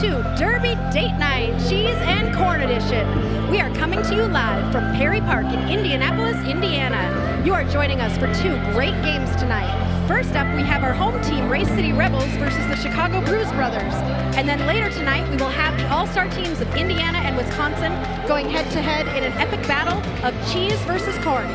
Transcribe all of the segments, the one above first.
to Derby Date Night, Cheese and Corn Edition. We are coming to you live from Perry Park in Indianapolis, Indiana. You are joining us for two great games tonight. First up, we have our home team, Race City Rebels versus the Chicago Bruise brothers. And then later tonight, we will have the all-star teams of Indiana and Wisconsin going head-to-head in an epic battle of cheese versus corn.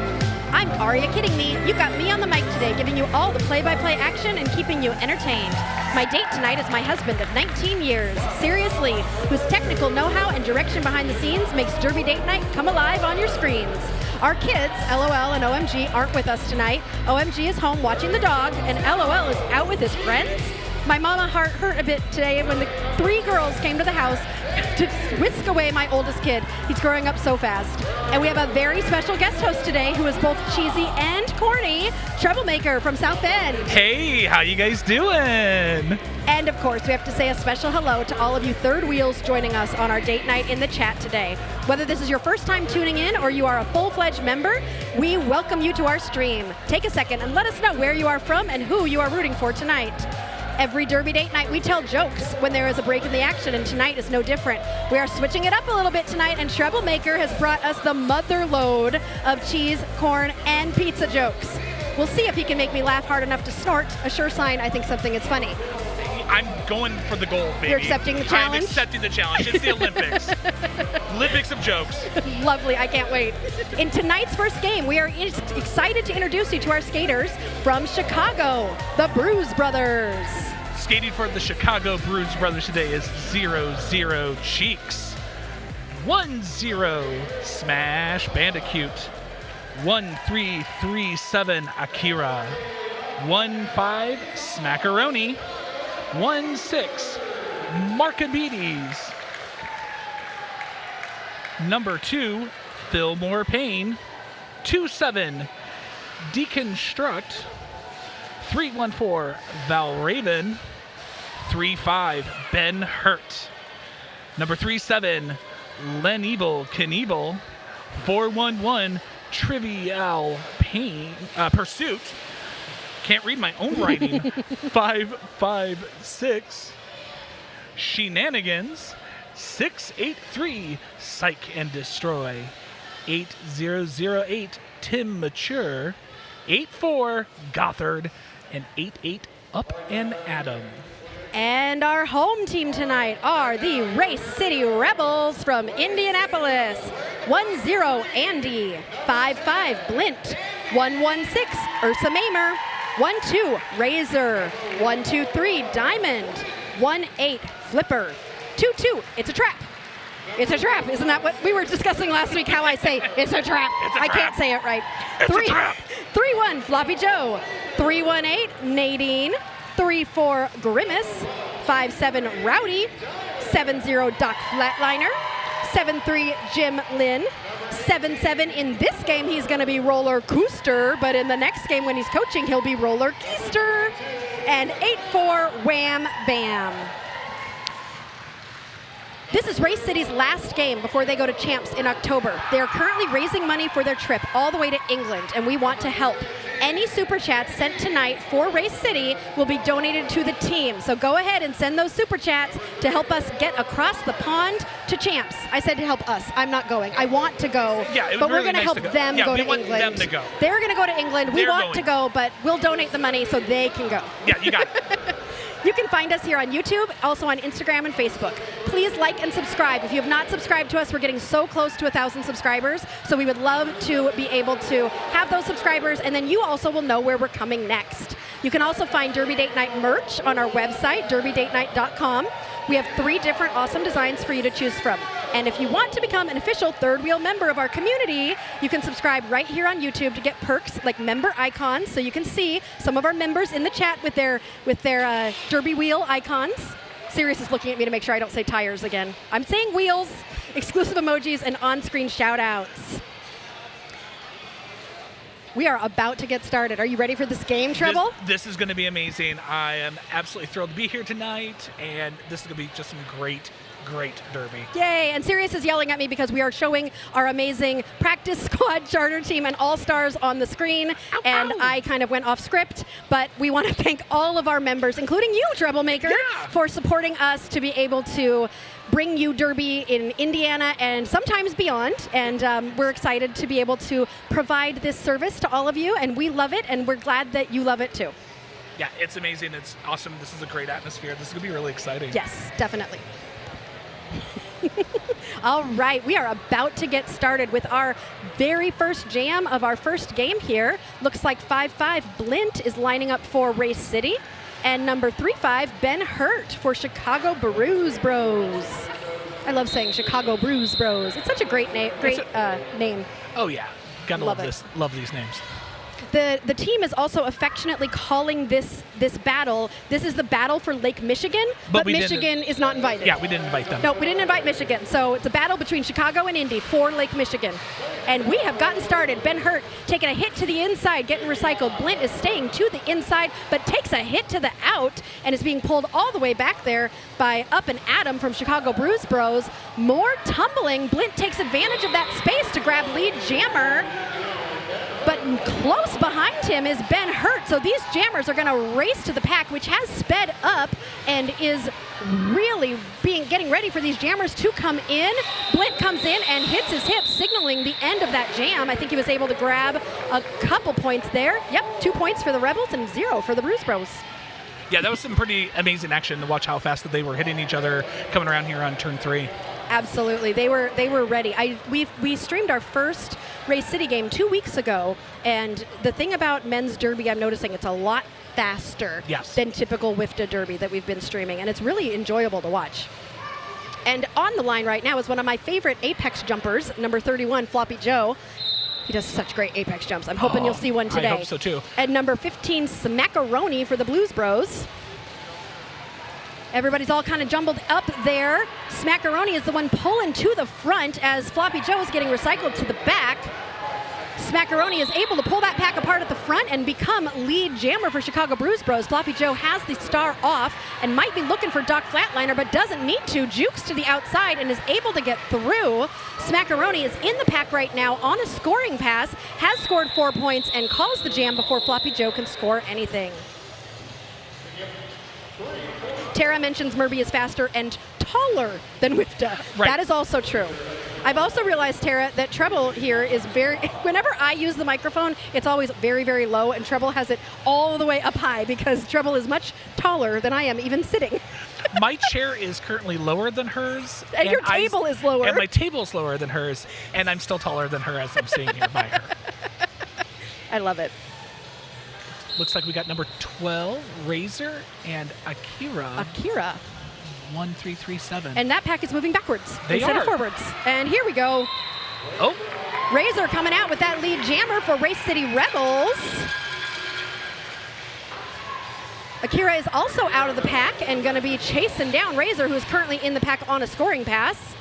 I'm Aria Kidding Me. You've got me on the mic today, giving you all the play-by-play action and keeping you entertained. My date tonight is my husband of 19 years, seriously, whose technical know-how and direction behind the scenes makes Derby Date Night come alive on your screens. Our kids, LOL and OMG, aren't with us tonight. OMG is home watching the dog, and LOL is out with his friends. My mama heart hurt a bit today when the three girls came to the house to whisk away my oldest kid. He's growing up so fast. And we have a very special guest host today who is both cheesy and corny, Troublemaker from South Bend. Hey, how you guys doing? And of course, we have to say a special hello to all of you third wheels joining us on our date night in the chat today. Whether this is your first time tuning in or you are a full-fledged member, we welcome you to our stream. Take a second and let us know where you are from and who you are rooting for tonight. Every Derby Date Night, we tell jokes when there is a break in the action, and tonight is no different. We are switching it up a little bit tonight, and Troublemaker has brought us the mother load of cheese, corn, and pizza jokes. We'll see if he can make me laugh hard enough to snort, a sure sign I think something is funny. I'm going for the gold, baby. You're accepting the challenge? I'm accepting the challenge. It's the Olympics. Olympics of jokes. Lovely, I can't wait. In tonight's first game, we are excited to introduce you to our skaters from Chicago, the Bruise Brothers. Skating for the Chicago Bruise brothers today is 0-0 Cheeks, 1-0 Smash Bandicoot, 1-3-3-7 Akira, 1-5 Smackaroni, 1-6 Markabides, number 2 Fillmore Payne, 2-7 Deconstruct, 3-1-4 Valraven, 3-5 Ben Hurt, number 3-7 Len Evil Knievel, 4-1-1 Trivial Pain Pursuit. Can't read my own writing. 5-5-6 Shenanigans, 6-8-3 Psych and Destroy, 8-0-0-8 Tim Mature, 8-4 Gothard, and 8-8 Up and Adam. And our home team tonight are the Race City Rebels from Indianapolis. 1-0 Andy, 5-5 Blint, 1-1-6 Ursa Mamer, 1-2 Razor, 1-2-3 Diamond, 1-8 Flipper, 2-2 It's a Trap. It's a trap. Isn't that what we were discussing last week, how I say it's a trap? I can't say it right. It's a trap. 3-1 Floppy Joe, 3-1-8 Nadine, 3-4 Grimace, 5-7 Rowdy, 7-0 Doc Flatliner, 7-3 Jim Lynn, 7-7 in this game he's going to be Roller Cooster, but in the next game when he's coaching he'll be Roller Keister, and 8-4 Wham Bam. This is Race City's last game before they go to Champs in October. They are currently raising money for their trip all the way to England, and we want to help. Any super chats sent tonight for Race City will be donated to the team. So go ahead and send those super chats to help us get across the pond to Champs. I said to help us. I'm not going. I want to go, but we're going to help them go to England. Them to go. They're going to go to England. We want to go, but we'll donate the money so they can go. Yeah, you got it. You can find us here on YouTube, also on Instagram and Facebook. Please like and subscribe. If you have not subscribed to us, we're getting so close to 1,000 subscribers, so we would love to be able to have those subscribers, and then you also will know where we're coming next. You can also find Derby Date Night merch on our website, derbydatenight.com. We have 3 different awesome designs for you to choose from. And if you want to become an official third wheel member of our community, you can subscribe right here on YouTube to get perks like member icons, so you can see some of our members in the chat with their Derby wheel icons. Sirius is looking at me to make sure I don't say tires again. I'm saying wheels, exclusive emojis, and on-screen shout-outs. We are about to get started. Are you ready for this game, Treble? This is going to be amazing. I am absolutely thrilled to be here tonight, and this is going to be just some great great derby. Yay, and Sirius is yelling at me because we are showing our amazing practice squad charter team and all-stars on the screen, and I kind of went off script, but we want to thank all of our members, including you, Troublemaker, for supporting us to be able to bring you Derby in Indiana and sometimes beyond, and we're excited to be able to provide this service to all of you, and we love it, and we're glad that you love it too. Yeah, it's amazing. It's awesome. This is a great atmosphere. This is going to be really exciting. Yes, definitely. All right, we are about to get started with our very first jam of our first game here. Looks like 5-5 Blint is lining up for Race City, and number 3-5 Ben Hurt for Chicago Bruise Bros. I love saying Chicago Bruise Bros. It's such a great name. Name. Oh yeah, gotta love it. this. Love these names. The team is also affectionately calling this battle. This is the battle for Lake Michigan, but Michigan is not invited. Yeah, we didn't invite them. No, we didn't invite Michigan. So it's a battle between Chicago and Indy for Lake Michigan. And we have gotten started. Ben Hurt taking a hit to the inside, getting recycled. Blint is staying to the inside, but takes a hit to the out and is being pulled all the way back there by Up and Adam from Chicago Bruise Bros. More tumbling. Blint takes advantage of that space to grab lead jammer. But close behind him is Ben Hurt. So these jammers are going to race to the pack, which has sped up and is really getting ready for these jammers to come in. Blint comes in and hits his hip, signaling the end of that jam. I think he was able to grab a couple points there. Yep, 2 points for the Rebels and 0 for the Bruise Bros. Yeah, that was some pretty amazing action to watch how fast that they were hitting each other coming around here on turn 3. Absolutely, they were ready. We streamed our first Race City game 2 weeks ago, and the thing about men's derby, I'm noticing it's a lot faster than typical WIFTA derby that we've been streaming, and it's really enjoyable to watch. And on the line right now is one of my favorite Apex jumpers, number 31, Floppy Joe. He does such great Apex jumps. I'm hoping you'll see one today. I hope so too. And number 15, Smackaroni for the Blues Bros. Everybody's all kind of jumbled up there. Smackaroni is the one pulling to the front as Floppy Joe is getting recycled to the back. Smackaroni is able to pull that pack apart at the front and become lead jammer for Chicago Bruise Bros. Floppy Joe has the star off and might be looking for Doc Flatliner, but doesn't need to. Jukes to the outside and is able to get through. Smackaroni is in the pack right now on a scoring pass, has scored 4 points and calls the jam before Floppy Joe can score anything. Tara mentions Murby is faster and taller than WIFTA. Right. That is also true. I've also realized, Tara, that Treble here is whenever I use the microphone, it's always very, very low, and Treble has it all the way up high because Treble is much taller than I am, even sitting. My chair is currently lower than hers. And your table is lower. And my table is lower than hers, and I'm still taller than her as I'm sitting here by her. I love it. Looks like we got number 12, Razor, and Akira. 1337. And that pack is moving backwards instead of forwards. And here we go. Oh. Razor coming out with that lead jammer for Race City Rebels. Akira is also out of the pack and going to be chasing down Razor, who is currently in the pack on a scoring pass.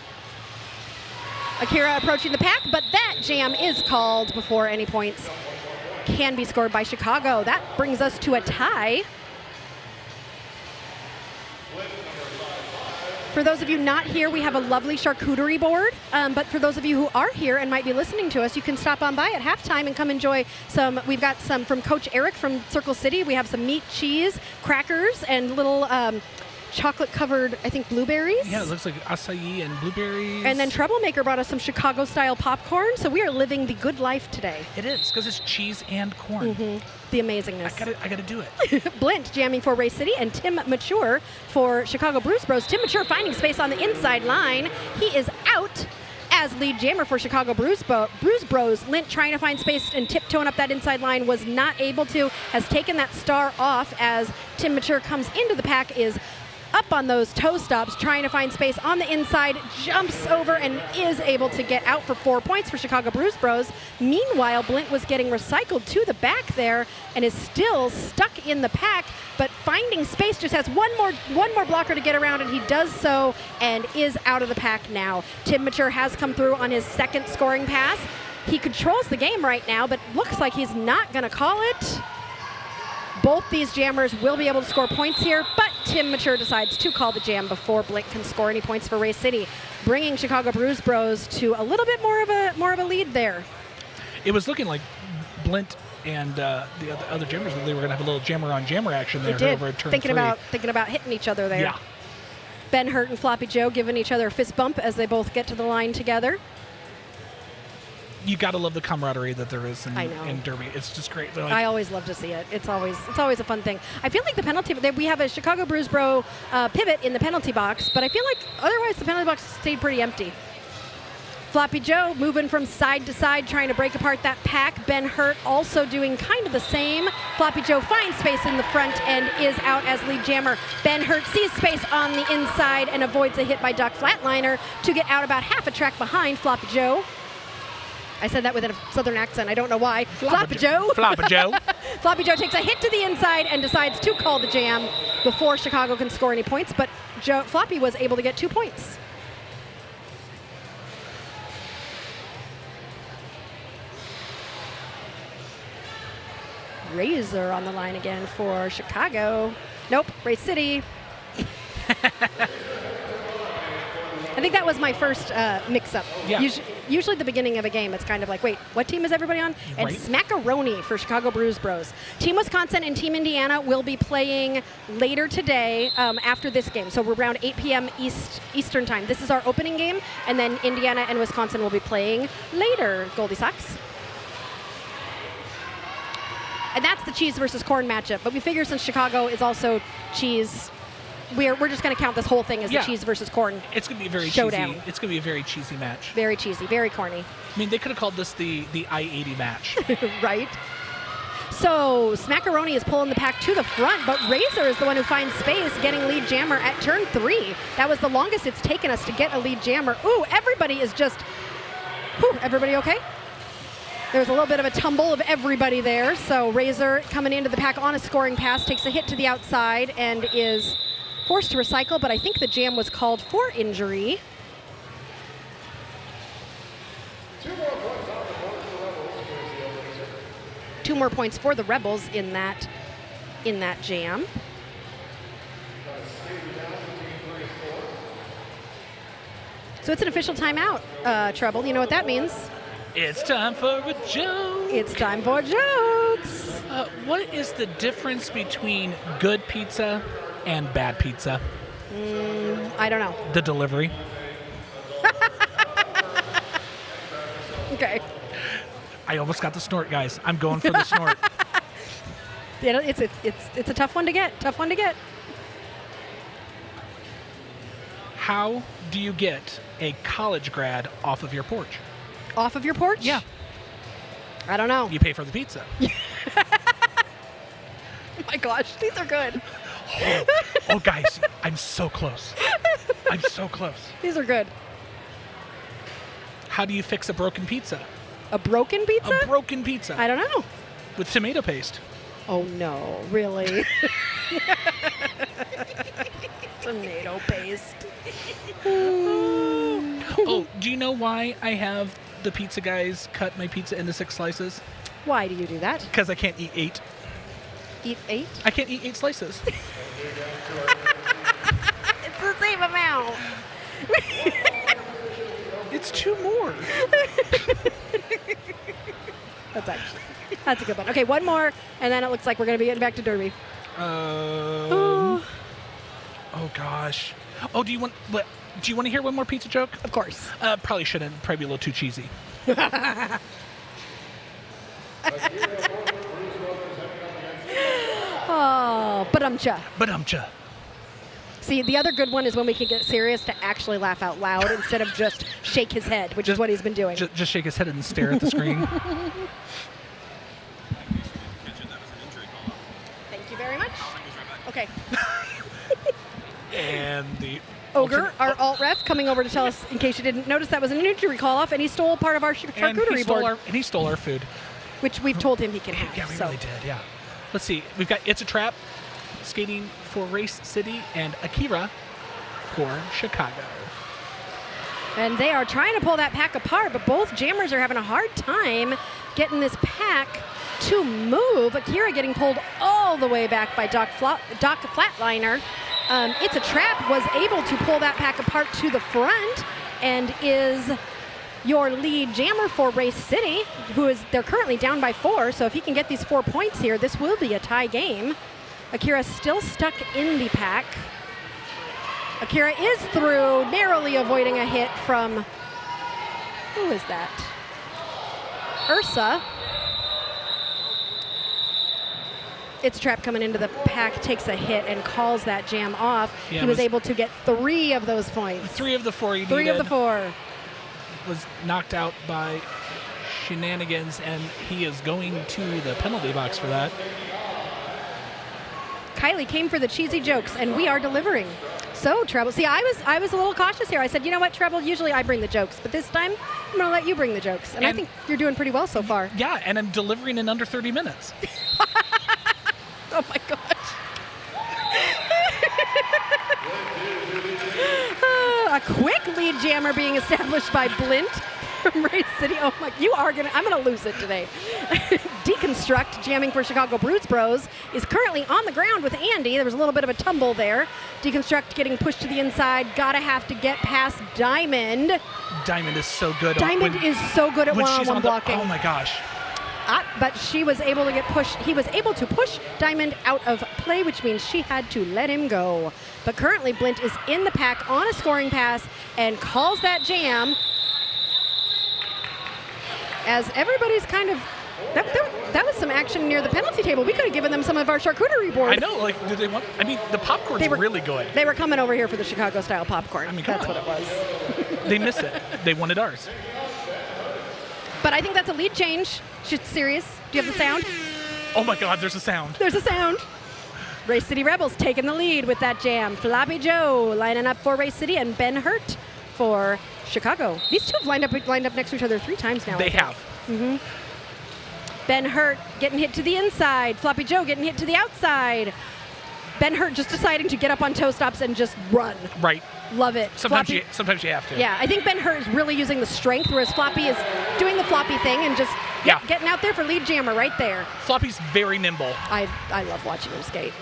Akira approaching the pack, but that jam is called before any points can be scored by Chicago. That brings us to a tie. For those of you not here, we have a lovely charcuterie board. But for those of you who are here and might be listening to us, you can stop on by at halftime and come enjoy some. We've got some from Coach Eric from Circle City. We have some meat, cheese, crackers, and little chocolate-covered, I think, blueberries. Yeah, it looks like acai and blueberries. And then Troublemaker brought us some Chicago-style popcorn. So we are living the good life today. It is, because it's cheese and corn. Mm-hmm. The amazingness. I gotta do it. Blint jamming for Race City and Tim Mature for Chicago Bruise Bros. Tim Mature finding space on the inside line. He is out as lead jammer for Chicago Bruise Bros. Lint trying to find space and tiptoeing up that inside line, was not able to, has taken that star off as Tim Mature comes into the pack, is up on those toe stops, trying to find space on the inside, jumps over and is able to get out for 4 points for Chicago Bruise Bros. Meanwhile, Blint was getting recycled to the back there and is still stuck in the pack, but finding space, just has one more blocker to get around, and he does so and is out of the pack now. Tim Mature has come through on his second scoring pass. He controls the game right now, but looks like he's not going to call it. Both these jammers will be able to score points here, but Tim Mature decides to call the jam before Blink can score any points for Race City, bringing Chicago Bruise Bros to a little bit more of a lead there. It was looking like Blint and the other jammers, they were going to have a little jammer on jammer action there. It did. Over turn Thinking 3. about hitting each other there. Yeah. Ben Hurt and Floppy Joe giving each other a fist bump as they both get to the line together. You got to love the camaraderie that there is I know. in Derby. It's just great. Like, I always love to see it. It's always a fun thing. I feel like the penalty, we have a Chicago Bruise Bro pivot in the penalty box, but I feel like otherwise the penalty box stayed pretty empty. Floppy Joe moving from side to side, trying to break apart that pack. Ben Hurt also doing kind of the same. Floppy Joe finds space in the front and is out as lead jammer. Ben Hurt sees space on the inside and avoids a hit by Doc Flatliner to get out about half a track behind Floppy Joe. I said that with a southern accent. I don't know why. Floppy Joe. Floppy Joe. Floppy Joe takes a hit to the inside and decides to call the jam before Chicago can score any points, but Floppy was able to get 2 points. Razor on the line again for Chicago. Nope, Race City. I think that was my first mix-up. Yeah. Usually the beginning of a game, it's kind of like, wait, what team is everybody on? And Right. Smackaroni for Chicago Bruise Bros. Team Wisconsin and Team Indiana will be playing later today after this game. So we're around 8 p.m. Eastern time. This is our opening game, and then Indiana and Wisconsin will be playing later, Goldie Sox. And that's the cheese versus corn matchup. But we figure since Chicago is also cheese, we're just going to count this whole thing as the cheese versus corn. It's going to be a very showdown. cheesy. It's going to be a very cheesy match. Very cheesy, very corny. I mean, they could have called this the I-80 match. Right? So Smackaroni is pulling the pack to the front, but Razor is the one who finds space, getting lead jammer at turn 3. That was the longest it's taken us to get a lead jammer. Ooh, everybody is just, everybody okay? There's a little bit of a tumble of everybody there. So Razor coming into the pack on a scoring pass, takes a hit to the outside and is forced to recycle, but I think the jam was called for injury. Two more points for the Rebels in that jam. So it's an official timeout, Treble. You know what that means? It's time for a joke. It's time for jokes. What is the difference between good pizza and bad pizza? I don't know. The delivery. Okay. I almost got the snort, guys. I'm going for the snort. It's a tough one to get. Tough one to get. How do you get a college grad off of your porch? Off of your porch? Yeah. I don't know. You pay for the pizza. Oh my gosh, these are good. Oh, guys, I'm so close. I'm so close. These are good. How do you fix a broken pizza? A broken pizza? A broken pizza. I don't know. With tomato paste. Oh no, really? Tomato paste. Oh, do you know why I have the pizza guys cut my pizza into 6 slices? Why do you do that? Because I can't eat 8. Eat 8? I can't eat 8 slices. It's the same amount. It's 2 more. That's a good one. Okay, one more, and then it looks like we're going to be getting back to Derby. Oh gosh. Oh, do you want to hear one more pizza joke? Of course. Probably shouldn't. Probably be a little too cheesy. Oh, badumcha. Badumcha. See, the other good one is when we can get serious to actually laugh out loud instead of just shake his head, which is what he's been doing. Just shake his head and stare at the screen. Thank you very much. Okay. And the Ogre, our alt ref, coming over to tell us, in case you didn't notice, that was an injury call-off, and he stole part of our charcuterie board. And he stole our food. Which we've told him he can have. Yeah, we really did, yeah. Let's see. We've got It's a Trap skating for Race City and Akira for Chicago. And they are trying to pull that pack apart, but both jammers are having a hard time getting this pack to move. Akira getting pulled all the way back by Doc Flatliner. It's a Trap was able to pull that pack apart to the front and is your lead jammer for Race City, they're currently down by 4, so if he can get these 4 points here, this will be a tie game. Akira still stuck in the pack. Akira is through, narrowly avoiding a hit from, who is that? Ursa. It's a Trap coming into the pack, takes a hit and calls that jam off. Yeah, he was able to get 3 of those points. 3 of the 4 he 3 needed. of the 4. Was knocked out by Shenanigans, and he is going to the penalty box for that. Kylie came for the cheesy jokes, and we are delivering. So, Treble, see, I was a little cautious here. I said, you know what, Treble, usually I bring the jokes, but this time I'm going to let you bring the jokes. And I think you're doing pretty well so far. Yeah, and I'm delivering in under 30 minutes. Oh, my gosh. A quick lead jammer being established by Blint from Race City. Oh my, I'm gonna lose it today. Deconstruct, jamming for Chicago Bruise Bros, is currently on the ground with Andy. There was a little bit of a tumble there. Deconstruct getting pushed to the inside. Gotta have to get past Diamond. Diamond is so good. Diamond is so good at one-on-one blocking. Oh my gosh. But she was able to get pushed. He was able to push Diamond out of play, which means she had to let him go. But currently, Blint is in the pack on a scoring pass and calls that jam. As everybody's kind of, that was some action near the penalty table. We could have given them some of our charcuterie board. I know, like, did they want, I mean, the popcorn's really good. They were coming over here for the Chicago-style popcorn. I mean, that's what it was. They missed it. They wanted ours. But I think that's a lead change. She's serious. Do you have the sound? Oh my God, there's a sound. There's a sound. Race City Rebels taking the lead with that jam. Floppy Joe lining up for Race City and Ben Hurt for Chicago. These two have lined up next to each other 3 times now. They have. Mm-hmm. Ben Hurt getting hit to the inside. Floppy Joe getting hit to the outside. Ben Hurt just deciding to get up on toe stops and just run. Right. Love it. Sometimes you have to. Yeah, I think Ben Hurt is really using the strength, whereas Floppy is doing the Floppy thing and just getting out there for lead jammer right there. Floppy's very nimble. I love watching him skate.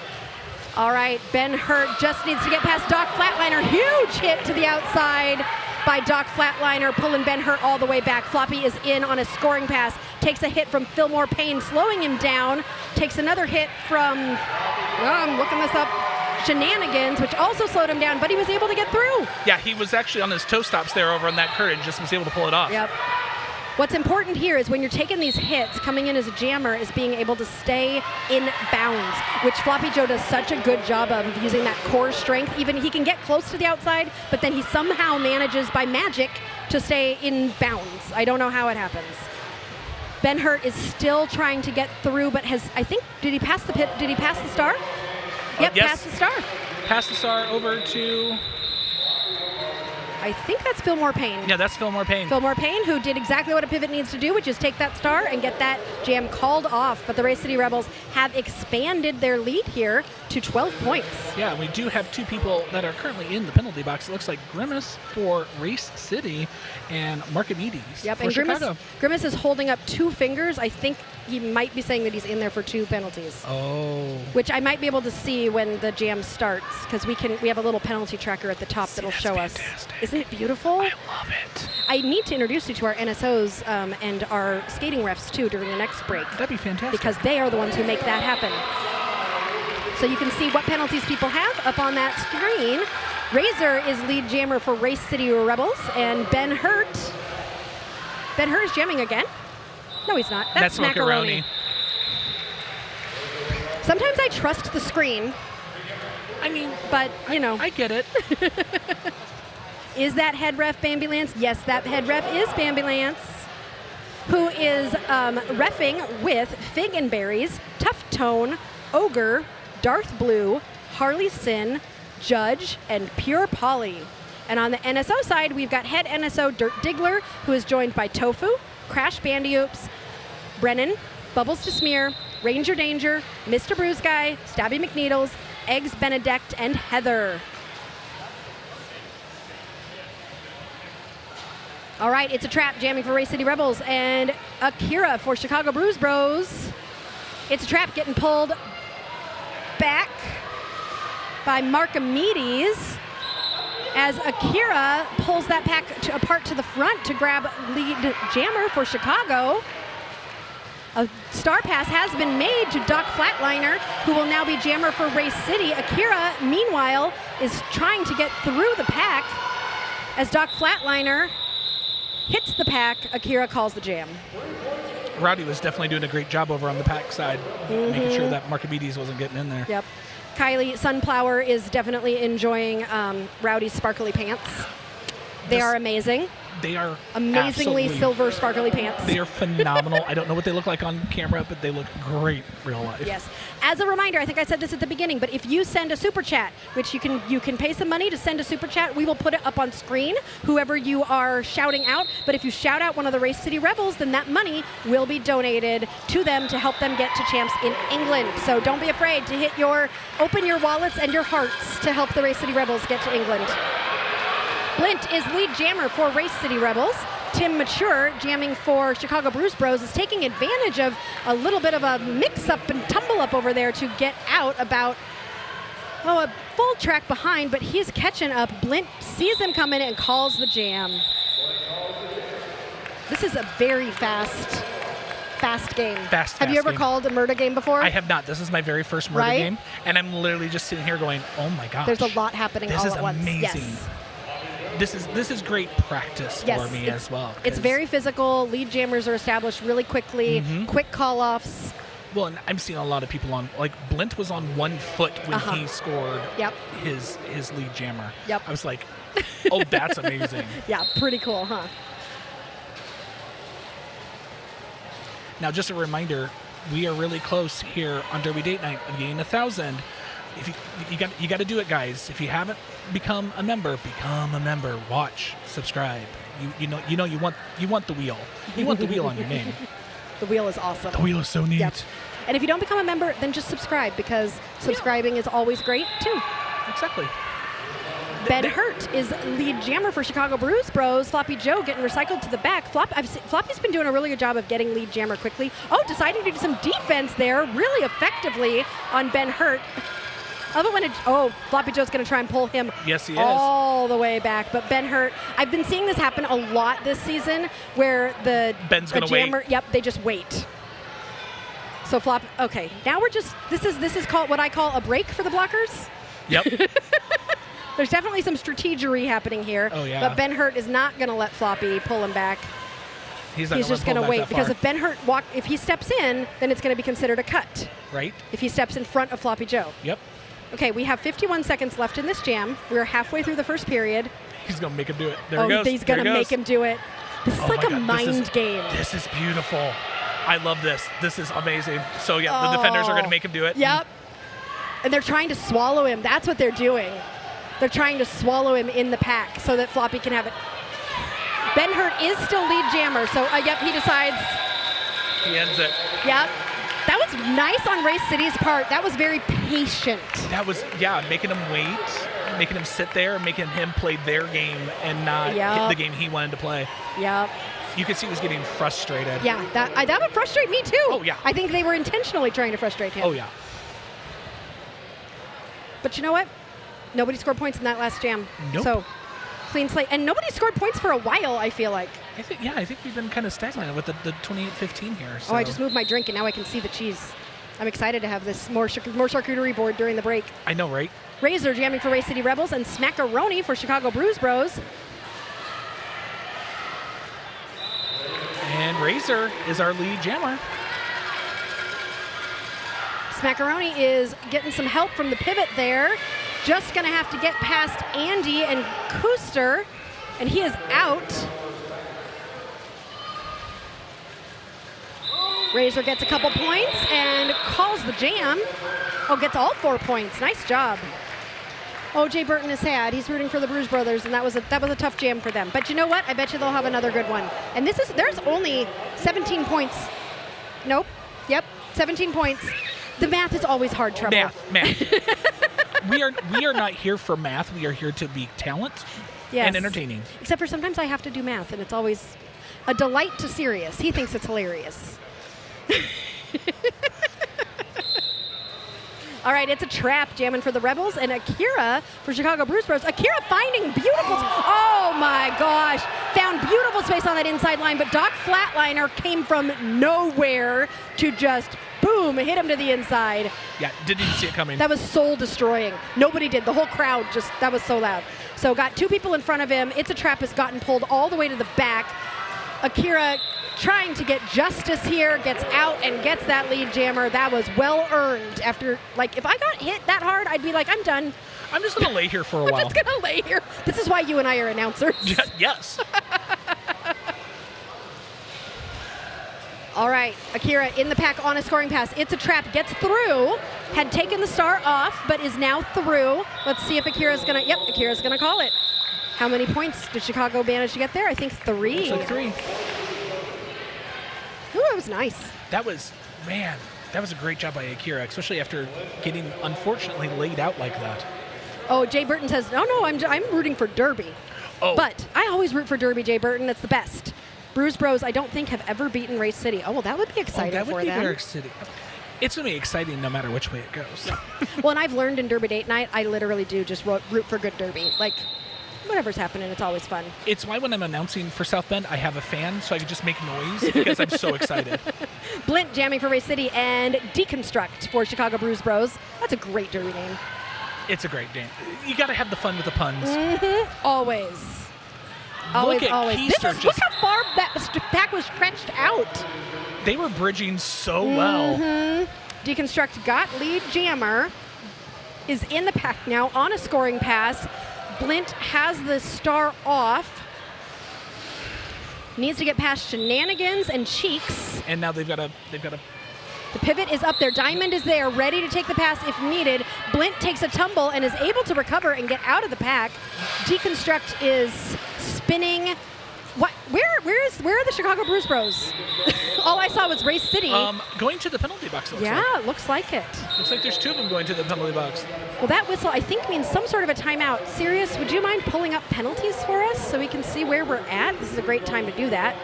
All right, Ben Hurt just needs to get past Doc Flatliner. Huge hit to the outside by Doc Flatliner, pulling Ben Hurt all the way back. Floppy is in on a scoring pass, takes a hit from Fillmore Payne, slowing him down, takes another hit from, I'm looking this up, Shenanigans, which also slowed him down, but he was able to get through. Yeah, he was actually on his toe stops there over on that courage, just was able to pull it off. Yep. What's important here is when you're taking these hits, coming in as a jammer is being able to stay in bounds, which Floppy Joe does such a good job of using that core strength. Even he can get close to the outside, but then he somehow manages by magic to stay in bounds. I don't know how it happens. Ben Hurt is still trying to get through, but did he pass the pit? Did he pass the star? Yep, yes. Pass the star. Pass the star over to... I think that's Fillmore Payne. Yeah, that's Fillmore Payne. Fillmore Payne, who did exactly what a pivot needs to do, which is take that star and get that jam called off. But the Race City Rebels have expanded their lead here to 12 points. Yeah, we do have 2 people that are currently in the penalty box. It looks like Grimace for Race City and Marcomedes for Chicago. Grimace is holding up 2 fingers. I think he might be saying that he's in there for 2 penalties. Oh. Which I might be able to see when the jam starts, because we have a little penalty tracker at the top that'll show fantastic. us. Isn't it beautiful? I love it. I need to introduce you to our NSOs and our skating refs too during the next break. That'd be fantastic. Because they are the ones who make that happen. So you can see what penalties people have up on that screen. Razor is lead jammer for Race City Rebels, and Ben Hurt is jamming again. No, he's not. That's Macaroni. Sometimes I trust the screen. I mean, but you know, I get it. Is that head ref Bambi Lance? Yes, that head ref is Bambi Lance, who is reffing with Fig and Berries, Tough Tone, Ogre, Darth Blue, Harley Sin, Judge, and Pure Polly. And on the NSO side, we've got head NSO Dirt Diggler, who is joined by Tofu, Crash Bandy-Oops, Brennan, Bubbles to Smear, Ranger Danger, Mr. Bruise Guy, Stabby McNeedles, Eggs Benedict, and Heather. All right, it's a trap jamming for Race City Rebels and Akira for Chicago Bruise Bros. It's a trap getting pulled back. by Marcomedes as Akira pulls that pack apart to the front to grab lead jammer for Chicago. A star pass has been made to Doc Flatliner, who will now be jammer for Race City. Akira, meanwhile, is trying to get through the pack. As Doc Flatliner hits the pack, Akira calls the jam. Rowdy was definitely doing a great job over on the pack side, making sure that Marcomedes wasn't getting in there. Yep. Kylie Sunflower is definitely enjoying Rowdy's sparkly pants. They are amazing. They are amazingly silver sparkly pants. They are phenomenal. I don't know what they look like on camera, but they look great in real life. Yes. As a reminder, I think I said this at the beginning, but if you send a super chat, which you can pay some money to send a super chat, we will put it up on screen, whoever you are shouting out. But if you shout out one of the Race City Rebels, then that money will be donated to them to help them get to champs in England. So don't be afraid to open your wallets and your hearts to help the Race City Rebels get to England. Blint is lead jammer for Race City Rebels. Tim Mature, jamming for Chicago Bruise Bros, is taking advantage of a little bit of a mix-up and tumble-up over there to get out about, a full track behind, but he's catching up. Blint sees him coming and calls the jam. This is a very fast game. Have you ever called a murder game before? I have not. This is my very first murder game, and I'm literally just sitting here going, oh my gosh. There's a lot happening all at once. This is amazing. Yes. This is great practice for me as well. It's very physical. Lead jammers are established really quickly. Quick call-offs. Well, and I'm seeing a lot of people on, like Blint was on 1 foot when he scored his lead jammer. Yep. I was like, oh, that's amazing. Yeah, pretty cool, huh? Now, just a reminder, we are really close here on Derby Date Night of getting 1,000. If you got to do it, guys. If you haven't become a member, become a member. Watch, subscribe. You want the wheel. You want the wheel on your name. The wheel is awesome. The wheel is so neat. Yep. And if you don't become a member, then just subscribe, because subscribing is always great too. Exactly. Ben Hurt is lead jammer for Chicago Bruise Bros. Floppy Joe getting recycled to the back. Floppy's been doing a really good job of getting lead jammer quickly. Oh, deciding to do some defense there really effectively on Ben Hurt. I love it when Floppy Joe's going to try and pull him all the way back. But Ben Hurt, I've been seeing this happen a lot this season, where Ben's going to wait. Yep, they just wait. So okay, now this is called what I call a break for the blockers. Yep. There's definitely some strategery happening here. Oh, yeah. But Ben Hurt is not going to let Floppy pull him back. He's just going to wait, because if Ben Hurt if he steps in, then it's going to be considered a cut. Right. If he steps in front of Floppy Joe. Yep. Okay, we have 51 seconds left in this jam. We're halfway through the first period. He's going to make him do it. There he goes. He's going to make him do it. This is like a mind game. This is beautiful. I love this. This is amazing. So, yeah, the defenders are going to make him do it. Yep. And they're trying to swallow him. That's what they're doing. They're trying to swallow him in the pack so that Floppy can have it. Ben Hurt is still lead jammer, so, yep, he decides. He ends it. Yep. That was nice on Race City's part. That was very patient. That was, making him wait, making him sit there, making him play their game and not hit the game he wanted to play. Yep. You could see he was getting frustrated. Yeah, that would frustrate me too. Oh, yeah. I think they were intentionally trying to frustrate him. Oh, yeah. But you know what? Nobody scored points in that last jam. Nope. So, clean slate. And nobody scored points for a while, I feel like. I think we've been kind of stagnant with the 28-15 here. So. Oh, I just moved my drink, and now I can see the cheese. I'm excited to have this more charcuterie board during the break. I know, right? Razor jamming for Race City Rebels, and Smackaroni for Chicago Bruise Bros. And Razor is our lead jammer. Smackaroni is getting some help from the pivot there. Just going to have to get past Andy and Kuster, and he is out. Razor gets a couple points and calls the jam. Oh, gets all 4 points. Nice job. Oh, Jay Burton is sad. He's rooting for the Bruise Brothers, and that was a tough jam for them. But you know what? I bet you they'll have another good one. And there's only 17 points. Nope. Yep, 17 points. The math is always hard trouble. Math. We are not here for math. We are here to be talent and entertaining. Except for sometimes I have to do math, and it's always a delight to Sirius. He thinks it's hilarious. All right, it's a trap jamming for the Rebels, and Akira for Chicago Bruise Bros. Akira finding beautiful, oh my gosh, found beautiful space on that inside line, but Doc Flatliner came from nowhere to just, boom, hit him to the inside. Yeah, didn't even see it coming. That was soul destroying. Nobody did. The whole crowd just, that was so loud. So got 2 people in front of him. It's a Trap has gotten pulled all the way to the back. Akira trying to get justice here, gets out and gets that lead jammer. That was well earned after, like, if I got hit that hard, I'd be like, I'm done. I'm just going to lay here for a while. I'm just going to lay here. This is why you and I are announcers. Yes. All right, Akira in the pack on a scoring pass. It's a Trap, gets through, had taken the star off, but is now through. Let's see if Akira's going to, yep, Akira's going to call it. How many points did Chicago manage to get there? I think 3. It's like 3. Ooh, that was nice. That was, man, that was a great job by Akira, especially after getting, unfortunately, laid out like that. Oh, Jay Burton says, no, I'm rooting for Derby. Oh. But I always root for Derby, Jay Burton. It's the best. Bruise Bros, I don't think, have ever beaten Race City. Oh, well, that would be exciting that would for be them. very exciting. It's going to be exciting no matter which way it goes. Well, and I've learned in Derby Date Night, I literally do just root for good Derby. Like, whatever's happening, it's always fun. It's why when I'm announcing for South Bend, I have a fan so I can just make noise because I'm so excited. Blint jamming for Race City and Deconstruct for Chicago Bruise Bros. That's a great Derby name. It's a great game. You got to have the fun with the puns. Mm-hmm. Always. Look at always. Keister Look how far that pack was stretched out. They were bridging so well. Deconstruct got lead jammer, is in the pack now on a scoring pass. Blint has the star off. Needs to get past Shenanigans and Cheeks. And now they've got a. The pivot is up there. Diamond is there, ready to take the pass if needed. Blint takes a tumble and is able to recover and get out of the pack. Deconstruct is spinning. What? Where are the Chicago Bruise Bros? All I saw was Race City. Going to the penalty box. It looks like it. Looks like there's 2 of them going to the penalty box. Well, that whistle I think means some sort of a timeout. Sirius, would you mind pulling up penalties for us so we can see where we're at? This is a great time to do that.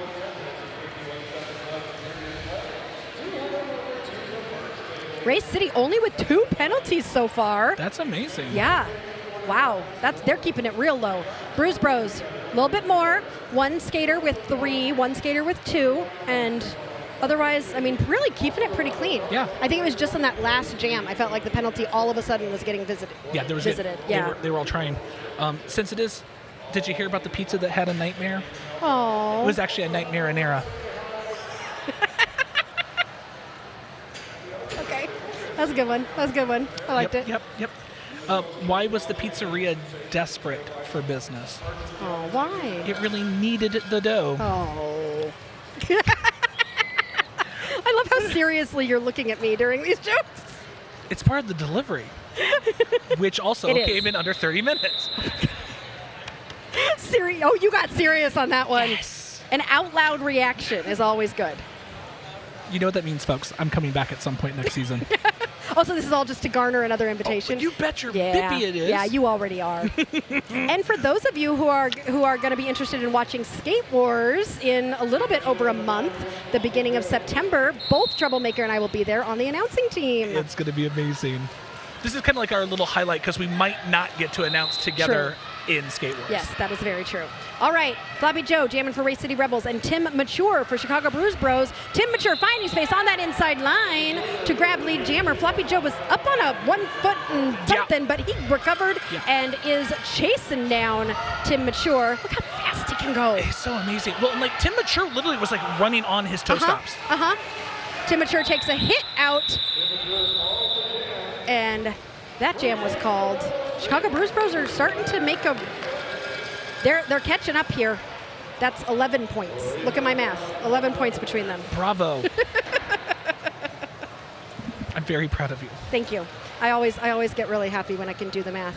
Race City only with 2 penalties so far. That's amazing. Yeah. Wow. They're keeping it real low. Bruise Bros, a little bit more. 1 skater with 3, 1 skater with 2, and otherwise, I mean, really keeping it pretty clean. Yeah. I think it was just on that last jam. I felt like the penalty all of a sudden was getting visited. Yeah, there was visited. They were all trying. Since it is, did you hear about the pizza that had a nightmare? Oh. It was actually a nightmare in era. Okay. That's a good one. I liked it. Yep. Why was the pizzeria desperate for business? Oh, why? It really needed the dough. Oh. I love how seriously you're looking at me during these jokes. It's part of the delivery, which also came in under 30 minutes. Oh, you got serious on that one. Yes. An out loud reaction is always good. You know what that means, folks. I'm coming back at some point next season. Also, this is all just to garner another invitation. Oh, you bet your bippy it is. Yeah, you already are. And for those of you who are going to be interested in watching Skate Wars in a little bit over a month, the beginning of September, both Troublemaker and I will be there on the announcing team. It's going to be amazing. This is kind of like our little highlight because we might not get to announce together in Skate Wars. Yes, that is very true. All right, Floppy Joe jamming for Race City Rebels and Tim Mature for Chicago Bruise Bros. Tim Mature finding space on that inside line to grab lead jammer. Floppy Joe was up on a 1 foot and something, but he recovered and is chasing down Tim Mature. Look how fast he can go. It's so amazing. Well, and like Tim Mature literally was like running on his toe stops. Tim Mature takes a hit out, and that jam was called. Chicago Bruise Bros are starting to make a. They're catching up here. That's 11 points. Look at my math. 11 points between them. Bravo. I'm very proud of you. Thank you. I always get really happy when I can do the math.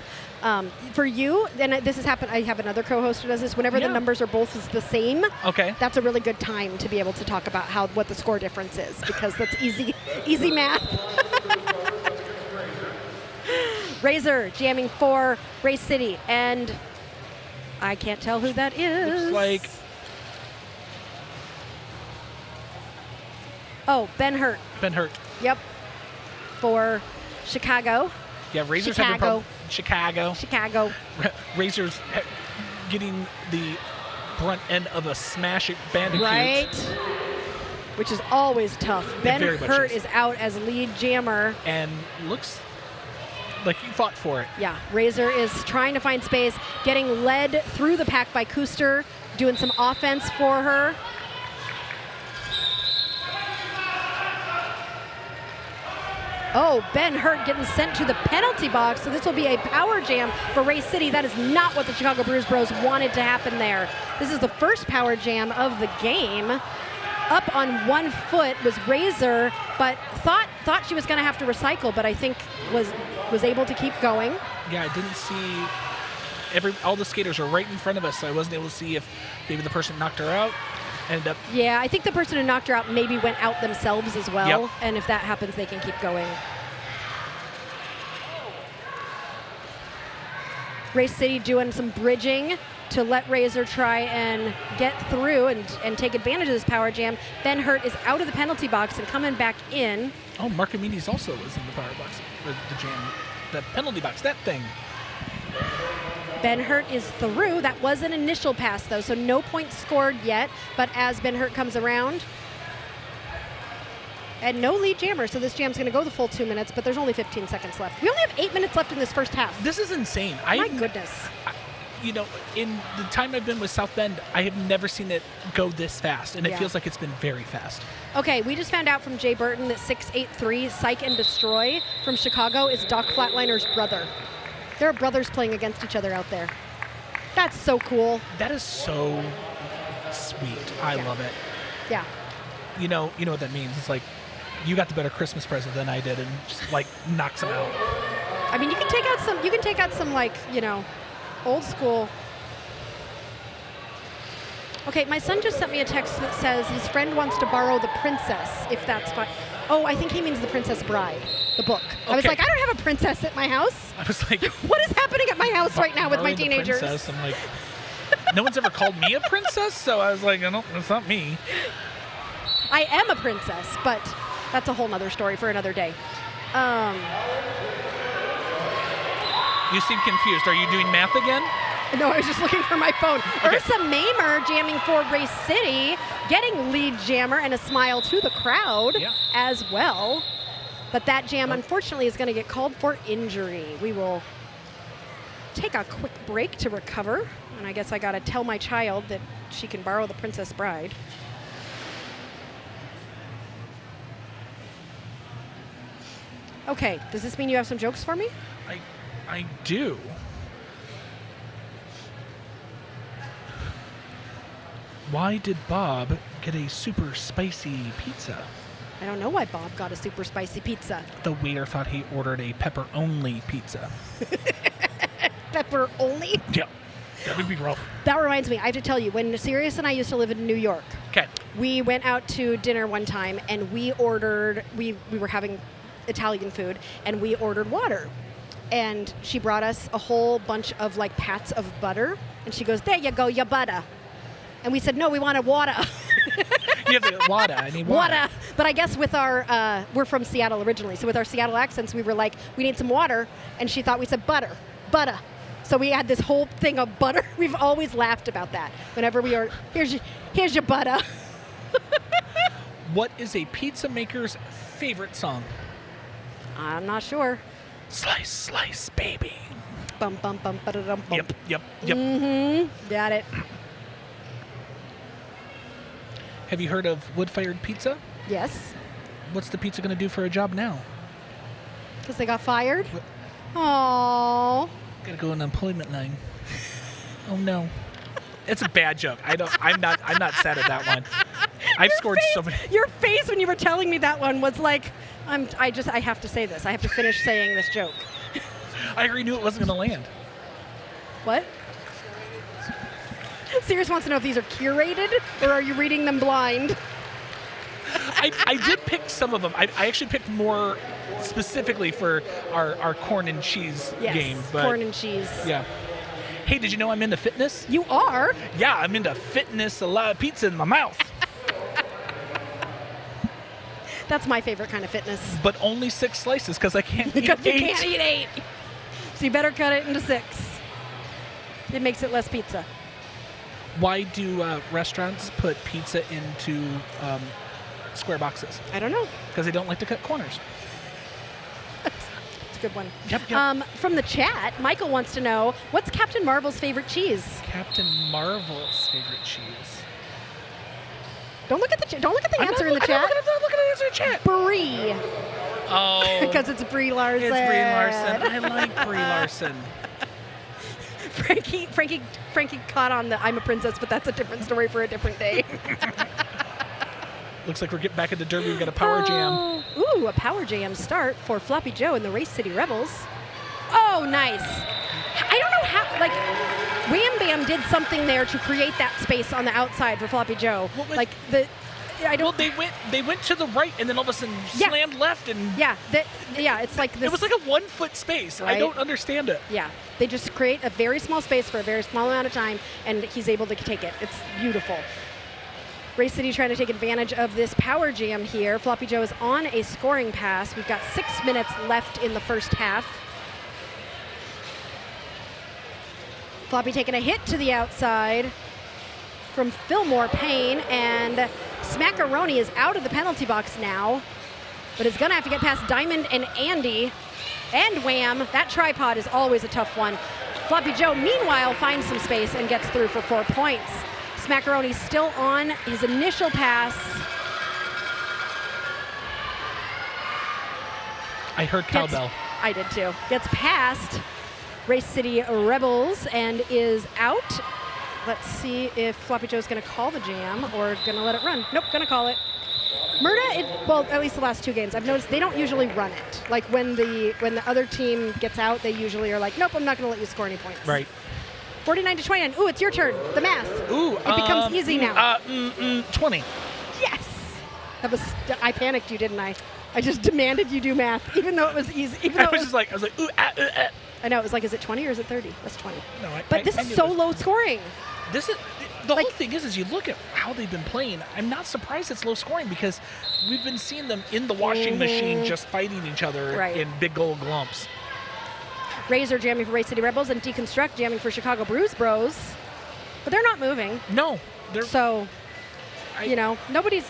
For you, and this has happened. I have another co-host who does this. Whenever the numbers are both the same, that's a really good time to be able to talk about what the score difference is, because that's easy math. Razor jamming for Race City, and I can't tell who that is. Looks like. Oh, Ben Hurt. Ben Hurt. Yep. For Chicago. Yeah, Razor's Chicago. having a problem. Chicago. Chicago. Razor's getting the brunt end of a smash at Bandicoot. Right. Which is always tough. Ben very much Hurt is. is out as lead jammer. And looks like he fought for it. Yeah, Razor is trying to find space, getting led through the pack by Kuster, doing some offense for her. Oh, Ben Hurt getting sent to the penalty box, so this will be a power jam for Race City. That is not what the Chicago Bruise Bros wanted to happen there. This is the first power jam of the game. Up on 1 foot was Razor, but thought she was going to have to recycle, but I think was able to keep going. Yeah, I didn't see all the skaters are right in front of us, so I wasn't able to see if maybe the person knocked her out. Ended up. Yeah, I think the person who knocked her out maybe went out themselves as well. Yep. And if that happens, they can keep going. Race City doing some bridging to let Razor try and get through and take advantage of this power jam. Ben Hurt is out of the penalty box and coming back in. Oh, Marcomedes also was in the power box, the jam, the penalty box, that thing. Ben Hurt is through. That was an initial pass, though, so no points scored yet. But as Ben Hurt comes around, and no lead jammer, so this jam's going to go the full 2 minutes, but there's only 15 seconds left. We only have 8 minutes left in this first half. This is insane. My goodness. You know, in the time I've been with South Bend, I have never seen it go this fast, and it feels like it's been very fast. Okay, we just found out from Jay Burton that 683 Psych and Destroy from Chicago is Doc Flatliner's brother. There are brothers playing against each other out there. That's so cool. That is so sweet. I love it. Yeah. You know what that means. It's like you got the better Christmas present than I did, and just like knocks them out. I mean, you can take out some like, old school. Okay, my son just sent me a text that says his friend wants to borrow The Princess, if that's fine. Oh, I think he means The Princess Bride, the book. Okay. I was like, I don't have a princess at my house. I was like, what is happening at my house right now with my teenagers? Princess. I'm like, no one's ever called me a princess, so I was like, it's not me. I am a princess, but that's a whole nother story for another day. You seem confused. Are you doing math again? No, I was just looking for my phone. Okay. Ursa Mamer jamming for Race City, getting lead jammer and a smile to the crowd as well. But that jam, unfortunately, is going to get called for injury. We will take a quick break to recover. And I guess I got to tell my child that she can borrow the Princess Bride. Okay, does this mean you have some jokes for me? I do. Why did Bob get a super spicy pizza? I don't know why Bob got a super spicy pizza. The waiter thought he ordered a pepper-only pizza. Pepper only? Yeah, that would be rough. That reminds me, I have to tell you, when Sirius and I used to live in New York, we went out to dinner one time and we ordered, we were having Italian food, and we ordered water. And she brought us a whole bunch of like pats of butter, and she goes, there you go, your butter. And we said, no, we wanted water. You have the water. I need water. But I guess with our, we're from Seattle originally, so with our Seattle accents, we were like, we need some water. And she thought we said butter. So we had this whole thing of butter. We've always laughed about that. Whenever we are, here's your butter. What is a pizza maker's favorite song? I'm not sure. Slice, slice, baby. Bum, bum, bum, ba-da-dum, bum. Yep. Mm-hmm. Got it. Have you heard of wood-fired pizza? Yes. What's the pizza going to do for a job now? Because they got fired? Aww. Got to go on the employment line. Oh no. It's a bad joke. I'm not sad at that one. I've scored so many. Your face when you were telling me that one was like, I have to say this. I have to finish saying this joke. I already knew it wasn't going to land. What? Sirius wants to know if these are curated or are you reading them blind? I did pick some of them. I actually picked more specifically for our corn and cheese game. But corn and cheese. Yeah. Hey, did you know I'm into fitness? You are? Yeah, I'm into fitness. A lot of pizza in my mouth. That's my favorite kind of fitness. But only 6 slices because I can't eat Because 8. you can't eat 8. So you better cut it into 6. It makes it less pizza. Why do restaurants put pizza into square boxes? I don't know. Because they don't like to cut corners. It's a good one. Yep. From the chat, Michael wants to know, what's Captain Marvel's favorite cheese? Captain Marvel's favorite cheese. Don't look at the answer in the chat. I'm not looking at the answer in the chat. Brie. Oh. Because it's Brie Larson. It's Brie Larson. I like Brie Larson. Frankie caught on the I'm a princess, but that's a different story for a different day. Looks like we're getting back into Derby. We've got a power jam. Ooh, a power jam start for Floppy Joe and the Race City Rebels. Oh, nice. I don't know how, like, Wham Bam did something there to create that space on the outside for Floppy Joe. Well, they went to the right and then all of a sudden slammed left and it's like this. It was like a 1 foot space. Right? I don't understand it. Yeah, they just create a very small space for a very small amount of time, and he's able to take it. It's beautiful. Race City trying to take advantage of this power jam here. Floppy Joe is on a scoring pass. We've got 6 minutes left in the first half. Floppy taking a hit to the outside from Fillmore Payne, and Smackaroni is out of the penalty box now, but is going to have to get past Diamond and Andy and Wham. That tripod is always a tough one. Floppy Joe, meanwhile, finds some space and gets through for 4 points. Smackaroni still on his initial pass. I heard cowbell. I did too. Gets past Race City Rebels and is out. Let's see if Floppy Joe's going to call the jam or going to let it run. Nope, going to call it. Murda, well, at least the last 2 games, I've noticed they don't usually run it. Like when the other team gets out, they usually are like, nope, I'm not going to let you score any points. Right. 49-29. Ooh, it's your turn. The math. Ooh, it becomes easy now. 20. Yes. I panicked you, didn't I? I just demanded you do math, even though it was easy. I was like, ooh, I know, it was like, is it 20 or is it 30? That's 20. No, but this is so low scoring. This is the whole thing is you look at how they've been playing. I'm not surprised it's low scoring because we've been seeing them in the washing machine just fighting each other in big gold glumps. Razor jamming for Race City Rebels and Deconstruct jamming for Chicago Bruise Bros. But they're not moving. No. Nobody's...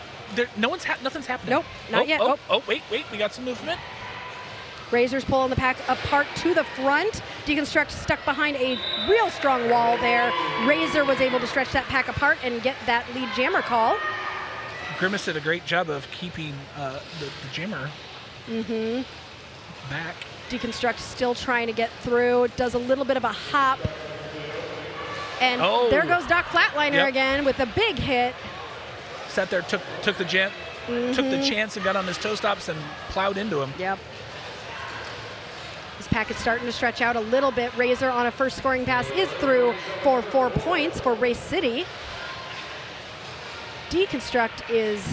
Nothing's happening. Nope, not yet. Wait, we got some movement. Razor's pulling the pack apart to the front. Deconstruct stuck behind a real strong wall there. Razor was able to stretch that pack apart and get that lead jammer call. Grimace did a great job of keeping the jammer back. Deconstruct still trying to get through. Does a little bit of a hop. And there goes Doc Flatliner again with a big hit. Sat there, took the chance and got on his toe stops and plowed into him. Yep. This pack is starting to stretch out a little bit. Razor on a first scoring pass is through for 4 points for Race City. Deconstruct is...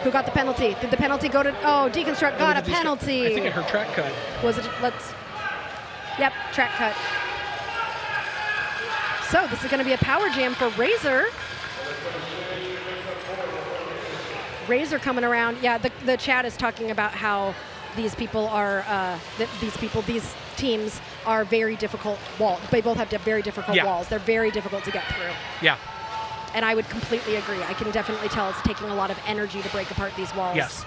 Who got the penalty? Did the penalty go to... Oh, Deconstruct got a penalty. I think I heard track cut. Was it... Yep, track cut. So this is going to be a power jam for Razor. Razor coming around. Yeah, the chat is talking about how these people are, these teams are very difficult walls. They both have very difficult walls. They're very difficult to get through. Yeah. And I would completely agree. I can definitely tell it's taking a lot of energy to break apart these walls. Yes.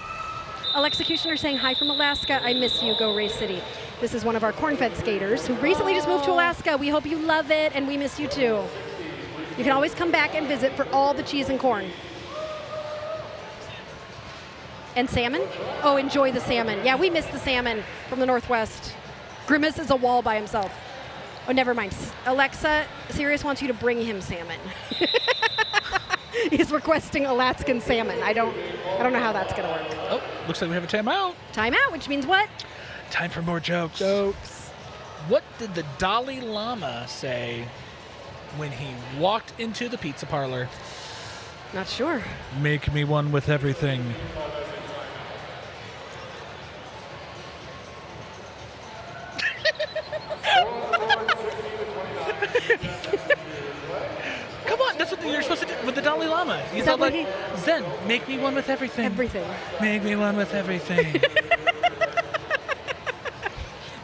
Alexecutioner saying hi from Alaska. I miss you, go Race City. This is one of our corn-fed skaters who recently just moved to Alaska. We hope you love it, and we miss you too. You can always come back and visit for all the cheese and corn. And salmon? Oh, enjoy the salmon. Yeah, we miss the salmon from the Northwest. Grimace is a wall by himself. Oh, never mind. Alexa, Sirius wants you to bring him salmon. He's requesting Alaskan salmon. I don't know how that's gonna work. Oh, looks like we have a timeout. Timeout, which means what? Time for more jokes. What did the Dalai Lama say when he walked into the pizza parlor? Not sure. Make me one with everything. Come on, that's what you're supposed to do with the Dalai Lama. He's all like, Zen, make me one with everything. Everything. Make me one with everything.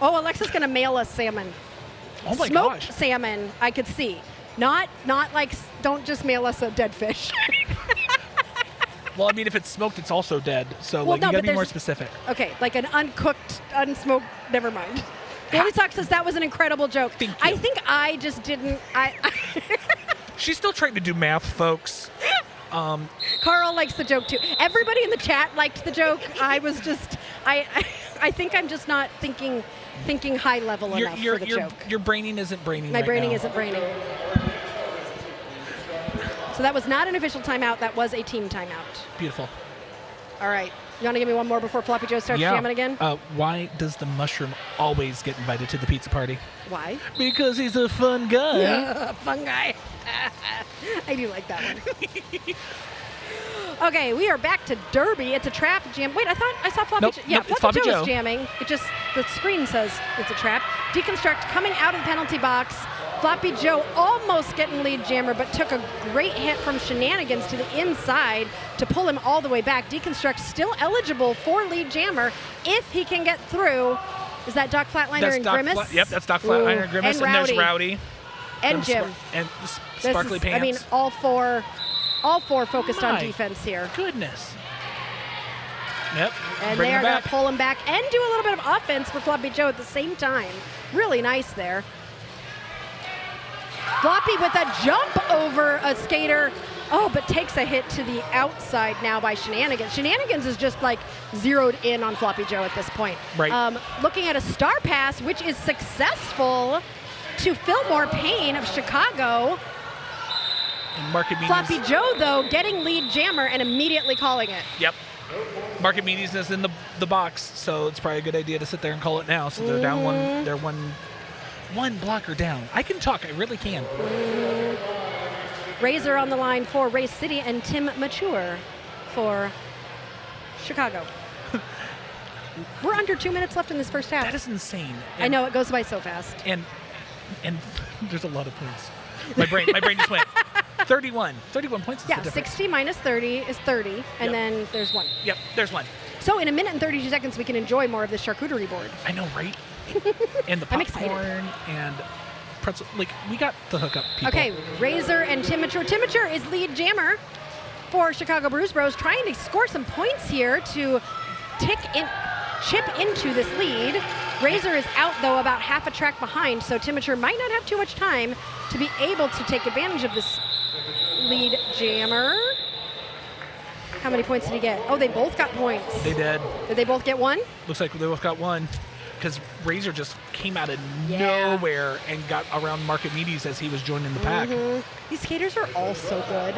Oh, Alexa's going to mail us salmon. Oh my Smoked gosh. salmon, I could see. Not like, don't just mail us a dead fish. Well, I mean, if it's smoked, it's also dead. So Well, like, no, you got to but be more there's- specific. Okay, like an uncooked, unsmoked, never mind. Goldie Sock says that was an incredible joke. Thank you. I think I just didn't. She's still trying to do math, folks. Carl likes the joke too. Everybody in the chat liked the joke. I was just, I think I'm just not thinking high level enough for the joke. Your braining isn't braining. My right braining now. isn't braining. So that was not an official timeout. That was a team timeout. Beautiful. All right. You want to give me one more before Floppy Joe starts jamming again? Why does the mushroom always get invited to the pizza party? Why? Because he's a fun guy. Fun guy. I do like that one. Okay, we are back to Derby. It's a trap jam. Wait, I thought I saw Floppy Nope, Joe. Yeah, nope, it's Floppy Floppy Joe is Joe. jamming. It just, the screen says it's a trap. Deconstruct coming out of the penalty box. Floppy Joe almost getting lead jammer, but took a great hit from Shenanigans to the inside to pull him all the way back. Deconstruct still eligible for lead jammer if he can get through. Is that Doc Flatliner That's and Doc Grimace? Yep, that's Doc Flatliner and Grimace. And there's Rowdy. And Jim. And This Sparkly is- Pants. I mean, all four focused on My defense here. Goodness. Yep. And bring they him are going back. to pull him back and do a little bit of offense for Floppy Joe at the same time. Really nice there. Floppy with a jump over a skater. Oh, but takes a hit to the outside now by Shenanigans. Shenanigans is just like zeroed in on Floppy Joe at this point. Right. Looking at a star pass, which is successful to Fillmore Payne of Chicago. And Market Floppy Joe, though, getting lead jammer and immediately calling it. Yep. Market Meaties is in the box, so it's probably a good idea to sit there and call it now. So they're down one. They're one blocker down. I can talk. I really can. Razor on the line for Race City and Tim Mature for Chicago. We're under 2 minutes left in this first half. That is insane. I know, it goes by so fast. And there's a lot of points. My brain just went 31 points is Yeah, the difference. 60 minus 30 is 30, and Yep. then there's one. Yep, there's one. So in a minute and 32 seconds, we can enjoy more of this charcuterie board. I know, right? And the I'm excited. popcorn and pretzel. Like, we got the hookup, people. Okay, Razor and Tim Mature. Tim Mature is lead jammer for Chicago Bruise Bros, trying to score some points here to chip into this lead. Razor is out, though, about half a track behind, so Tim Mature might not have too much time to be able to take advantage of this lead jammer. How many points did he get? Oh, they both got points. They did. Did they both get one? Looks like they both got one. Because Razor just came out of Yeah. nowhere and got around Market Meaties as he was joining the pack. These skaters are all so good.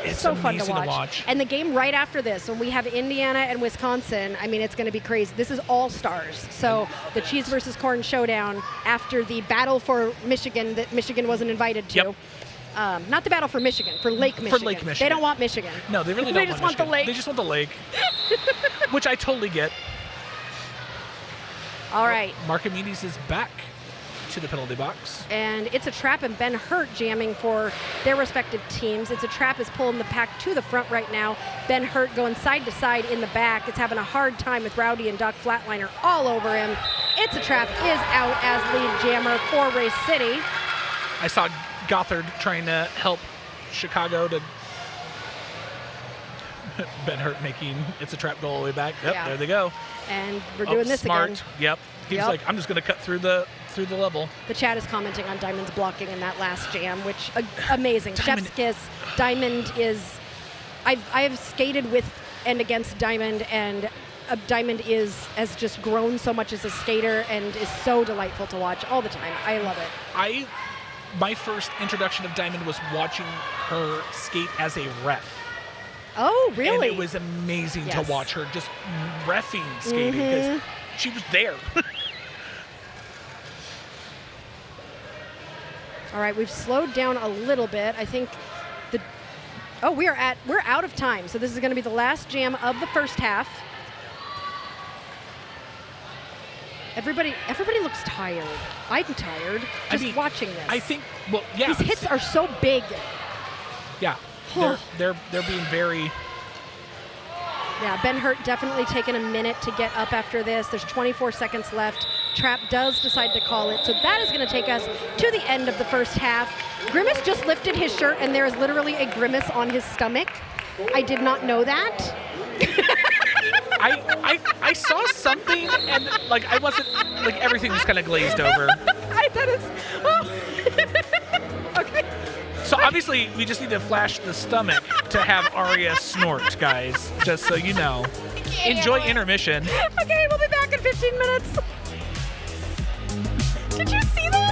It's so fun amazing to watch. And the game right after this, when we have Indiana and Wisconsin, I mean, it's going to be crazy. This is all stars. So the cheese versus corn showdown after the battle for Michigan that Michigan wasn't invited to. Yep. Not the battle for Michigan, for Lake Michigan. For Lake Michigan. They don't want Michigan. No, they really don't They just want the Michigan. lake. They just want the lake. Which I totally get. All right. Market Meaties is back to the penalty box. And it's a trap and Ben Hurt jamming for their respective teams. It's a trap is pulling the pack to the front right now. Ben Hurt going side to side in the back. It's having a hard time with Rowdy and Doc Flatliner all over him. It's a trap is out as lead jammer for Race City. I saw Gothard trying to help Chicago to Ben Hurt making it's a trap goal all the way back. Yep, Yeah. there they go. And we're doing this smart. again. Yep. He's Yep. like, I'm just going to cut through the level. The chat is commenting on Diamond's blocking in that last jam, which amazing. Diamond- Chef's kiss. Diamond is. I have skated with and against Diamond, and Diamond has just grown so much as a skater and is so delightful to watch all the time. I love it. My first introduction of Diamond was watching her skate as a ref. Oh, really? And it was amazing Yes. to watch her just reffing skating because she was there. All right, we've slowed down a little bit. I think we're out of time. So this is going to be the last jam of the first half. Everybody looks tired. I'm tired just watching this. I think, well, yeah. These hits are so big. Yeah. they're being very. Yeah, Ben Hurt definitely taking a minute to get up after this. There's 24 seconds left. Trap does decide to call it. So that is going to take us to the end of the first half. Grimace just lifted his shirt, and there is literally a Grimace on his stomach. I did not know that. I saw something, and like I wasn't like everything was kind of glazed over. That is. Oh. Okay. So obviously we just need to flash the stomach to have Arya snort, guys. Just so you know. Enjoy intermission. Okay, we'll be back in 15 minutes. Did you see that?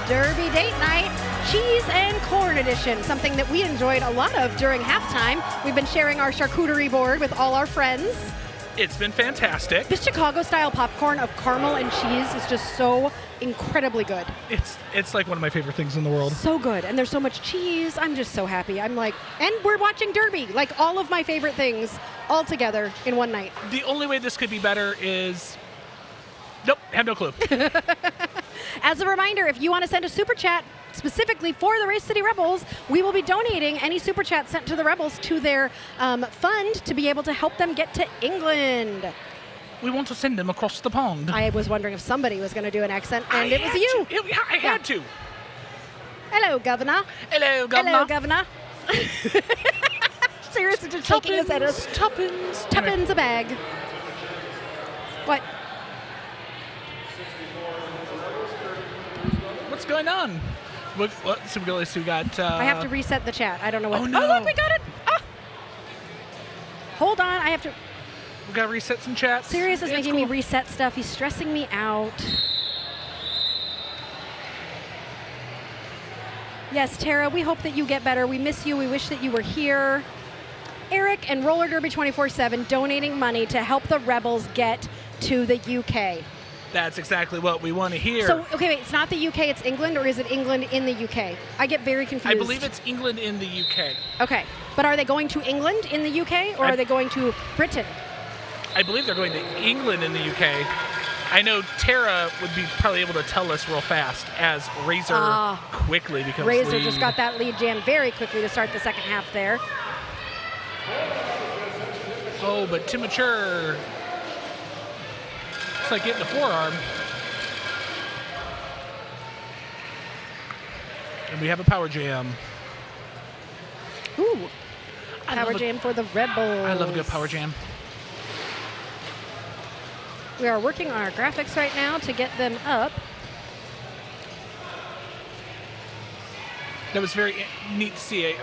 Derby Date Night, Cheese and Corn Edition, something that we enjoyed a lot of during halftime. We've been sharing our charcuterie board with all our friends. It's been fantastic. This Chicago-style popcorn of caramel and cheese is just so incredibly good. It's like one of my favorite things in the world. So good. And there's so much cheese. I'm just so happy. I'm like, and we're watching Derby. Like all of my favorite things all together in one night. The only way this could be better is... Nope, have no clue. As a reminder, if you want to send a super chat specifically for the Race City Rebels, we will be donating any super chat sent to the Rebels to their fund to be able to help them get to England. We want to send them across the pond. I was wondering if somebody was going to do an accent, and it was you. I had to. Hello, Governor. Hello, Governor. Hello, Governor. Seriously, just shaking his head. Tuppence a bag. What? What's going on? So we got... I have to reset the chat. I don't know what... Oh, no. Oh, look, we got it. Ah. Hold on. I have to... We got to reset some chats. Sirius is making me reset stuff. He's stressing me out. Yes, Tara, we hope that you get better. We miss you. We wish that you were here. Eric and Roller Derby 24/7 donating money to help the Rebels get to the UK. That's exactly what we want to hear. So, okay, wait, it's not the UK, it's England, or is it England in the UK? I get very confused. I believe it's England in the UK. Okay, but are they going to England in the UK, or are they going to Britain? I believe they're going to England in the UK. I know Tara would be probably able to tell us real fast as Razor quickly becomes Razor lead. just got that lead jam very quickly to start the second half there. Oh, but Timmature... It's like getting the forearm. And we have a power jam. Ooh. Power jam for the Rebels. I love a good power jam. We are working on our graphics right now to get them up. That was very neat to see.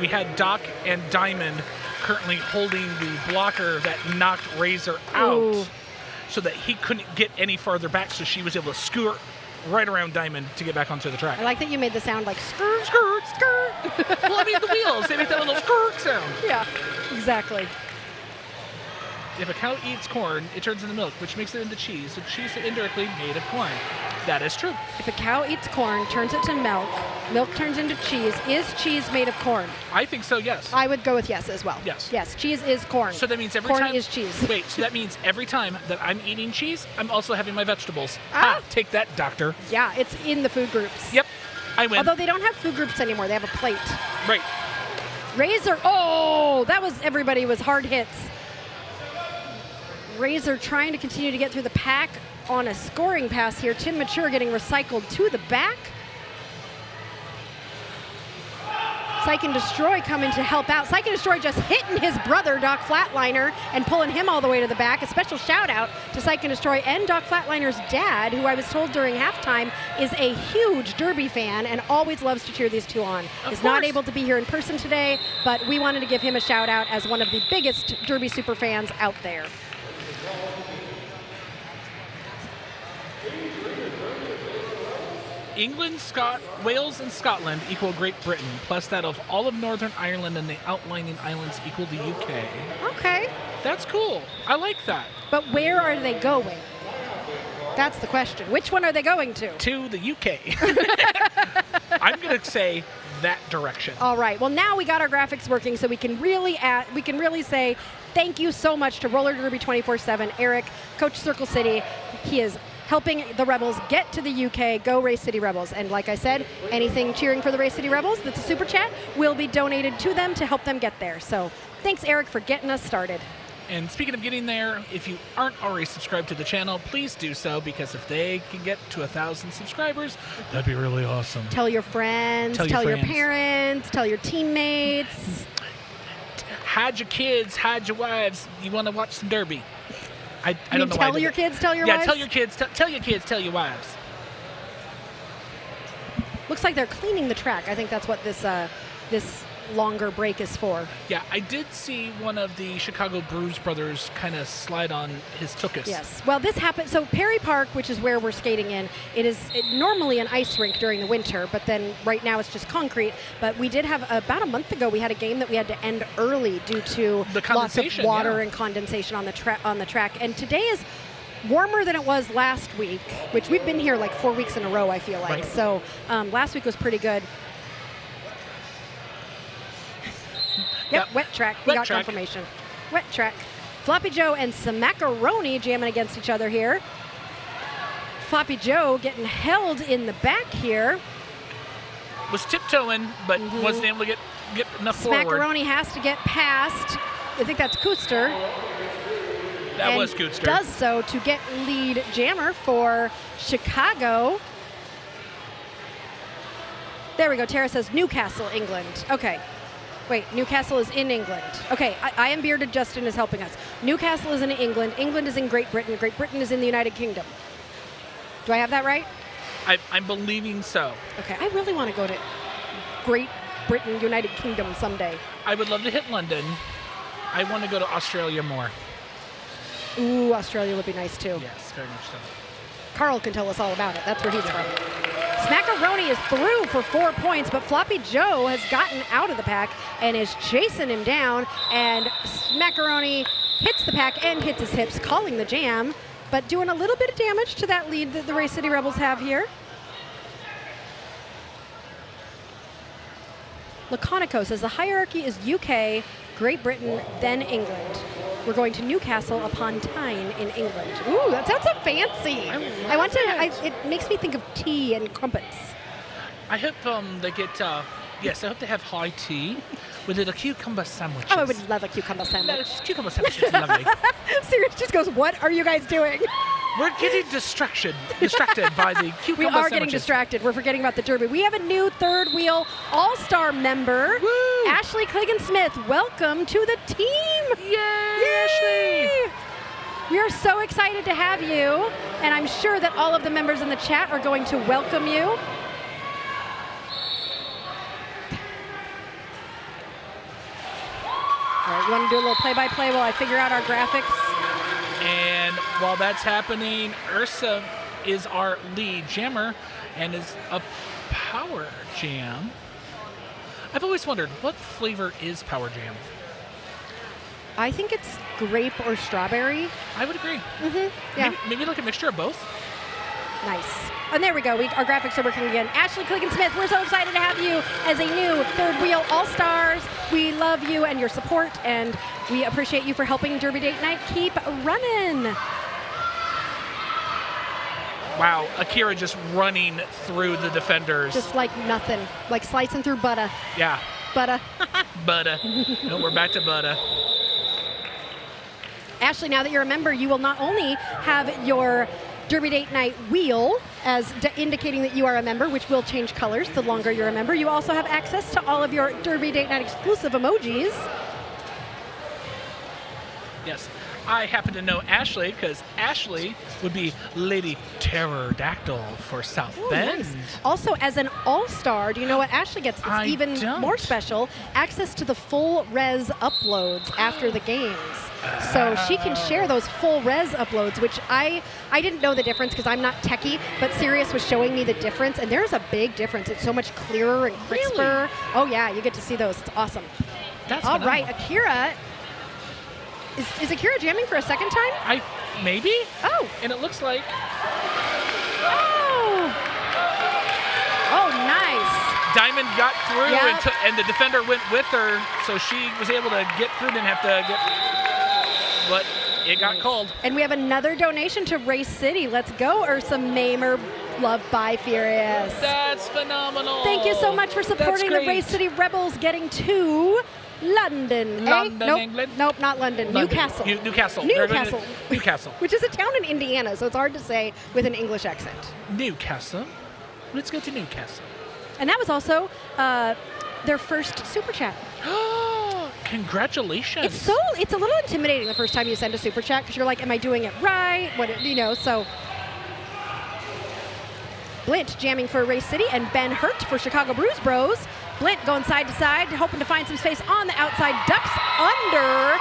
We had Doc and Diamond currently holding the blocker that knocked Razor out. Ooh. So that he couldn't get any farther back, so she was able to skirt right around Diamond to get back onto the track. I like that you made the sound like skirt, skirt, skirt. Well, I mean, the wheels, they make that little skirt sound. Yeah, exactly. If a cow eats corn, it turns into milk, which makes it into cheese, so cheese is indirectly made of corn. That is true. If a cow eats corn, turns it to milk, milk turns into cheese. Is cheese made of corn? I think so, yes. I would go with yes as well. Yes. Yes, cheese is corn. So that means every corn time... Corn is cheese. Wait, so that means every time that I'm eating cheese, I'm also having my vegetables. Ah. Take that, doctor. Yeah, it's in the food groups. Yep, I win. Although they don't have food groups anymore. They have a plate. Right. Razor. Oh, that was... Everybody was hard hits. Razor trying to continue to get through the pack on a scoring pass here. Timmature getting recycled to the back. Psych and Destroy coming to help out. Psych and Destroy just hitting his brother, Doc Flatliner, and pulling him all the way to the back. A special shout out to Psych and Destroy and Doc Flatliner's dad, who I was told during halftime is a huge Derby fan and always loves to cheer these two on. Is not able to be here in person today, but we wanted to give him a shout out as one of the biggest Derby super fans out there. England, Wales, and Scotland equal Great Britain, plus that of all of Northern Ireland and the outlying islands equal the UK. Okay. That's cool. I like that. But where are they going? That's the question. Which one are they going to? To the UK. I'm going to say that direction. All right. Well, now we got our graphics working, so we can really say thank you so much to Roller Derby 24/7, Eric, Coach Circle City. He is helping the Rebels get to the UK. Go Race City Rebels. And like I said, anything cheering for the Race City Rebels that's a super chat will be donated to them to help them get there. So thanks, Eric, for getting us started. And speaking of getting there, if you aren't already subscribed to the channel, please do so, because if they can get to 1,000 subscribers, that'd be really awesome. Tell your friends, tell your parents, tell your teammates. Hide your kids, hide your wives. You want to watch some Derby. I don't know why. Tell your kids, tell your wives? Yeah, tell your kids, tell your kids, tell your wives. Looks like they're cleaning the track. I think that's what this longer break is for. Yeah, I did see one of the Chicago Bruise brothers kind of slide on his tuchus. Yes. Well, this happened. So Perry Park, which is where we're skating in, it is normally an ice rink during the winter, but then right now it's just concrete. But we did have, about a month ago, we had a game that we had to end early due to The lots of condensation, water yeah. and condensation on the track. And today is warmer than it was last week, which we've been here like 4 weeks in a row, I feel like. Right. So last week was pretty good. Yep, wet track. We got confirmation. Wet track. Floppy Joe and Smackaroni jamming against each other here. Floppy Joe getting held in the back here. Was tiptoeing, but wasn't able to get enough forward. Smackaroni has to get past, I think that's Kuster. That was Kuster. Does so to get lead jammer for Chicago. There we go. Tara says Newcastle, England. Okay. Wait, Newcastle is in England. Okay, I am Bearded Justin is helping us. Newcastle is in England. England is in Great Britain. Great Britain is in the United Kingdom. Do I have that right? I'm believing so. Okay, I really want to go to Great Britain, United Kingdom someday. I would love to hit London. I want to go to Australia more. Ooh, Australia would be nice too. Yes, very much so. Carl can tell us all about it. That's where he's from. Smackaroni is through for 4 points, but Floppy Joe has gotten out of the pack and is chasing him down. And Smackaroni hits the pack and hits his hips, calling the jam, but doing a little bit of damage to that lead that the Race City Rebels have here. Laconico says the hierarchy is UK, Great Britain, then England. We're going to Newcastle upon Tyne in England. Ooh, that sounds so fancy. I want to. It makes me think of tea and crumpets. I hope they get. Yes, I hope they have high tea with the cucumber sandwiches. Oh, I would love a cucumber sandwich. Those cucumber sandwiches are lovely. Sirius just goes, "What are you guys doing?" We're getting distracted by the cucumber We are sandwiches. getting distracted. We're forgetting about the Derby. We have a new third wheel all-star member, Woo! Ashley Cliggan-Smith. Welcome to the team. Yay, Ashley! We are so excited to have you, and I'm sure that all of the members in the chat are going to welcome you. All right, you want to do a little play-by-play while I figure out our graphics? And while that's happening, Ursa is our lead jammer and is a power jam. I've always wondered, what flavor is power jam? I think it's grape or strawberry. I would agree. Yeah. Maybe like a mixture of both. Nice. And there we go. Our graphics are working again. Ashley Cliggan-Smith, we're so excited to have you as a new third wheel all-stars. We love you and your support, and we appreciate you for helping Derby Date Night keep running. Wow, Akira just running through the defenders. Just like nothing, like slicing through butter. Yeah. Butter. Butter. No, we're back to butter. Ashley, now that you're a member, you will not only have your Derby Date Night wheel as indicating that you are a member, which will change colors the longer you're a member. You also have access to all of your Derby Date Night exclusive emojis. Yes. I happen to know Ashley because Ashley would be Lady Pterodactyl for South Ooh, Bend. nice. Also, as an all-star, do you know what Ashley gets that's I even don't. more special? Access to the full res uploads after the games. So she can share those full res uploads, which I didn't know the difference because I'm not techie, but Sirius was showing me the difference, and there's a big difference. It's so much clearer and crisper. Really? Oh yeah, you get to see those. It's awesome. That's All phenomenal. right, Akira. Is Akira jamming for a second time? Maybe. Oh. And it looks like Oh, nice. Diamond got through Yep. and the defender went with her, so she was able to get through, didn't have to get, but it got called. And we have another donation to Race City. Let's go, Ursa Mamer, loved by Furious. That's phenomenal. Thank you so much for supporting the great. Race City Rebels getting to London. London, Nope. England? Nope, not London. Newcastle. Newcastle. They're going to Newcastle. Newcastle. Which is a town in Indiana, so it's hard to say with an English accent. Newcastle. Let's go to Newcastle. And that was also their first super chat. Congratulations. It's a little intimidating the first time you send a super chat because you're like, am I doing it right? So Blint jamming for Race City and Ben Hurt for Chicago Bruise Bros. Blint going side to side, hoping to find some space on the outside. Ducks under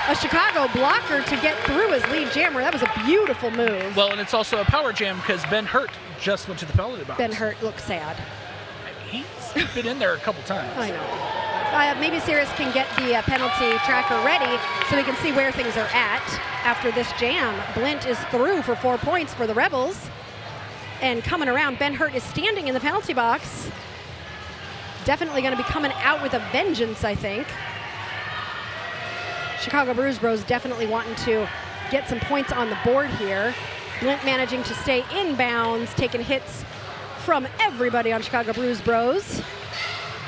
a Chicago blocker to get through his lead jammer. That was a beautiful move. Well, and it's also a power jam because Ben Hurt just went to the penalty box. Ben Hurt looks sad. He's been in there a couple times. I know. Maybe Sirius can get the penalty tracker ready so we can see where things are at after this jam. Blint is through for 4 points for the Rebels. And coming around, Ben Hurt is standing in the penalty box. Definitely going to be coming out with a vengeance, I think. Chicago Bruise Bros definitely wanting to get some points on the board here. Blint managing to stay inbounds, taking hits from everybody on Chicago Bruise Bros.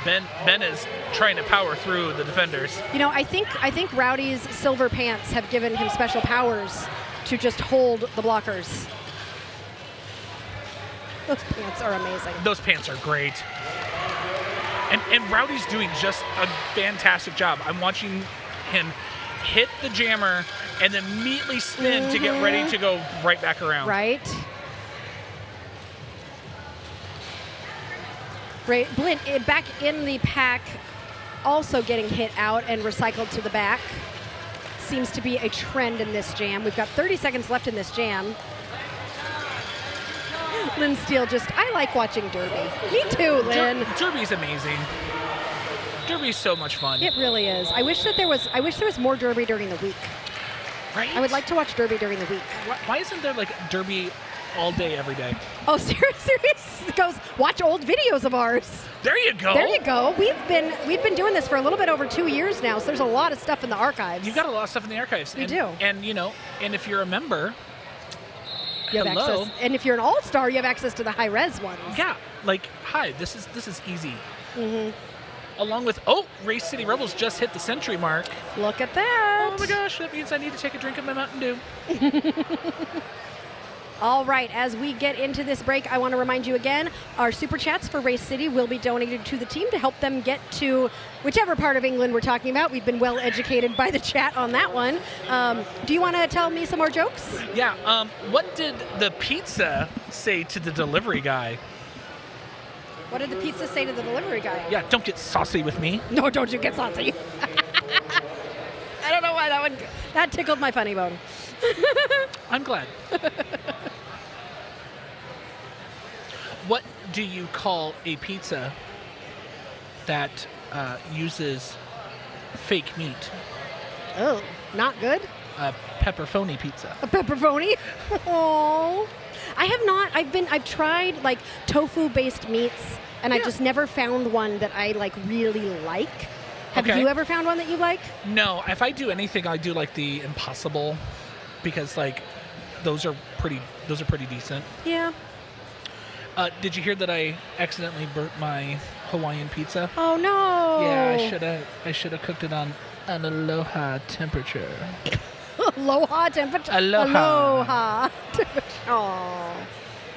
Ben is trying to power through the defenders. You know, I think Rowdy's silver pants have given him special powers to just hold the blockers. Those pants are amazing. Those pants are great. And Rowdy's doing just a fantastic job. I'm watching him hit the jammer and then immediately spin to get ready to go right back around. Right. Right. Blint back in the pack, also getting hit out and recycled to the back. Seems to be a trend in this jam. We've got 30 seconds left in this jam. Lynn Steele I like watching Derby. Me too, Lynn. Derby's amazing. Derby's so much fun. It really is. I wish there was more Derby during the week. Right? I would like to watch Derby during the week. Why isn't there like Derby all day, every day? Oh, Sirius goes, watch old videos of ours. There you go. There you go. We've been doing this for a little bit over 2 years now, so there's a lot of stuff in the archives. You've got a lot of stuff in the archives. We do. And and if you're a member, you have hello. access. And if you're an all-star, you have access to the high-res ones. Yeah, like, hi, this is easy. Mm-hmm. Along with, Race City Rebels just hit the century mark. Look at that. Oh my gosh, that means I need to take a drink of my Mountain Dew. All right, as we get into this break, I want to remind you again, our Super Chats for Race City will be donated to the team to help them get to whichever part of England we're talking about. We've been well educated by the chat on that one. Do you want to tell me some more jokes? Yeah, what did the pizza say to the delivery guy? What did the pizza say to the delivery guy? Yeah, don't get saucy with me. No, don't you get saucy. I don't know why that tickled my funny bone. I'm glad. What do you call a pizza that uses fake meat? Oh, not good? A pepperoni pizza. A pepperoni? Oh. I have not. I've tried like tofu-based meats, and I just never found one that I like really like. Have you ever found one that you like? No. If I do anything, I do like the Impossible, because like those are pretty decent. Yeah. Did you hear that I accidentally burnt my Hawaiian pizza? Oh no. Yeah, I should have cooked it on an aloha temperature. Aloha temperature. Aloha. temperature. Oh.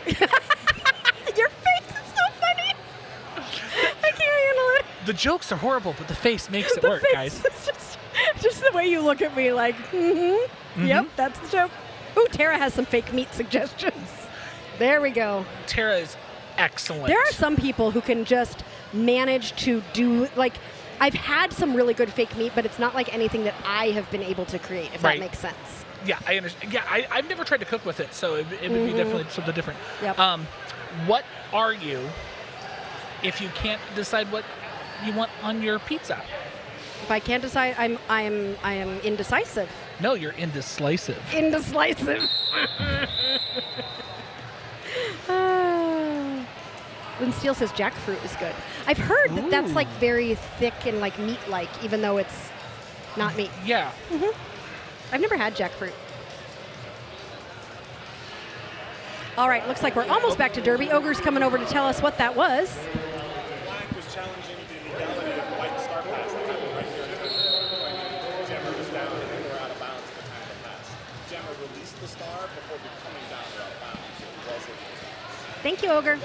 Your face is so funny. I can't handle it. The jokes are horrible, but the face makes it work, guys. Just the way you look at me, like, Yep, that's the joke. Ooh, Tara has some fake meat suggestions. There we go. Tara is excellent. There are some people who can just manage to do, like, I've had some really good fake meat, but it's not like anything that I have been able to create, if that makes sense. Yeah, I understand. Yeah, I've never tried to cook with it, so it would be definitely something different. Yep. What are you if you can't decide what you want on your pizza? If I can't decide, I am indecisive. No, you're indecisive. Indecisive. Lynn Steele says jackfruit is good. I've heard that that's like very thick and like meat-like, even though it's not meat. Yeah. I've never had jackfruit. All right, looks like we're almost back to Derby. Ogre's coming over to tell us what that was. Black was challenging the legality of the white star pass that happened right here. Jammer was down and they were out of bounds at the time of the pass. Jammer released the star before becoming down out of bounds. It was a Thank you, Ogre.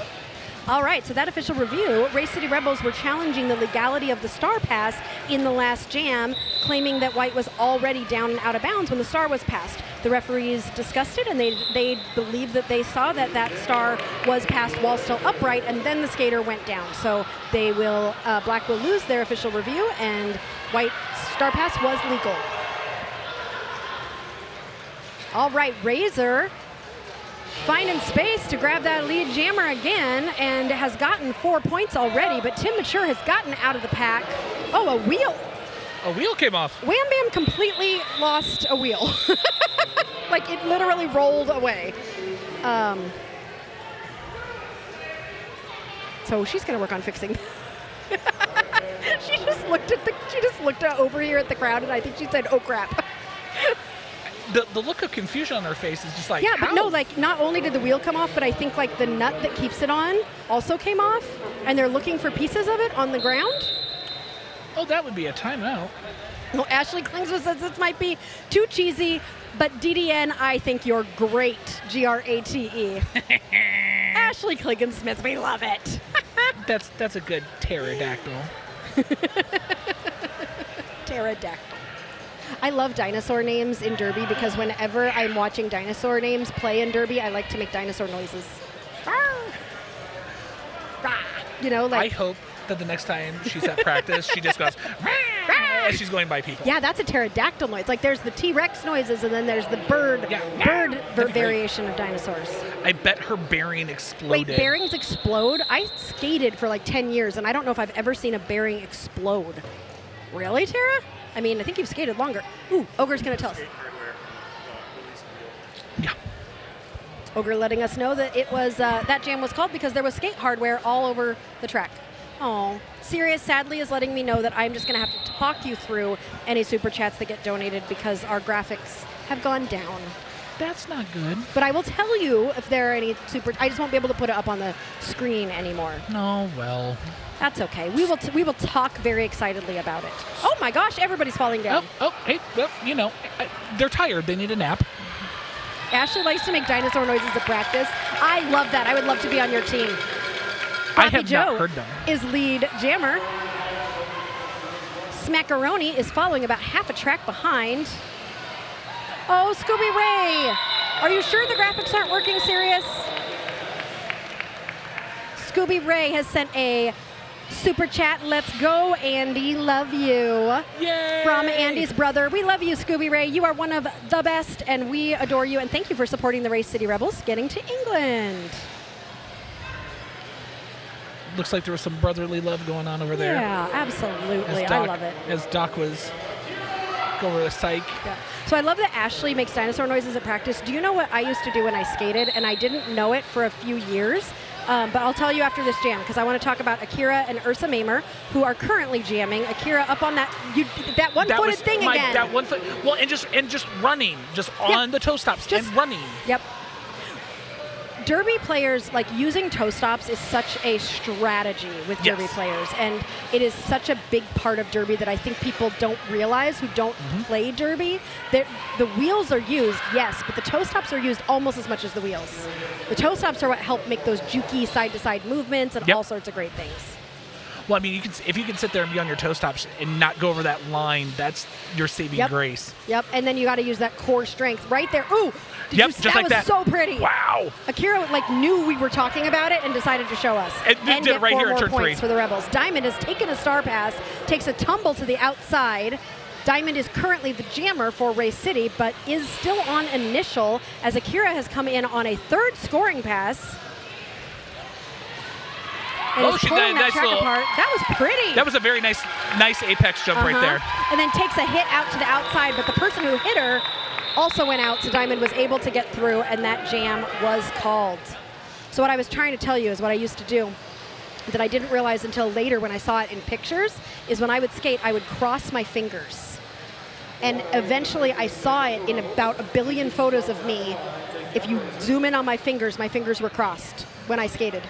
All right, so that official review, Race City Rebels were challenging the legality of the Star Pass in the last jam, claiming that White was already down and out of bounds when the star was passed. The referees discussed it, and they believe that they saw that that star was passed while still upright, and then the skater went down. So they will, Black will lose their official review, and White's star pass was legal. All right, Razor finding space to grab that lead jammer again, and has gotten 4 points already, but Tim Mature has gotten out of the pack. Oh, a wheel. A wheel came off. Wham Bam completely lost a wheel. Like, it literally rolled away. So she's gonna work on fixing. She just looked over here at the crowd, and I think she said, "Oh crap." The look of confusion on her face is just like, Yeah, how? but no, like, not only did the wheel come off, but I think like the nut that keeps it on also came off, and they're looking for pieces of it on the ground. Oh, that would be a timeout. Well, Ashley Klingsma says this might be too cheesy, but DDN, I think you're great. Grate. Ashley Klingsmith, we love it. That's a good pterodactyl. Pterodactyl. I love dinosaur names in Derby because whenever I'm watching dinosaur names play in Derby, I like to make dinosaur noises. You know, like. I hope that the next time she's at practice, she just goes, as she's going by people. Yeah, that's a pterodactyl noise. Like, there's the T-Rex noises, and then there's the bird variation of dinosaurs. I bet her bearing exploded. Wait, bearings explode? I skated for like 10 years, and I don't know if I've ever seen a bearing explode. Really, Tara? I mean, I think you've skated longer. Ooh, Ogre's going to tell us. Yeah. Ogre letting us know that it was that jam was called because there was skate hardware all over the track. Oh, Sirius sadly is letting me know that I'm just going to have to talk you through any super chats that get donated because our graphics have gone down. That's not good. But I will tell you if there are any super. I just won't be able to put it up on the screen anymore. No, well. That's okay. We will talk very excitedly about it. Oh my gosh, everybody's falling down. Hey, well, you know, they're tired. They need a nap. Ashley likes to make dinosaur noises at practice. I love that. I would love to be on your team. I have Joe not heard them. Is lead jammer. Smackaroni is following about half a track behind. Oh, Scooby Ray. Are you sure the graphics aren't working, Sirius? Scooby Ray has sent a super chat. Let's go, Andy. Love you. Yay! From Andy's brother. We love you, Scooby Ray. You are one of the best, and we adore you. And thank you for supporting the Race City Rebels getting to England. Looks like there was some brotherly love going on over there. Yeah, absolutely. I love it. As Doc was going over the psych. Yeah. So I love that Ashley makes dinosaur noises at practice. Do you know what I used to do when I skated? And I didn't know it for a few years. But I'll tell you after this jam, because I want to talk about Akira and Ursa Mamer, who are currently jamming. Akira up on that one-footed thing again. That 1 foot. Well, and just running, just on the toe stops and running. Yep. Derby players, like, using toe stops is such a strategy with Derby players, and it is such a big part of Derby that I think people don't realize who don't play Derby. The wheels are used, yes, but the toe stops are used almost as much as the wheels. The toe stops are what help make those jukey side-to-side movements and all sorts of great things. Well, I mean, if you can sit there and be on your toe stops and not go over that line, that's your saving grace. Yep, and then you got to use that core strength right there. Ooh, just like that. That was so pretty. Wow. Akira knew we were talking about it and decided to show us. And did it right here at turn 3. Points for the Rebels. Diamond has taken a star pass, takes a tumble to the outside. Diamond is currently the jammer for Race City, but is still on initial as Akira has come in on a third scoring pass. And is pulling that track apart. That was pretty. That was a very nice apex jump right there. And then takes a hit out to the outside, but the person who hit her also went out, so Diamond was able to get through, and that jam was called. So what I was trying to tell you is what I used to do that I didn't realize until later when I saw it in pictures is when I would skate, I would cross my fingers. And eventually I saw it in about 1 billion photos of me. If you zoom in on my fingers were crossed when I skated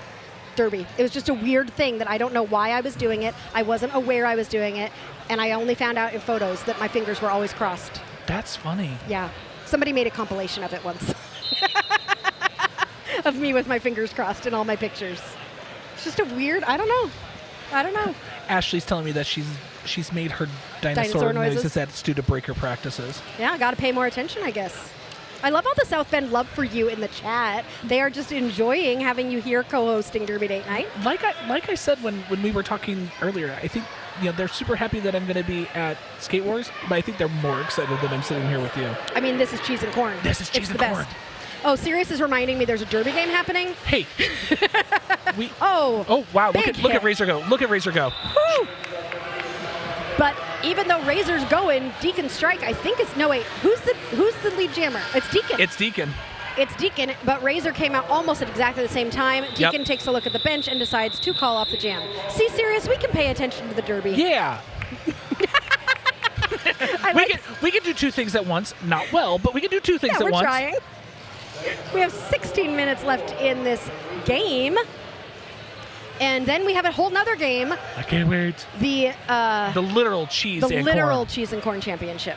Derby. It was just a weird thing that I don't know why I was doing it. I wasn't aware I was doing it, and I only found out in photos that my fingers were always crossed. That's funny. Yeah. Somebody made a compilation of it once. Of me with my fingers crossed in all my pictures. It's just a weird, I don't know. I don't know. Ashley's telling me that she's made her dinosaur noises at Studa Breaker practices. Yeah, got to pay more attention, I guess. I love all the South Bend love for you in the chat. They are just enjoying having you here co-hosting Derby Date Night. Like I said when we were talking earlier, I think they're super happy that I'm going to be at Skate Wars, but I think they're more excited that I'm sitting here with you. I mean, this is cheese and corn. This is cheese it's and the corn. Best. Oh, Sirius is reminding me there's a Derby game happening. Hey. Oh wow, look at hit. Razor go. Look at Razor go. Woo. But even though Razor's going, Deacon strike, I think it's, no wait, who's the lead jammer? It's Deacon. It's Deacon, but Razor came out almost at exactly the same time. Deacon takes a look at the bench and decides to call off the jam. See, Sirius, we can pay attention to the Derby. Yeah. we can do two things at once. Not well, but we can do two things at once. We're trying. We have 16 minutes left in this game. And then we have a whole nother game. I can't wait. The literal cheese and corn. The literal cheese and corn championship.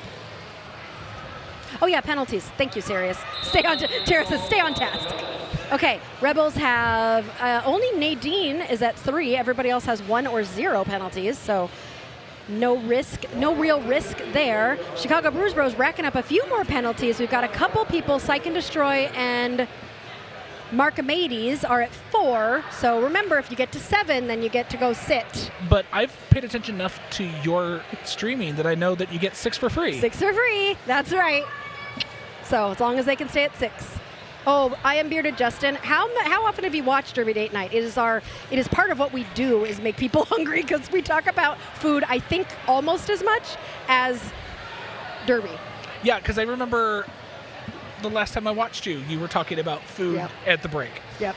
Oh yeah, penalties. Thank you, Sirius. Tara says stay on task. Okay, Rebels have only Nadine is at 3. Everybody else has 1 or 0 penalties, so no real risk there. Chicago Bruise Bros racking up a few more penalties. We've got a couple people, Psych and Destroy and Markhamades are at 4. So remember, if you get to 7, then you get to go sit. But I've paid attention enough to your streaming that I know that you get 6 for free. 6 for free. That's right. So as long as they can stay at 6. Oh, I am Bearded Justin. How often have you watched Derby Date Night? It is part of what we do is make people hungry because we talk about food, I think, almost as much as Derby. Yeah, because I remember the last time I watched you were talking about food at the break. Yep.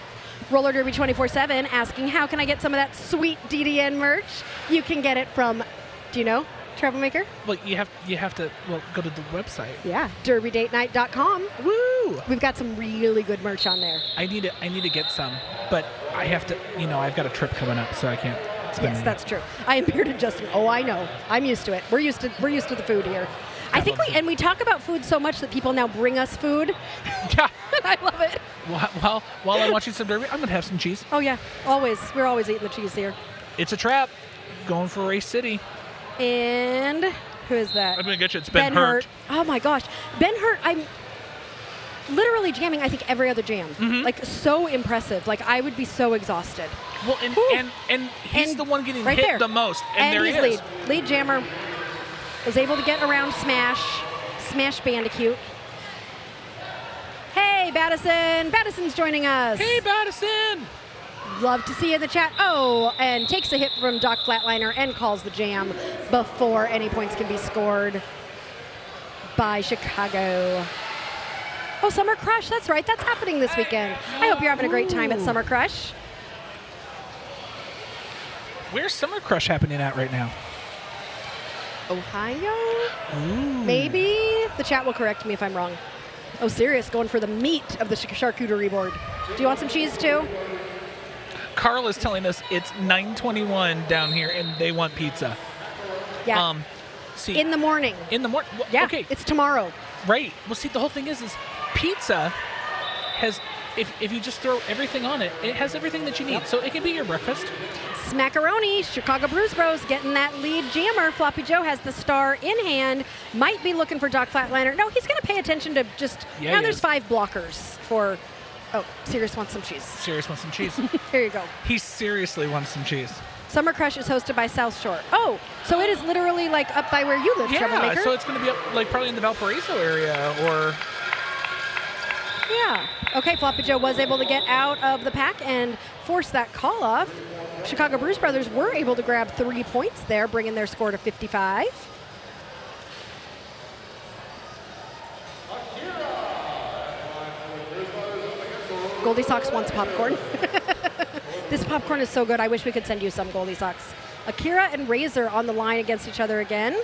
Roller Derby 24/7 asking, how can I get some of that sweet DDN merch? You can get it from, do you know, Travel Maker? Well, you have to go to the website. Yeah, derbydatenight.com. Woo! We've got some really good merch on there. I need to get some, but I have to. I've got a trip coming up, so I can't spend. Yes, that's true. I am Bearded Justin. Oh, I know. I'm used to it. We're used to the food here. I think we talk about food so much that people now bring us food. Yeah. I love it. While I'm watching some Derby, I'm gonna have some cheese. Oh yeah, always. We're always eating the cheese here. It's a trap. Going for Race City. And who is that? I'm gonna get you. It's Ben Hurt. Oh my gosh, Ben Hurt. I'm literally jamming. I think every other jam. Mm-hmm. Like so impressive. Like I would be so exhausted. Well, and he's the one getting right hit there. the most. And there he's he is. lead jammer. Was able to get around Smash Bandicoot. Hey, Battison. Battison's joining us. Hey, Battison. Love to see you in the chat. Oh, and takes a hit from Doc Flatliner and calls the jam before any points can be scored by Chicago. Oh, Summer Crush. That's right. That's happening this weekend. I hope you're having a great time at Summer Crush. Where's Summer Crush happening at right now? Ohio? Ooh. Maybe. The chat will correct me if I'm wrong. Oh, Sirius going for the meat of the charcuterie board. Do you want some cheese too? Carl is telling us it's 9:21 down here and they want pizza. Yeah. See, in the morning. In the morning? Well, Yeah, okay. it's tomorrow. Right. Well, see, the whole thing is pizza has, if you just throw everything on it, it has everything that you need. So it can be your breakfast. Smackaroni, Chicago Bruise Bros getting that lead jammer. Floppy Joe has the star in hand. Might be looking for Doc Flatliner. No, he's going to pay attention to just, now there's 5 blockers for, oh, Sirius wants some cheese. Sirius wants some cheese. Here you go. He seriously wants some cheese. Summer Crush is hosted by South Shore. Oh, so it is literally like up by where you live, Troublemaker? Yeah, so it's going to be up like probably in the Valparaiso area or... Yeah. Okay, Floppy Joe was able to get out of the pack and force that call off. Chicago Bruise Brothers were able to grab 3 points there, bringing their score to 55. Goldie Socks wants popcorn. This popcorn is so good. I wish we could send you some, Goldie Socks. Akira and Razor on the line against each other again.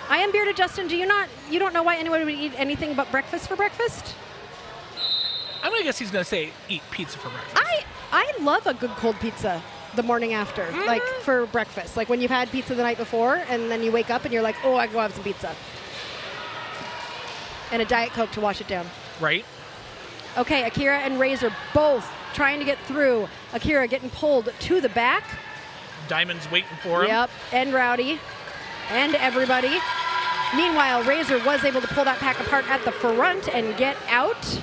I am Bearded Justin. You don't know why anyone would eat anything but breakfast for breakfast? I'm going to guess he's going to say eat pizza for breakfast. I love a good cold pizza the morning after, like for breakfast. Like when you've had pizza the night before and then you wake up and you're like, oh, I go have some pizza. And a Diet Coke to wash it down. Right. Okay, Akira and Razor both trying to get through. Akira getting pulled to the back. Diamond's waiting for him. Yep, and Rowdy, and everybody. Meanwhile, Razor was able to pull that pack apart at the front and get out.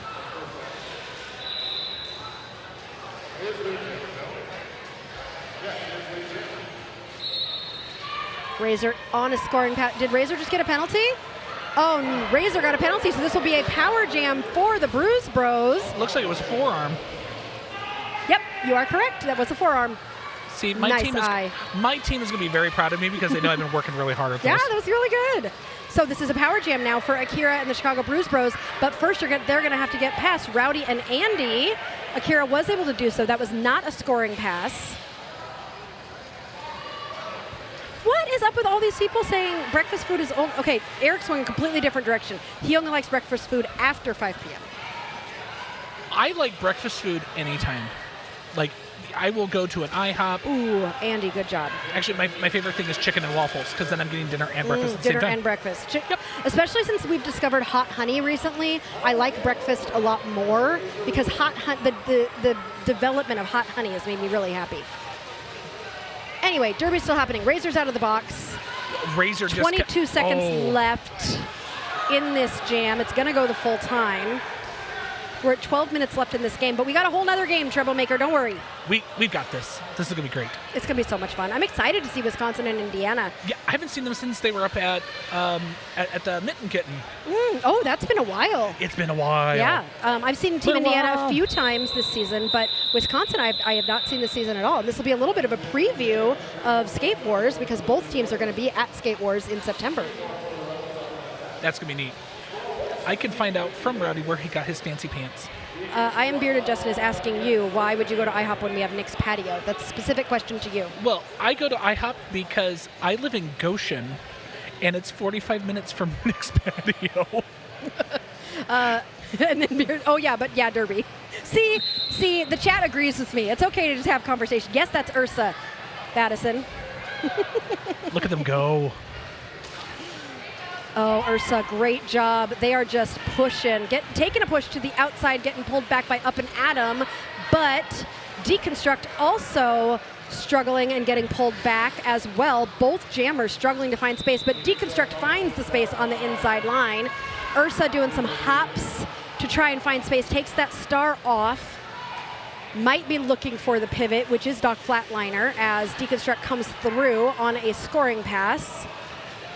Razor on a scoring path. Did Razor just get a penalty? Oh, Razor got a penalty, so this will be a power jam for the Bruise Bros. Looks like it was a forearm. Yep, you are correct. That was a forearm. See, my Nice team eye. is going to be very proud of me because they know I've been working really hard at Yeah, this. that was really good. So this is a power jam now for Akira and the Chicago Bruise Bros. But first, they're going to have to get past Rowdy and Andy. Akira was able to do so. That was not a scoring pass. What is up with all these people saying breakfast food is only... Okay, Eric's going a completely different direction. He only likes breakfast food after 5 p.m. I like breakfast food anytime. Like, I will go to an IHOP. Ooh, Andy, good job. Actually, my favorite thing is chicken and waffles because then I'm getting dinner and breakfast at the same Dinner time. and breakfast. Yep. Especially since we've discovered hot honey recently. I like breakfast a lot more because the development of hot honey has made me really happy. Anyway, Derby's still happening. Razor's out of the box. Razor just 22 seconds left in this jam. It's going to go the full time. We're at 12 minutes left in this game, but we got a whole nother game, Troublemaker. Don't worry. We've got this. This is going to be great. It's going to be so much fun. I'm excited to see Wisconsin and Indiana. Yeah, I haven't seen them since they were up at the Mitten Kitten. Oh, that's been a while. It's been a while. Yeah, I've seen Team Been a Indiana while. a few times this season, but Wisconsin I have not seen this season at all. And this will be a little bit of a preview of Skate Wars because both teams are going to be at Skate Wars in September. That's going to be neat. I can find out from Rowdy where he got his fancy pants. I Am Bearded Justin is asking you, why would you go to IHOP when we have Nick's Patio? That's a specific question to you. Well, I go to IHOP because I live in Goshen, and it's 45 minutes from Nick's Patio. And then Beard, Derby. See, the chat agrees with me. It's okay to just have conversation. Yes, that's Ursa Battison. Look at them go. Oh, Ursa, great job. They are just pushing, taking a push to the outside, getting pulled back by Up and Adam, but Deconstruct also struggling and getting pulled back as well. Both jammers struggling to find space, but Deconstruct finds the space on the inside line. Ursa doing some hops to try and find space, takes that star off. Might be looking for the pivot, which is Doc Flatliner, as Deconstruct comes through on a scoring pass.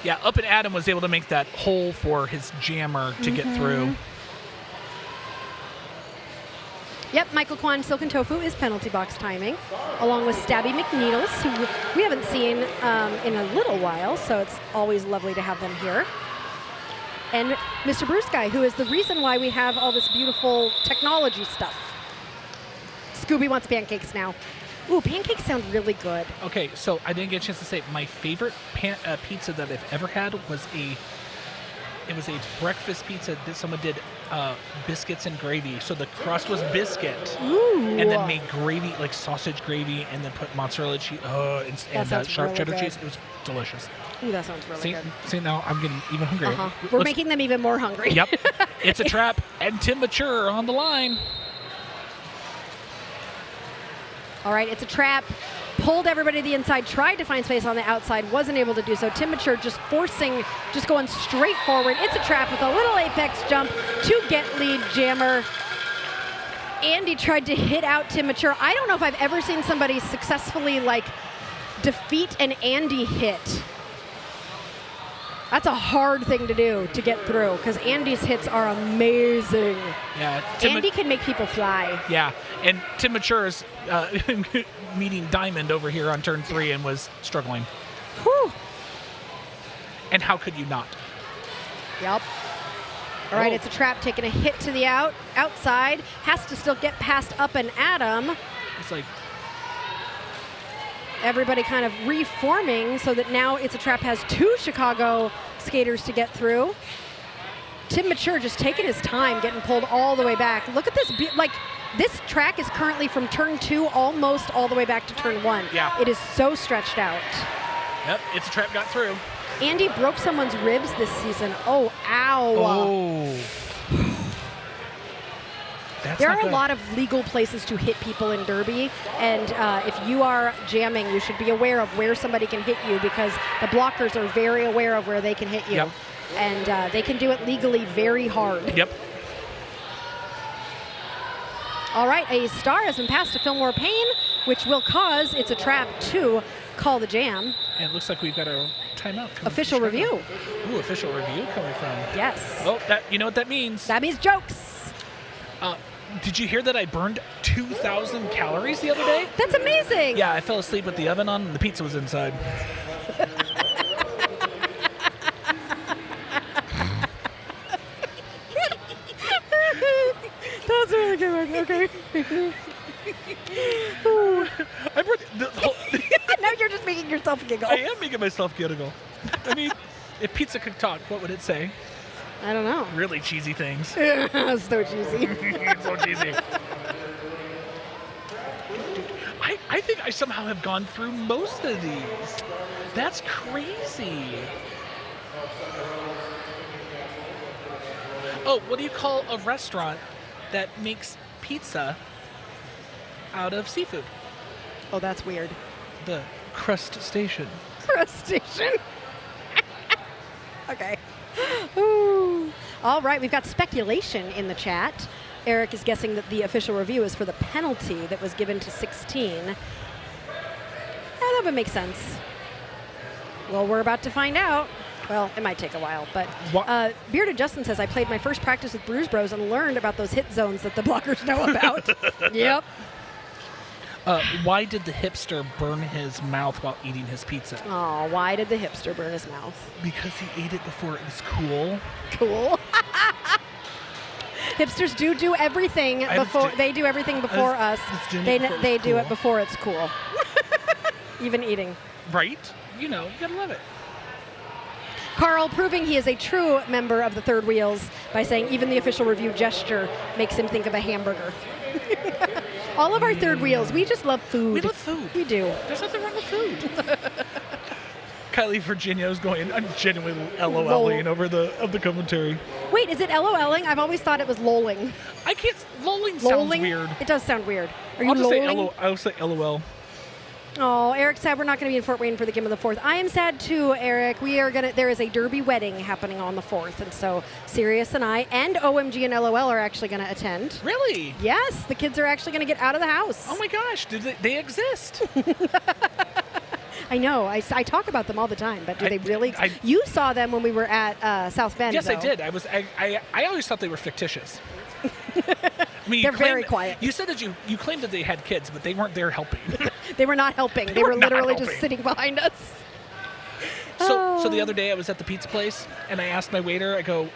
Yeah, Up and Adam was able to make that hole for his jammer to get through. Yep, Michael Kwan, Silk and Tofu is penalty box timing, along with Stabby McNeedles, who we haven't seen in a little while, so it's always lovely to have them here. And Mr. Bruce Guy, who is the reason why we have all this beautiful technology stuff. Scooby wants pancakes now. Ooh, pancakes sound really good. Okay, so I didn't get a chance to say my favorite pizza that I've ever had was a breakfast pizza that someone did biscuits and gravy. So the crust was biscuit, Ooh. and then made gravy, like sausage gravy, and then put mozzarella cheese and sharp really cheddar good. cheese. It was delicious. Ooh, that sounds really good. See, now I'm getting even hungry. We're making them even more hungry. Yep, it's a trap, and Tim Mature on the line. All right, it's a trap. Pulled everybody to the inside, tried to find space on the outside, wasn't able to do so. Tim Mature just going straight forward. It's a trap with a little apex jump to get lead jammer. Andy tried to hit out Tim Mature. I don't know if I've ever seen somebody successfully defeat an Andy hit. That's a hard thing to do to get through because Andy's hits are amazing. Yeah, Andy can make people fly. Yeah, and Tim Mature is meeting Diamond over here on turn 3 and was struggling. Whew. And how could you not? Yep. All right, Oh. it's a trap taking a hit to the outside. Has to still get past Up and Adam. It's like, Everybody kind of reforming so that now It's a Trap has 2 Chicago skaters to get through. Tim Mature just taking his time, getting pulled all the way back. Look at this, this track is currently from turn 2 almost all the way back to turn 1. Yeah. It is so stretched out. yep, It's a Trap got through. Andy broke someone's ribs this season. Oh, ow. Oh. There not are a good. lot of legal places to hit people in Derby, and if you are jamming, you should be aware of where somebody can hit you because the blockers are very aware of where they can hit you. Yep. And they can do it legally very hard. Yep. All right, a star has been passed to Fillmore Payne, which will cause It's a Trap to call the jam. And it looks like we've got a timeout coming Official from Chicago. review. Ooh, official review coming from. Yes. Oh, you know what that means. That means jokes. Did you hear that I burned 2,000 calories the other day? That's amazing. Yeah, I fell asleep with the oven on and the pizza was inside. That's a really good one. Okay. I burned the whole Now you're just making yourself giggle. I am making myself giggle. I mean, if pizza could talk, what would it say? I don't know. Really cheesy things. So cheesy. It's so cheesy. I think I somehow have gone through most of these. That's crazy. Oh, what do you call a restaurant that makes pizza out of seafood? Oh, that's weird. The crust station. Crustacean. Okay. Ooh. All right, we've got speculation in the chat. Eric is guessing that the official review is for the penalty that was given to 16. That would make sense. Well, we're about to find out. Well, it might take a while, but Bearded Justin says, I played my first practice with Bruise Bros and learned about those hit zones that the blockers know about. Yep. Why did the hipster burn his mouth while eating his pizza? Oh, why did the hipster burn his mouth? Because he ate it before it was cool. Cool. Hipsters do everything before they do everything before us. They do it before it's cool. Even eating. Right? You know, you gotta love it. Carl proving he is a true member of the Third Wheels by saying even the official review gesture makes him think of a hamburger. All of our Third Wheels, we just love food. We love food. We do. There's nothing wrong with food. Kylie Virginia's going, I'm genuinely LOLing over the commentary. Wait, is it LOLing? I've always thought it was lolling. I can't, lolling sounds weird. It does sound weird. Are you I'll just lolling? I'll say LOL. Oh, Eric's sad we're not going to be in Fort Wayne for the game of the 4th. I am sad too, Eric. There is a Derby wedding happening on the 4th, and so Sirius and I and OMG and LOL are actually going to attend. Really? Yes, the kids are actually going to get out of the house. Oh my gosh, they exist? I know. I talk about them all the time, but do they really? You saw them when we were at South Bend. Yes, though. I did. I always thought they were fictitious. I mean, They're very quiet. You said that you claimed that they had kids, but they weren't there helping. They were not helping. They were literally just sitting behind us. So the other day I was at the pizza place, and I asked my waiter, I go,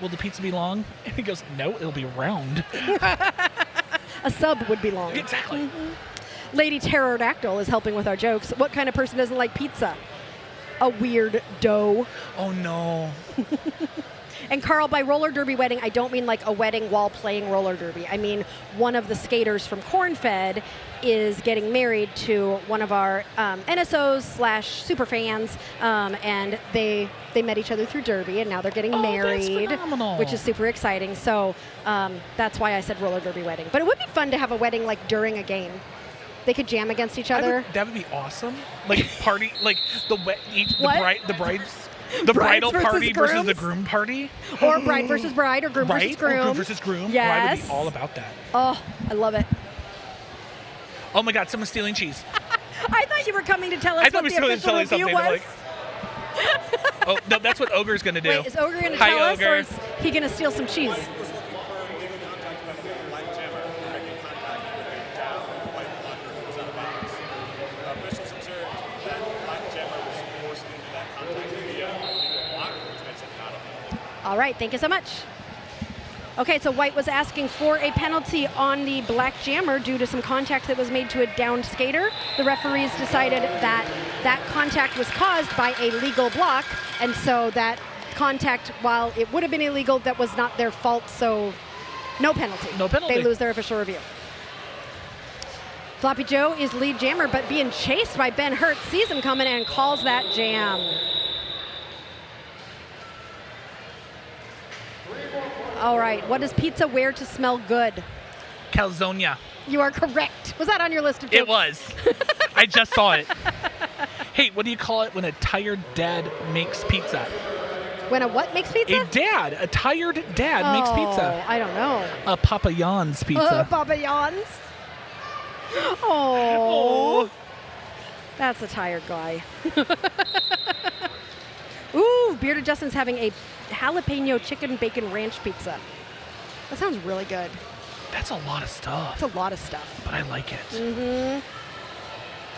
will the pizza be long? And he goes, no, it'll be round. A sub would be long. Exactly. Mm-hmm. Lady Pterodactyl is helping with our jokes. What kind of person doesn't like pizza? A weird dough. Oh, no. And Carl, by roller derby wedding, I don't mean like a wedding while playing roller derby. I mean one of the skaters from Cornfed is getting married to one of our NSOs/super fans, and they met each other through derby, and now they're getting married, that's phenomenal. which is super exciting. So that's why I said roller derby wedding. But it would be fun to have a wedding like during a game. They could jam against each other. That would be awesome. Like party, like the Brides bridal versus party versus the grooms? groom party. Or bride versus bride, or groom versus groom. Or groom versus groom. Yes. Oh, I would be all about that. Oh, I love it. Oh my God, someone's stealing cheese. I thought you were coming to tell us what the official review was. Oh, no, that's what Ogre's going to do. Wait, is Ogre going to Hi, tell us, Ogre. or is he going to steal some cheese? All right, thank you so much. Okay, so White was asking for a penalty on the black jammer due to some contact that was made to a downed skater. The referees decided that that contact was caused by a legal block, and so that contact, while it would have been illegal, that was not their fault, so no penalty. No penalty. They lose their official review. Floppy Joe is lead jammer, but being chased by Ben Hurt, sees him coming and calls that jam. All right, what does pizza wear to smell good? calzone. You are correct. Was that on your list of jokes? It was. I just saw it. Hey, what do you call it when a tired dad makes pizza? When a what makes pizza? A tired dad makes pizza. I don't know. A Papa John's pizza. Papa John's. Oh. That's a tired guy. Ooh, Bearded Justin's having a jalapeno chicken bacon ranch pizza. That sounds really good. That's a lot of stuff. That's a lot of stuff. But I like it. Mm-hmm.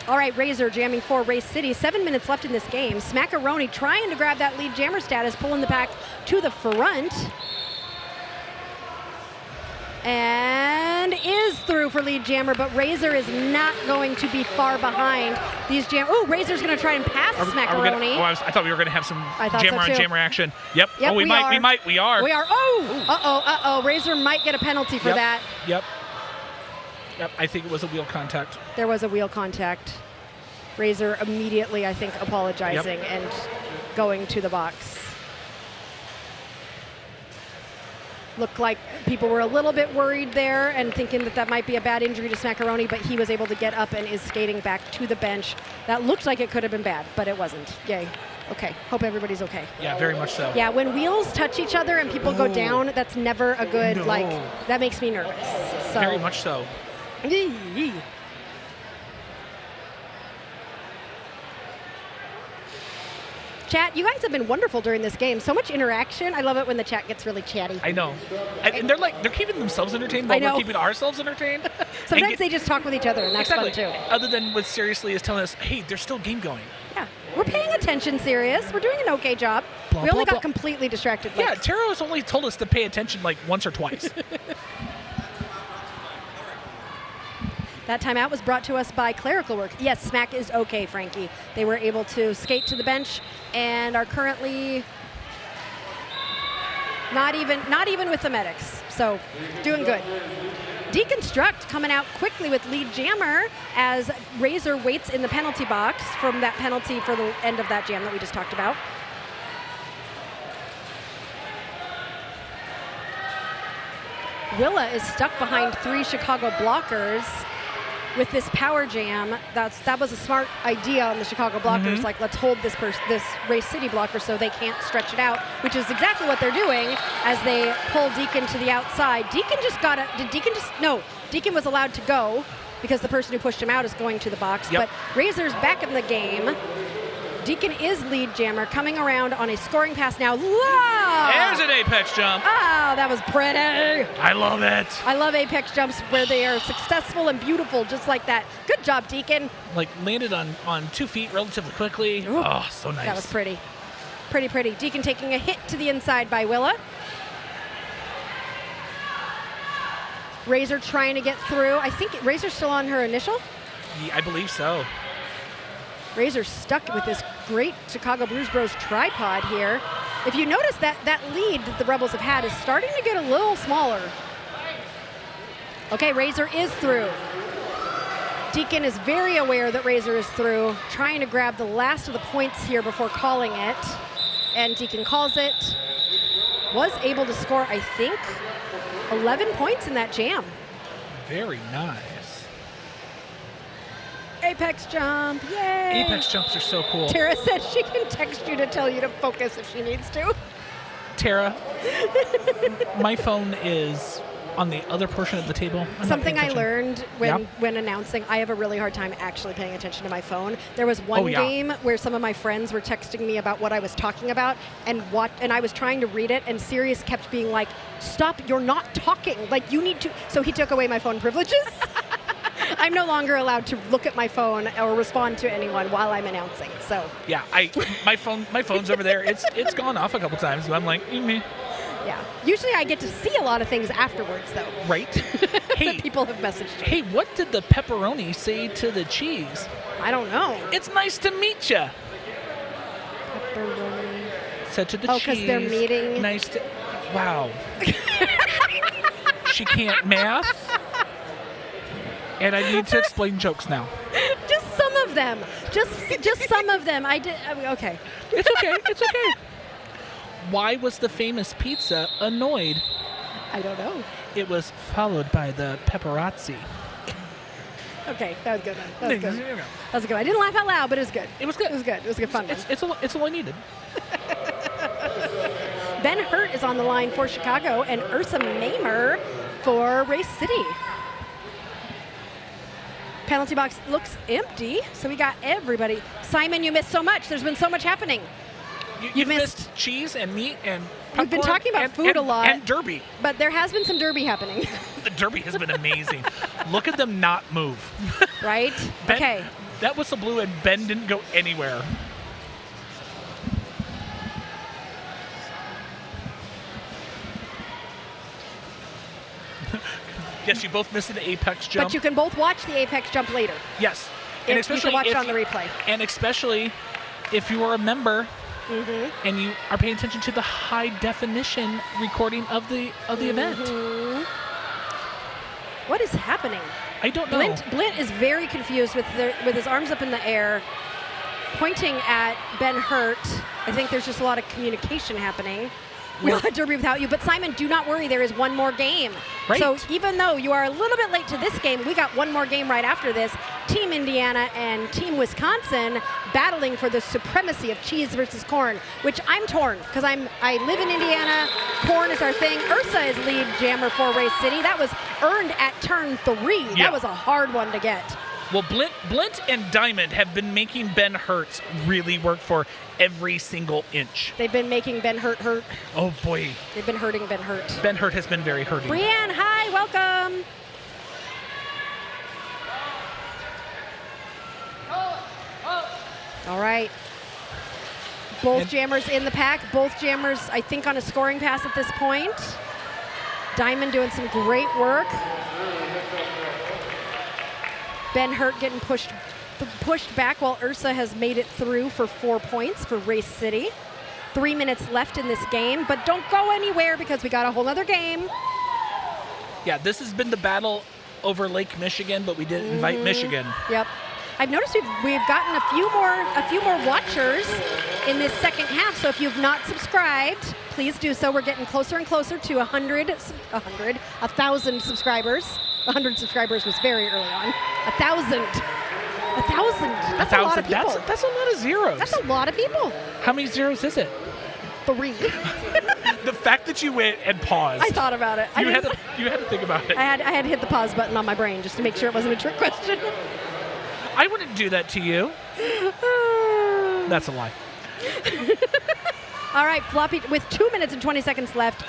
All right, Razor jamming for Race City. 7 minutes left in this game. Smackaroni trying to grab that lead jammer status, pulling the pack to the front. And is through for lead jammer, but Razor is not going to be far behind these jam. Oh, Razor's going to try and pass Smackaroni. I thought we were going to have some jammer on jammer action. Yep. Yep, we might. We are. Oh, Razor might get a penalty for that. Yep. I think it was a wheel contact. There was a wheel contact. Razor immediately, I think, apologizing and going to the box. Looked like people were a little bit worried there and thinking that that might be a bad injury to Smackaroni, but he was able to get up and is skating back to the bench. That looked like it could have been bad, but it wasn't. Yay. Okay. Hope everybody's okay. Yeah, very much so. Yeah, when wheels touch each other and people go down, that's never a good, that makes me nervous. So. Very much so. Chat, you guys have been wonderful during this game. So much interaction. I love it when the chat gets really chatty. I know. And they're keeping themselves entertained while we're keeping ourselves entertained. Sometimes they just talk with each other, and that's fun too. Other than what Seriously is telling us, hey, there's still game going. Yeah. We're paying attention, Sirius. We're doing an okay job. We only got completely distracted. Yeah, Taro has only told us to pay attention like once or twice. That timeout was brought to us by Clerical Work. Yes, Smack is okay, Frankie. They were able to skate to the bench and are currently not even with the medics. So doing good. Deconstruct coming out quickly with lead jammer as Razor waits in the penalty box from that penalty for the end of that jam that we just talked about. Willa is stuck behind 3 Chicago blockers with this power jam. That was a smart idea on the Chicago blockers. Like, let's hold this Race City blocker so they can't stretch it out, which is exactly what they're doing as they pull Deacon to the outside. Deacon Deacon was allowed to go because the person who pushed him out is going to the box. But Razor's back in the game. Deacon is lead jammer, coming around on a scoring pass now. Whoa! There's an apex jump. Ah, that was pretty. I love it. I love apex jumps where they are successful and beautiful, just like that. Good job, Deacon. Like, landed on 2 feet relatively quickly. Ooh, oh, so nice. That was pretty. Pretty. Deacon taking a hit to the inside by Willa. Razor trying to get through. I think Razor's still on her initial. Yeah, I believe so. Razor stuck with this great Chicago Bruise Bros tripod here. If you notice that lead that the Rebels have had is starting to get a little smaller. Okay, Razor is through. Deacon is very aware that Razor is through, trying to grab the last of the points here before calling it. And Deacon calls it. Was able to score, I think, 11 points in that jam. Very nice. Apex jump, yay! Apex jumps are so cool. Tara says she can text you to tell you to focus if she needs to. Tara, my phone is on the other portion of the table. Something I learned when announcing, I have a really hard time actually paying attention to my phone. There was one game where some of my friends were texting me about what I was talking about, and I was trying to read it, and Sirius kept being like, stop, you're not talking. Like, you need to. So he took away my phone privileges. I'm no longer allowed to look at my phone or respond to anyone while I'm announcing. So yeah, my phone's over there. It's gone off a couple times, but I'm like, meh. Yeah. Usually I get to see a lot of things afterwards, though. Right. Hey, that people have messaged me. Hey, what did the pepperoni say to the cheese? I don't know. It's nice to meet you. Pepperoni. Said to the cheese. Oh, because they're meeting. Nice to. Wow. She can't math. And I need to explain jokes now. Just some of them. Just some of them. Okay. It's okay. It's okay. Why was the famous pizza annoyed I don't know. It was followed by the paparazzi. Okay, that was good. That was good. There you go. That was a good. I didn't laugh out loud, but it was good. It was good. It was good. It was a good fun one. It's all I needed. Ben Hurt is on the line for Chicago, and Ursa Mamer for Race City. Penalty box looks empty, so we got everybody. Simon, you missed so much. There's been so much happening. You've missed cheese and meat and popcorn. We've been talking about food a lot. And derby. But there has been some derby happening. The derby has been amazing. Look at them not move. Right? Ben, okay. That whistle blew and Ben didn't go anywhere. Yes, you both missed the apex jump. But you can both watch the apex jump later. Yes. And especially you can watch it on the replay. And especially if you are a member and you are paying attention to the high definition recording of the event. What is happening? I don't know. Blint is very confused with his arms up in the air, pointing at Ben Hurt. I think there's just a lot of communication happening. Not Derby without you, but Simon, do not worry. There is one more game. Right. So even though you are a little bit late to this game, we got one more game right after this. Team Indiana and Team Wisconsin battling for the supremacy of cheese versus corn, which I'm torn because I live in Indiana. Corn is our thing. Ursa is lead jammer for Race City. That was earned at turn 3. Yeah. That was a hard one to get. Well, Blint and Diamond have been making Ben Hurt really work for every single inch. They've been making Ben Hurt hurt. Oh, boy. They've been hurting Ben Hurt. Ben Hurt has been very hurting. Brianne, hi, welcome. All right. Both jammers in the pack. Both jammers, I think, on a scoring pass at this point. Diamond doing some great work. Ben Hurt getting pushed back while Ursa has made it through for 4 points for Race City. 3 minutes left in this game, but don't go anywhere because we got a whole other game. Yeah, this has been the battle over Lake Michigan, but we didn't invite Michigan. Yep. I've noticed we've gotten a few more watchers in this second half, so if you've not subscribed, please do so. We're getting closer and closer to 1,000 subscribers. 100 subscribers was very early on. 1,000. 1,000. That's a lot of people. That's a lot of zeros. That's a lot of people. How many zeros is it? 3. The fact that you went and paused. I thought about it. You had to think about it. I had to hit the pause button on my brain just to make sure it wasn't a trick question. I wouldn't do that to you. That's a lie. All right, Floppy, with 2 minutes and 20 seconds left,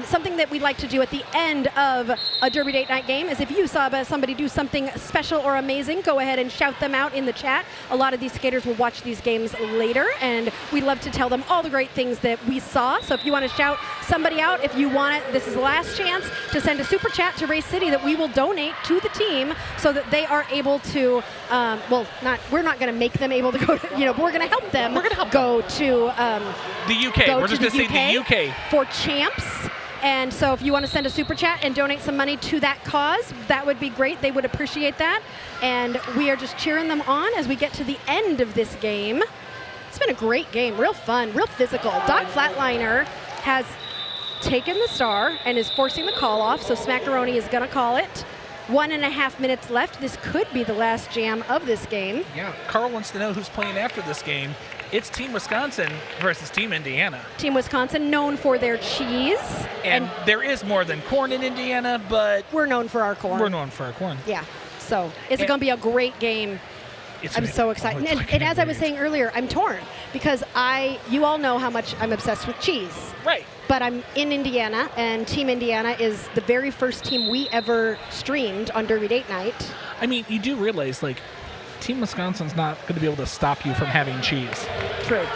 something that we like to do at the end of a Derby Date Night game is if you saw somebody do something special or amazing, go ahead and shout them out in the chat. A lot of these skaters will watch these games later, and we love to tell them all the great things that we saw. So if you want to shout somebody out, if you want it, this is the last chance to send a super chat to Race City that we will donate to the team so that they are able to, we're not going to make them able to go to, we're going to help them go to the UK. We're just going to say the UK. For champs. And so if you want to send a super chat and donate some money to that cause, that would be great. They would appreciate that. And we are just cheering them on as we get to the end of this game. It's been a great game. Real fun, real physical. Doc Flatliner has taken the star and is forcing the call off. So Smackaroni is going to call it. 1.5 minutes left. This could be the last jam of this game. Yeah, Carl wants to know who's playing after this game. It's Team Wisconsin versus Team Indiana. Team Wisconsin, known for their cheese. And there is more than corn in Indiana, but we're known for our corn. We're known for our corn. Yeah. So it's going to be a great game. I'm so excited. And as I was saying earlier, I'm torn because you all know how much I'm obsessed with cheese. Right. But I'm in Indiana, and Team Indiana is the very first team we ever streamed on Derby Date Night. I mean, you do realize, Team Wisconsin's not going to be able to stop you from having cheese. True.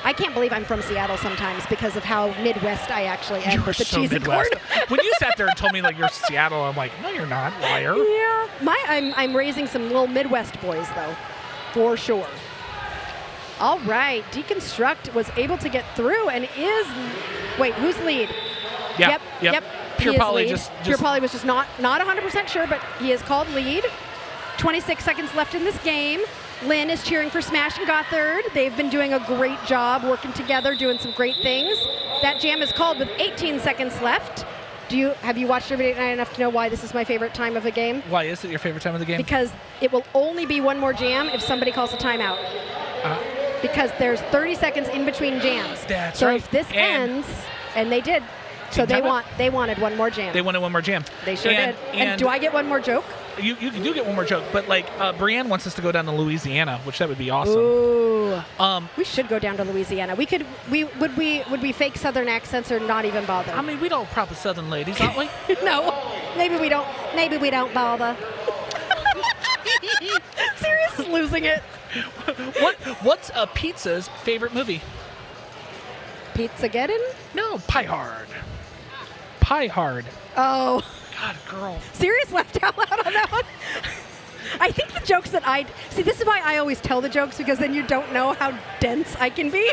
I can't believe I'm from Seattle sometimes because of how Midwest I actually am with the cheese and corn. When you sat there and told me you're Seattle, I'm like, no, you're not, liar. Yeah. I'm raising some little Midwest boys though, for sure. All right, Deconstruct was able to get through and who's lead? Yep. Pure Poly Pure Poly was just not 100% sure, but he is called lead. 26 seconds left in this game. Lynn is cheering for Smash and Gothard. They've been doing a great job working together, doing some great things. That jam is called with 18 seconds left. Have you watched Derby Date Night enough to know why this is my favorite time of a game? Why is it your favorite time of the game? Because it will only be one more jam if somebody calls a timeout. Because there's 30 seconds in between jams. That's so right. if this ends, and they did, so they wanted one more jam. They wanted one more jam. They sure did. And do I get one more joke? You do get one more joke, but like Brienne wants us to go down to Louisiana, which that would be awesome. Ooh. We should go down to Louisiana. Would we fake Southern accents or not even bother? I mean, we don't proper Southern ladies, aren't we? No. Maybe we don't. Maybe we don't bother. Sirius is losing it. What's a pizza's favorite movie? Pizzageddon? No, Pie Hard. Pie Hard. Oh. God, girl. Sirius laughed out loud on that one. I think the jokes that see, this is why I always tell the jokes, because then you don't know how dense I can be.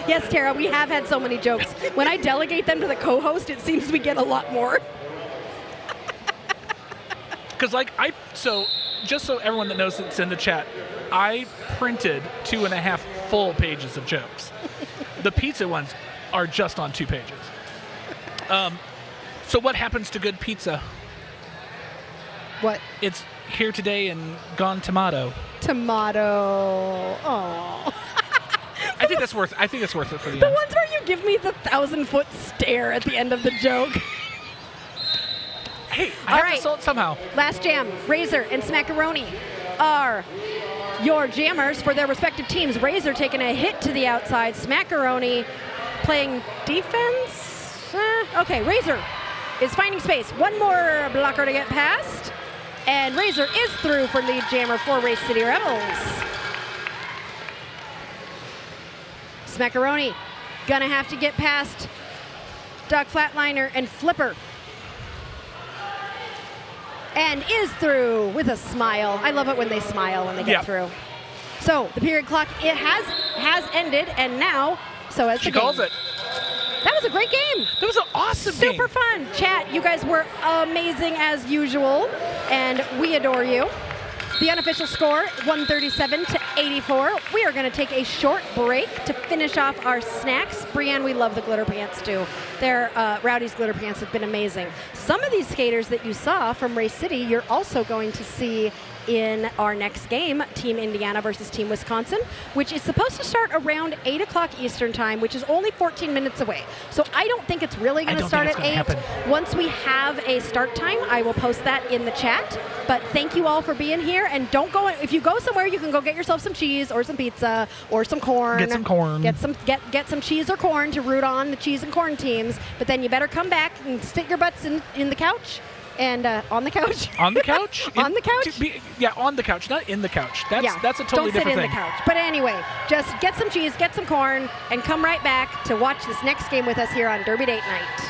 Yes, Tara, we have had so many jokes. When I delegate them to the co-host, it seems we get a lot more. Because just so everyone that knows it's in the chat, I printed 2.5 full pages of jokes. The pizza ones are just on 2 pages. So what happens to good pizza? What? It's here today and gone tomato. Tomato. Oh. I think it's worth it for the The end. ones where you give me the 1,000-foot stare at the end of the joke. Hey, I have to sell it somehow. Last jam, Razor and Smackaroni are your jammers for their respective teams. Razor taking a hit to the outside. Smackaroni playing defense. Okay, Razor is finding space. One more blocker to get past. And Razor is through for lead jammer for Race City Rebels. Smackaroni gonna have to get past Doc Flatliner and Flipper. And is through with a smile. I love it when they smile when they get through. So the period clock, it has ended, and now, so as she the game. calls it. That was a great game. That was an awesome game. Super fun. Chat, you guys were amazing as usual, and we adore you. The unofficial score, 137-84. We are going to take a short break to finish off our snacks. Brienne, we love the glitter pants too. Their Rowdy's glitter pants have been amazing. Some of these skaters that you saw from Race City, you're also going to see in our next game, Team Indiana versus Team Wisconsin, which is supposed to start around 8 o'clock Eastern time, which is only 14 minutes away. So I don't think it's really going to start at 8. Once we have a start time, I will post that in the chat. But thank you all for being here, and don't go. If you go somewhere, you can go get yourself some cheese or some pizza or some corn. Get some corn. Get some cheese or corn to root on the cheese and corn teams. But then you better come back and sit your butts in the couch. And on the couch. On the couch? On the couch? On the couch, not in the couch. That's a totally different thing. Don't sit in the couch. But anyway, just get some cheese, get some corn, and come right back to watch this next game with us here on Derby Date Night.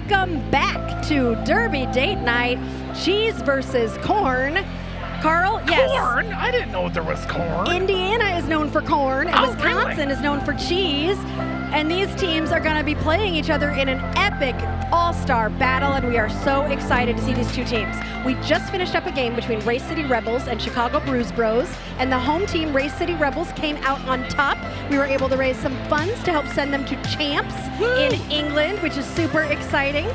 Welcome back to Derby Date Night, cheese versus corn. Carl, yes. Corn? I didn't know there was corn. Indiana is known for corn, and Wisconsin really? is known for cheese. And these teams are going to be playing each other in an epic all-star battle, and we are so excited to see these two teams. We just finished up a game between Race City Rebels and Chicago Bruise Bros, and the home team, Race City Rebels, came out on top. We were able to raise some funds to help send them to champs in England, which is super exciting.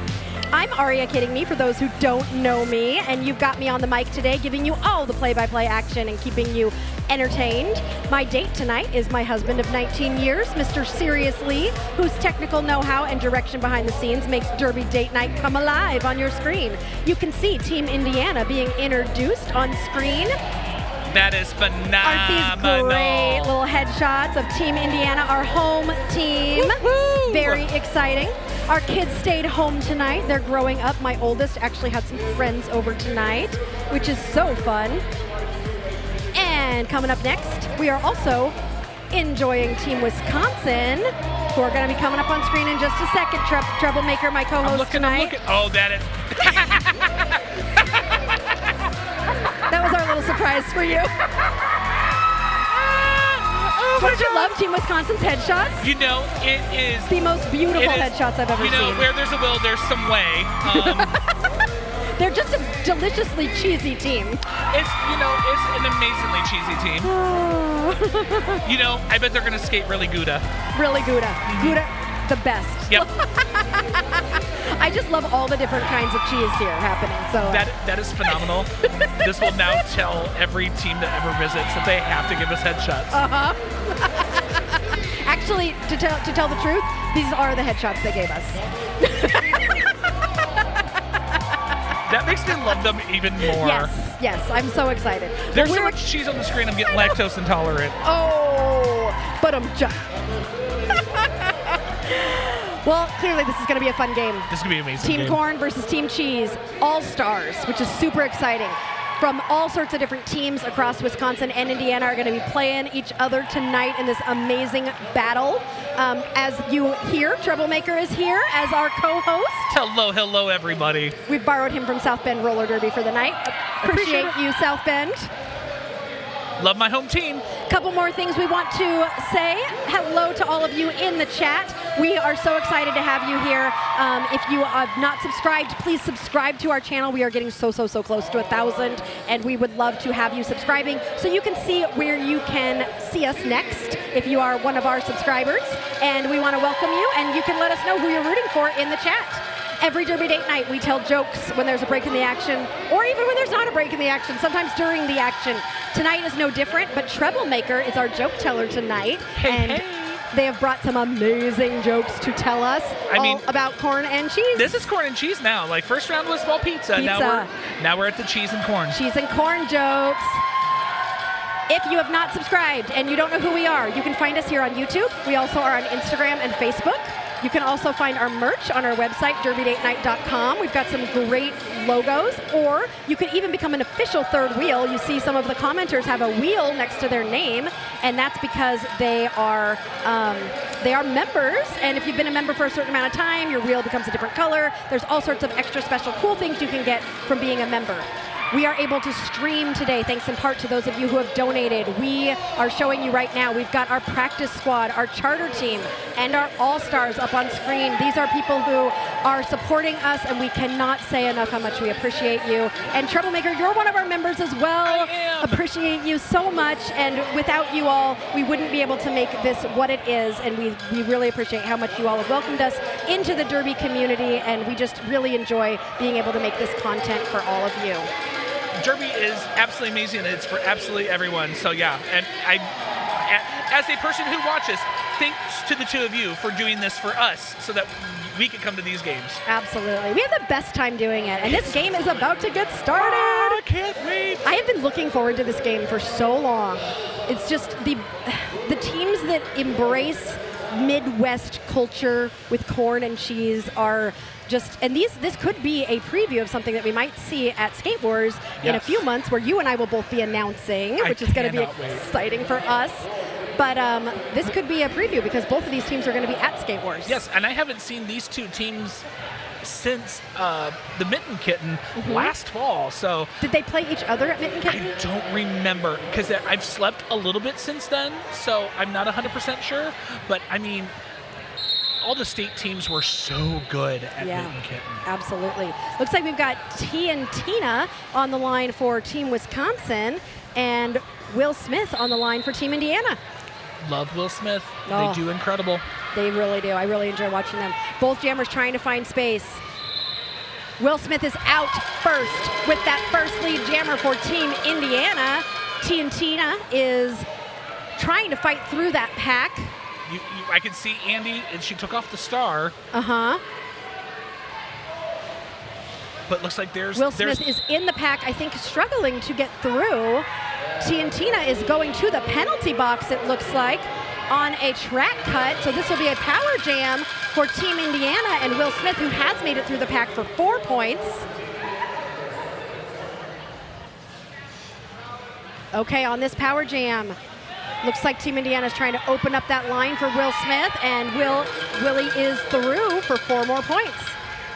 I'm Aria Kidding Me, for those who don't know me, and you've got me on the mic today giving you all the play-by-play action and keeping you entertained. My date tonight is my husband of 19 years, Mr. Sirius Lee, whose technical know-how and direction behind the scenes makes Derby Date Night come alive on your screen. You can see Team Indiana being introduced on screen. That is phenomenal. Aren't these great little headshots of Team Indiana, our home team? Woo-hoo! Very exciting. Our kids stayed home tonight. They're growing up. My oldest actually had some friends over tonight, which is so fun. And coming up next, we are also enjoying Team Wisconsin, who are going to be coming up on screen in just a second. Troublemaker, my co-host tonight. Oh, that is... That was our little surprise for you. Don't you love Team Wisconsin's headshots? You know, it is... The most beautiful headshots I've ever seen. You know, where there's a will, there's some way. They're just a deliciously cheesy team. It's an amazingly cheesy team. You know, I bet they're going to skate really Gouda. Really Gouda. Gouda, the best. Yep. I just love all the different kinds of cheese here happening. So That is phenomenal. This will now tell every team that ever visits that they have to give us headshots. Actually, to tell the truth, these are the headshots they gave us. That makes me love them even more. Yes, I'm so excited. There's so much cheese on the screen, I'm getting lactose intolerant. Oh, but I'm just. Well, clearly this is going to be a fun game. This is going to be amazing. Team Corn versus Team Cheese, All-Stars, which is super exciting. From all sorts of different teams across Wisconsin and Indiana are going to be playing each other tonight in this amazing battle. As you hear, Troublemaker is here as our co-host. Hello, everybody. We've borrowed him from South Bend Roller Derby for the night. Appreciate you, South Bend. Love my home team. Couple more things we want to say. Hello to all of you in the chat. We are so excited to have you here. If you have not subscribed, please subscribe to our channel. We are getting so close to 1,000, and we would love to have you subscribing so you can see where you can see us next if you are one of our subscribers. And we want to welcome you, and you can let us know who you're rooting for in the chat. Every Derby Date Night, we tell jokes when there's a break in the action, or even when there's not a break in the action, sometimes during the action. Tonight is no different, but Troublemaker is our joke teller tonight. Hey. They have brought some amazing jokes to tell us about corn and cheese. This is corn and cheese now. Like, first round was small pizza. Now we're at the cheese and corn. Cheese and corn jokes. If you have not subscribed and you don't know who we are, you can find us here on YouTube. We also are on Instagram and Facebook. You can also find our merch on our website, derbydatenight.com. We've got some great logos, or you could even become an official third wheel. You see some of the commenters have a wheel next to their name, and that's because they are members, and if you've been a member for a certain amount of time, your wheel becomes a different color. There's all sorts of extra special cool things you can get from being a member. We are able to stream today, thanks in part to those of you who have donated. We are showing you right now, we've got our practice squad, our charter team, and our all-stars up on screen. These are people who are supporting us, and we cannot say enough how much we appreciate you. And Troublemaker, you're one of our members as well. I am. Appreciate you so much, and without you all, we wouldn't be able to make this what it is, and we really appreciate how much you all have welcomed us into the Derby community, and we just really enjoy being able to make this content for all of you. Derby is absolutely amazing, and it's for absolutely everyone. So yeah, and I, as a person who watches, thanks to the two of you for doing this for us so that we can come to these games. Absolutely. We have the best time doing it, and this game is about to get started. I can't wait. I have been looking forward to this game for so long. It's just the teams that embrace Midwest culture with corn and cheese are just, and this could be a preview of something that we might see at Skate Wars in a few months, where you and I will both be announcing, which is going to be exciting for us. But this could be a preview because both of these teams are going to be at Skate Wars. Yes, and I haven't seen these two teams since the Mitten Kitten last fall. So Did they play each other at Mitten Kitten? I don't remember because I've slept a little bit since then, so I'm not 100% sure. But I mean, all the state teams were so good at Mitten Kitten. Absolutely. Looks like we've got T and Tina on the line for Team Wisconsin and Will Smith on the line for Team Indiana. Love Will Smith. Oh. They do incredible. They really do. I really enjoy watching them. Both jammers trying to find space. Will Smith is out first with that first lead jammer for Team Indiana. T and Tina is trying to fight through that pack. I can see Andy, and she took off the star. But looks like Will Smith is in the pack, I think, struggling to get through. T and Tina is going to the penalty box, it looks like, on a track cut. So this will be a power jam for Team Indiana and Will Smith, who has made it through the pack for 4 points. Okay, on this power jam, looks like Team Indiana is trying to open up that line for Will Smith, and Willie is through for 4 more points,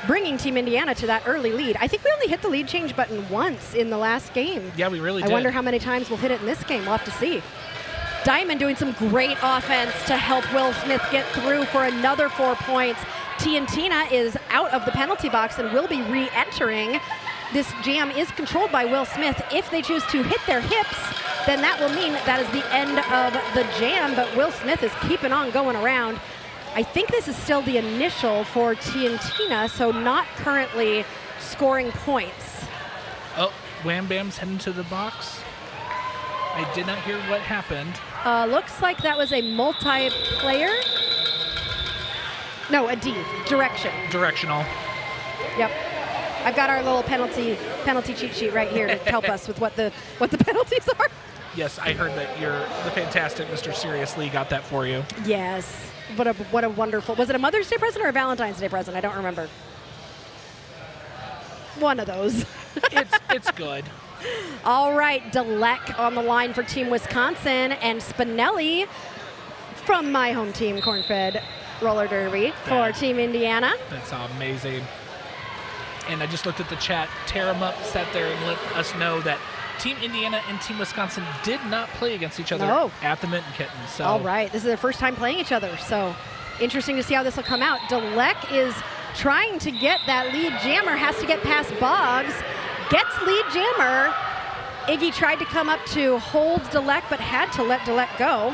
bringing Team Indiana to that early lead. I think we only hit the lead change button once in the last game. Yeah, we really did. I wonder how many times we'll hit it in this game. We'll have to see. Diamond doing some great offense to help Will Smith get through for another 4 points. T and Tina is out of the penalty box and will be re-entering. This jam is controlled by Will Smith. If they choose to hit their hips, then that will mean that is the end of the jam, but Will Smith is keeping on going around. I think this is still the initial for T and Tina, so not currently scoring points. Oh, Wham Bam's heading to the box. I did not hear what happened. Looks like that was a multiplayer. No, a D, direction. Directional. Yep. I've got our little penalty cheat sheet right here to help us with what the penalties are. Yes, I heard that the fantastic Mr. Serious Lee got that for you. Yes. What a wonderful. Was it a Mother's Day present or a Valentine's Day present? I don't remember. One of those. It's good. All right, Deleck on the line for Team Wisconsin, and Spinelli from my home team, Corn-Fed Roller Derby, for Team Indiana. That's amazing. And I just looked at the chat. Tear 'em Up sat there and let us know that Team Indiana and Team Wisconsin did not play against each other at the Mitten Kitten. So. All right, this is their first time playing each other, so interesting to see how this will come out. Deleck is trying to get that lead jammer, has to get past Boggs, gets lead jammer. Iggy tried to come up to hold Deleck, but had to let Deleck go.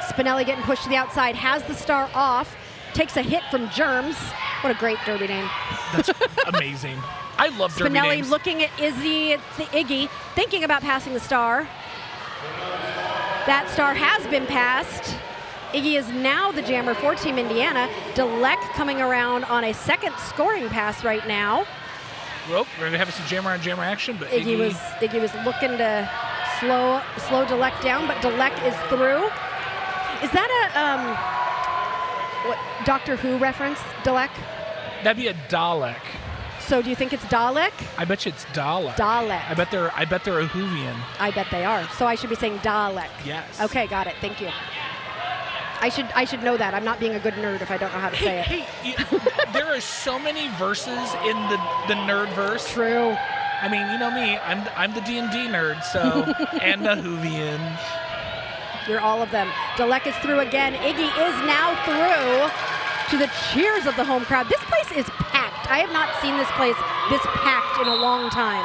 Spinelli getting pushed to the outside, has the star off, takes a hit from Germs. What a great derby name. That's amazing. I love derby names. Spinelli looking at Iggy, thinking about passing the star. That star has been passed. Iggy is now the jammer for Team Indiana. Deleck coming around on a second scoring pass right now. Well, we're going to have some jammer on jammer action, but Iggy was looking to slow Deleck down, but Deleck is through. Is that a what Doctor Who reference, Deleck? That'd be a Dalek. So do you think it's Dalek? I bet you it's Dalek. Dalek. I bet they're a Whovian. I bet they are. So I should be saying Dalek. Yes. Okay, got it. Thank you. I should know that. I'm not being a good nerd if I don't know how to say it. Hey, there are so many verses in the nerd verse. True. I mean, you know me. I'm the D&D nerd, so and the Whovian. You're all of them. Deleck is through again. Iggy is now through to the cheers of the home crowd. This place is packed. I have not seen this place this packed in a long time.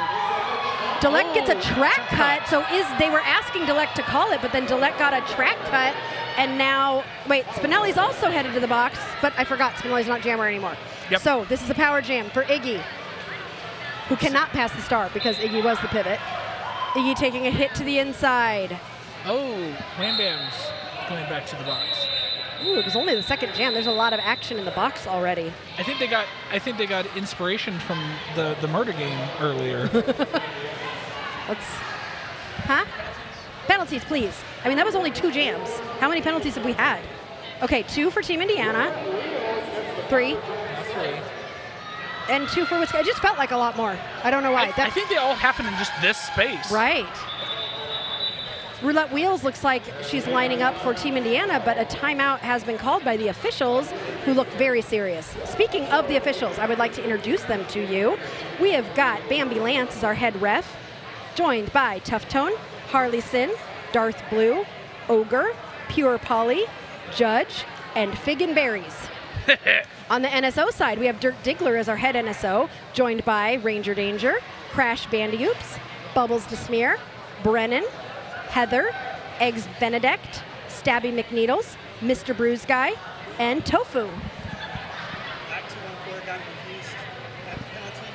Deleck gets a track cut, so they were asking Deleck to call it, but then Deleck got a track cut, and now, wait, Spinelli's also headed to the box, but I forgot, Spinelli's not jammer anymore. Yep. So this is a power jam for Iggy, who cannot pass the star because Iggy was the pivot. Iggy taking a hit to the inside. Oh, Wham Bam's going back to the box. Ooh, it was only the second jam. There's a lot of action in the box already. I think they got inspiration from the murder game earlier. Penalties, please. I mean, that was only 2 jams. How many penalties have we had? Okay, 2 for Team Indiana. 3. 3. And 2 for Wisconsin. It just felt like a lot more. I don't know why. I think they all happened in just this space. Right. Roulette Wheels looks like she's lining up for Team Indiana, but a timeout has been called by the officials, who look very serious. Speaking of the officials, I would like to introduce them to you. We have got Bambi Lance as our head ref, joined by Tough Tone, Harley Sin, Darth Blue, Ogre, Pure Polly, Judge, and Fig and Berries. On the NSO side, we have Dirk Diggler as our head NSO, joined by Ranger Danger, Crash Bandoops, Bubbles to Smear, Brennan, Heather, Eggs Benedict, Stabby McNeedles, Mr. Bruise Guy, and Tofu. Back to 1-4, got confused. That penalty.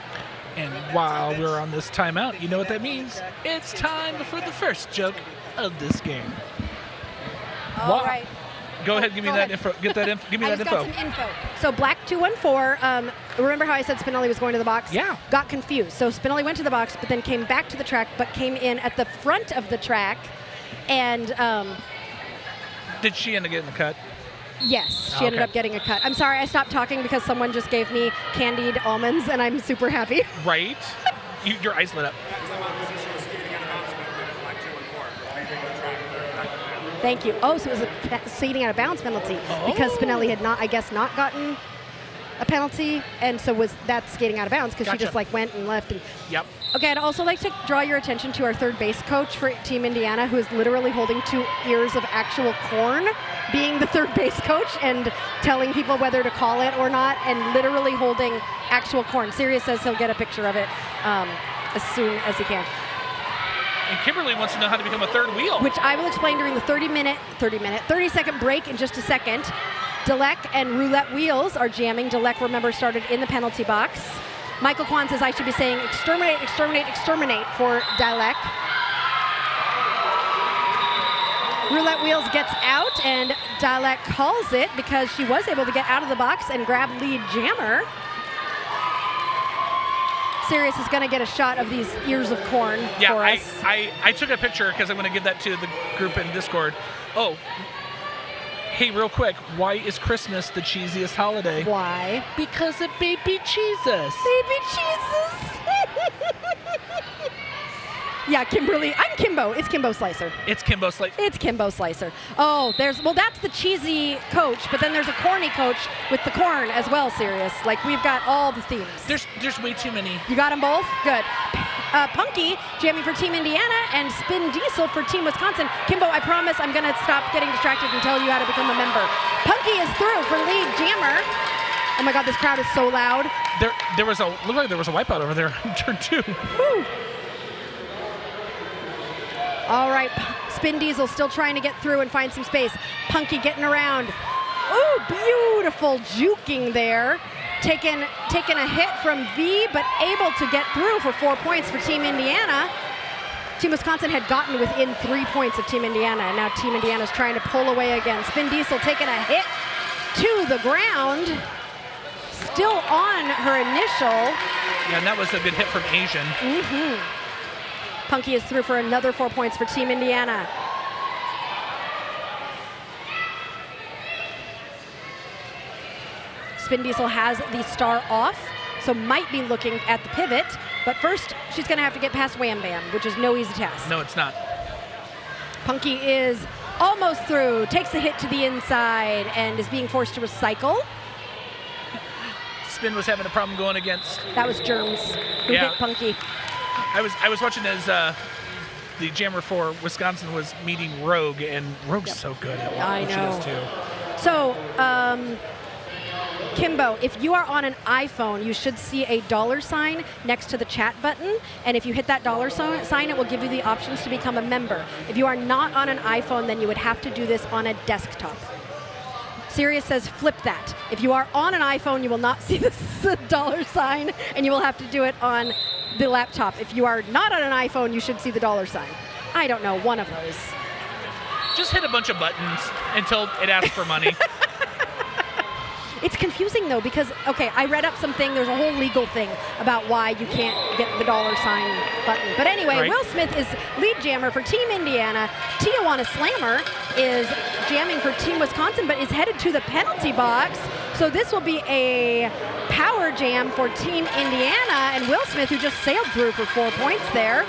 And while we're on this timeout, you know what that means? It's time for the first joke of this game. All right. Go ahead, give me Go that ahead. info. Give me I that just info. got some info. So Black 214, remember how I said Spinelli was going to the box? Yeah. Got confused. So Spinelli went to the box, but then came back to the track, but came in at the front of the track. And Did she end up getting the cut? yes, she ended Okay. up getting a cut. I'm sorry, I stopped talking because someone just gave me candied almonds, and I'm super happy. Right? Your eyes lit up. Thank you. Oh, so it was a skating out of bounds penalty because Spinelli had not, I guess, not gotten a penalty, and so that's skating out of bounds because she Gotcha. just like went and left. And Yep. okay, I'd also like to draw your attention to our third base coach for Team Indiana, who is literally holding 2 ears of actual corn, being the third base coach and telling people whether to call it or not, and literally holding actual corn. Sirius says he'll get a picture of it as soon as he can. And Kimberly wants to know how to become a third wheel. Which I will explain during the 30-second break in just a second. Dalek and Roulette Wheels are jamming. Dalek, remember, started in the penalty box. Michael Kwan says I should be saying exterminate, exterminate, exterminate for Dalek. Roulette Wheels gets out, and Dalek calls it because she was able to get out of the box and grab lead jammer. Sirius is going to get a shot of these ears of corn Yeah, for us. I took a picture because I'm going to give that to the group in Discord. Oh, hey, real quick, why is Christmas the cheesiest holiday? Why? Because of baby Jesus. Baby Jesus. Yeah, Kimberly. I'm Kimbo. It's Kimbo Slicer. It's Kimbo Slate. It's Kimbo Slicer. Oh, that's the cheesy coach, but then there's a corny coach with the corn as well, Sirius. Like, we've got all the themes. There's way too many. You got them both? Good. Punky jamming for Team Indiana and Spin Diesel for Team Wisconsin. Kimbo, I promise I'm going to stop getting distracted and tell you how to become a member. Punky is through for lead jammer. Oh my God, this crowd is so loud. Looked like there was a wipeout over there in turn 2. Whew. All right, Spin Diesel still trying to get through and find some space. Punky getting around. Ooh, beautiful juking there. Taking a hit from V, but able to get through for 4 points for Team Indiana. Team Wisconsin had gotten within 3 points of Team Indiana, and now Team Indiana's trying to pull away again. Spin Diesel taking a hit to the ground. Still on her initial. Yeah, and that was a good hit from Asian. Punky is through for another 4 points for Team Indiana. Spin Diesel has the star off, so might be looking at the pivot. But first, she's going to have to get past Wham Bam, which is no easy task. No, it's not. Punky is almost through, takes a hit to the inside, and is being forced to recycle. Spin was having a problem going against. That was Germs who Yeah. hit Punky. I was watching as the jammer for Wisconsin was meeting Rogue, and Rogue's so good at I what she does know. too. So, Kimbo, if you are on an iPhone, you should see a $sign next to the chat button. And if you hit that $sign, it will give you the options to become a member. If you are not on an iPhone, then you would have to do this on a desktop. Sirius says flip that. If you are on an iPhone, you will not see this $sign, and you will have to do it on the laptop. If you are not on an iPhone, you should see the $sign. I don't know, one of those. Just hit a bunch of buttons until it asks for money. It's confusing though because, okay, I read up something, there's a whole legal thing about why you can't get the $sign button. But anyway, Right. Will Smith is lead jammer for Team Indiana. Tijuana Slammer is jamming for Team Wisconsin, but is headed to the penalty box. So this will be a power jam for Team Indiana, and Will Smith, who just sailed through for 4 points there.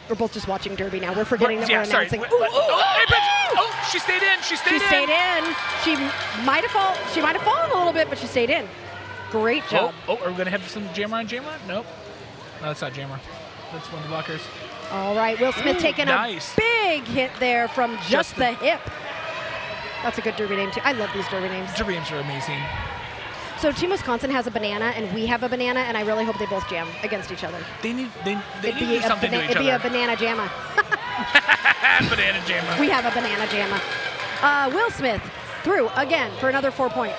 we're both just watching Derby now. We're forgetting that Yeah, we're sorry. announcing. Hey, Bridget. She stayed in. She stayed in. She might have fallen a little bit, but she stayed in. Great job. Are we going to have some jammer on jammer? Nope. No, that's not jammer. That's one of the blockers. All right, Will Smith taking a big hit there from just the hip. That's a good Derby name, too. I love these Derby names. Derby names are amazing. So Team Wisconsin has a banana, and we have a banana, and I really hope they both jam against each other. They need to do something to each It'd be a other. banana jamma. Banana jammer. We have a banana jamma. Will Smith through again for another 4 points.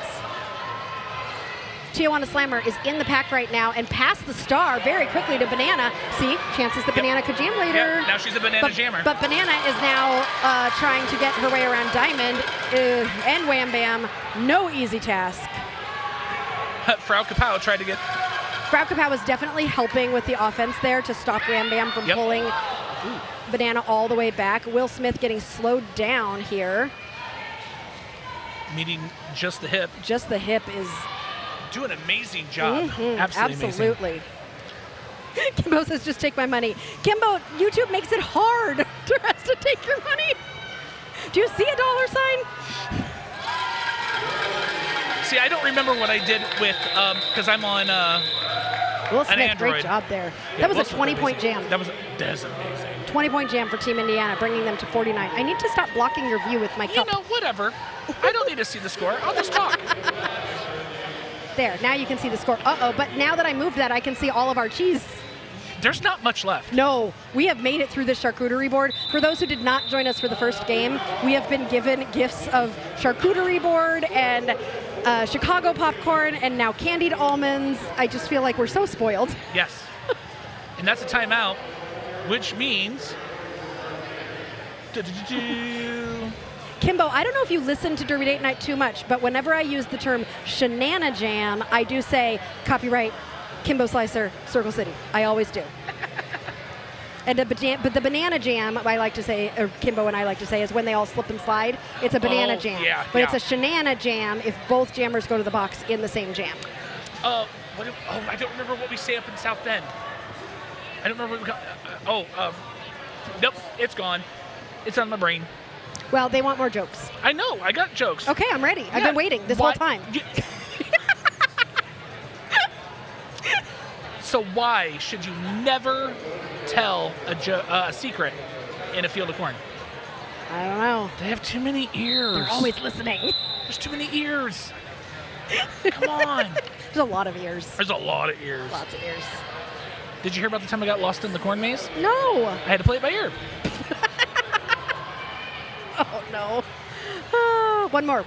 Tijuana Slammer is in the pack right now and passed the star very quickly to Banana. See, chances the Banana could jam later. Yep, now she's a banana jammer. But Banana is now trying to get her way around Diamond and Wham Bam. No easy task. Frau Kapow tried to get... Frau Kapow was definitely helping with the offense there to stop Wham Bam from pulling Banana all the way back. Will Smith getting slowed down here. Meeting just the hip. Just the hip is... doing an amazing job. Absolutely. Kimbo says, just take my money. Kimbo, YouTube makes it hard for us to take your money. Do you see a dollar sign? See, I don't remember what I did with, because I'm on Will Smith, an Android. great job there. Yeah, that was a 20-point jam. That's amazing. 20-point jam for Team Indiana, bringing them to 49. I need to stop blocking your view with my cup. You know, whatever. I don't need to see the score. I'll just talk. There, now you can see the score. Uh-oh, but now that I moved that, I can see all of our cheese. There's not much left. No, we have made it through the charcuterie board. For those who did not join us for the first game, we have been given gifts of charcuterie board and Chicago popcorn and now candied almonds. I just feel like we're so spoiled. Yes. And that's a timeout, which means... Kimbo, I don't know if you listen to Derby Date Night too much, but whenever I use the term shenana jam, I do say copyright Kimbo Slicer, Circle City. I always do. But the banana jam, I like to say, or Kimbo and I like to say, is when they all slip and slide. It's a banana jam. Yeah, but it's a shenana jam if both jammers go to the box in the same jam. I don't remember what we say up in South Bend. I don't remember what we nope, it's gone. It's on my brain. Well, they want more jokes. I know. I got jokes. Okay, I'm ready. I've been waiting this whole time. So why should you never tell a secret in a field of corn? I don't know. They have too many ears. They're always listening. There's too many ears. Come on. There's a lot of ears. There's a lot of ears. Lots of ears. Did you hear about the time I got lost in the corn maze? No. I had to play it by ear. Oh, no. Oh, one more.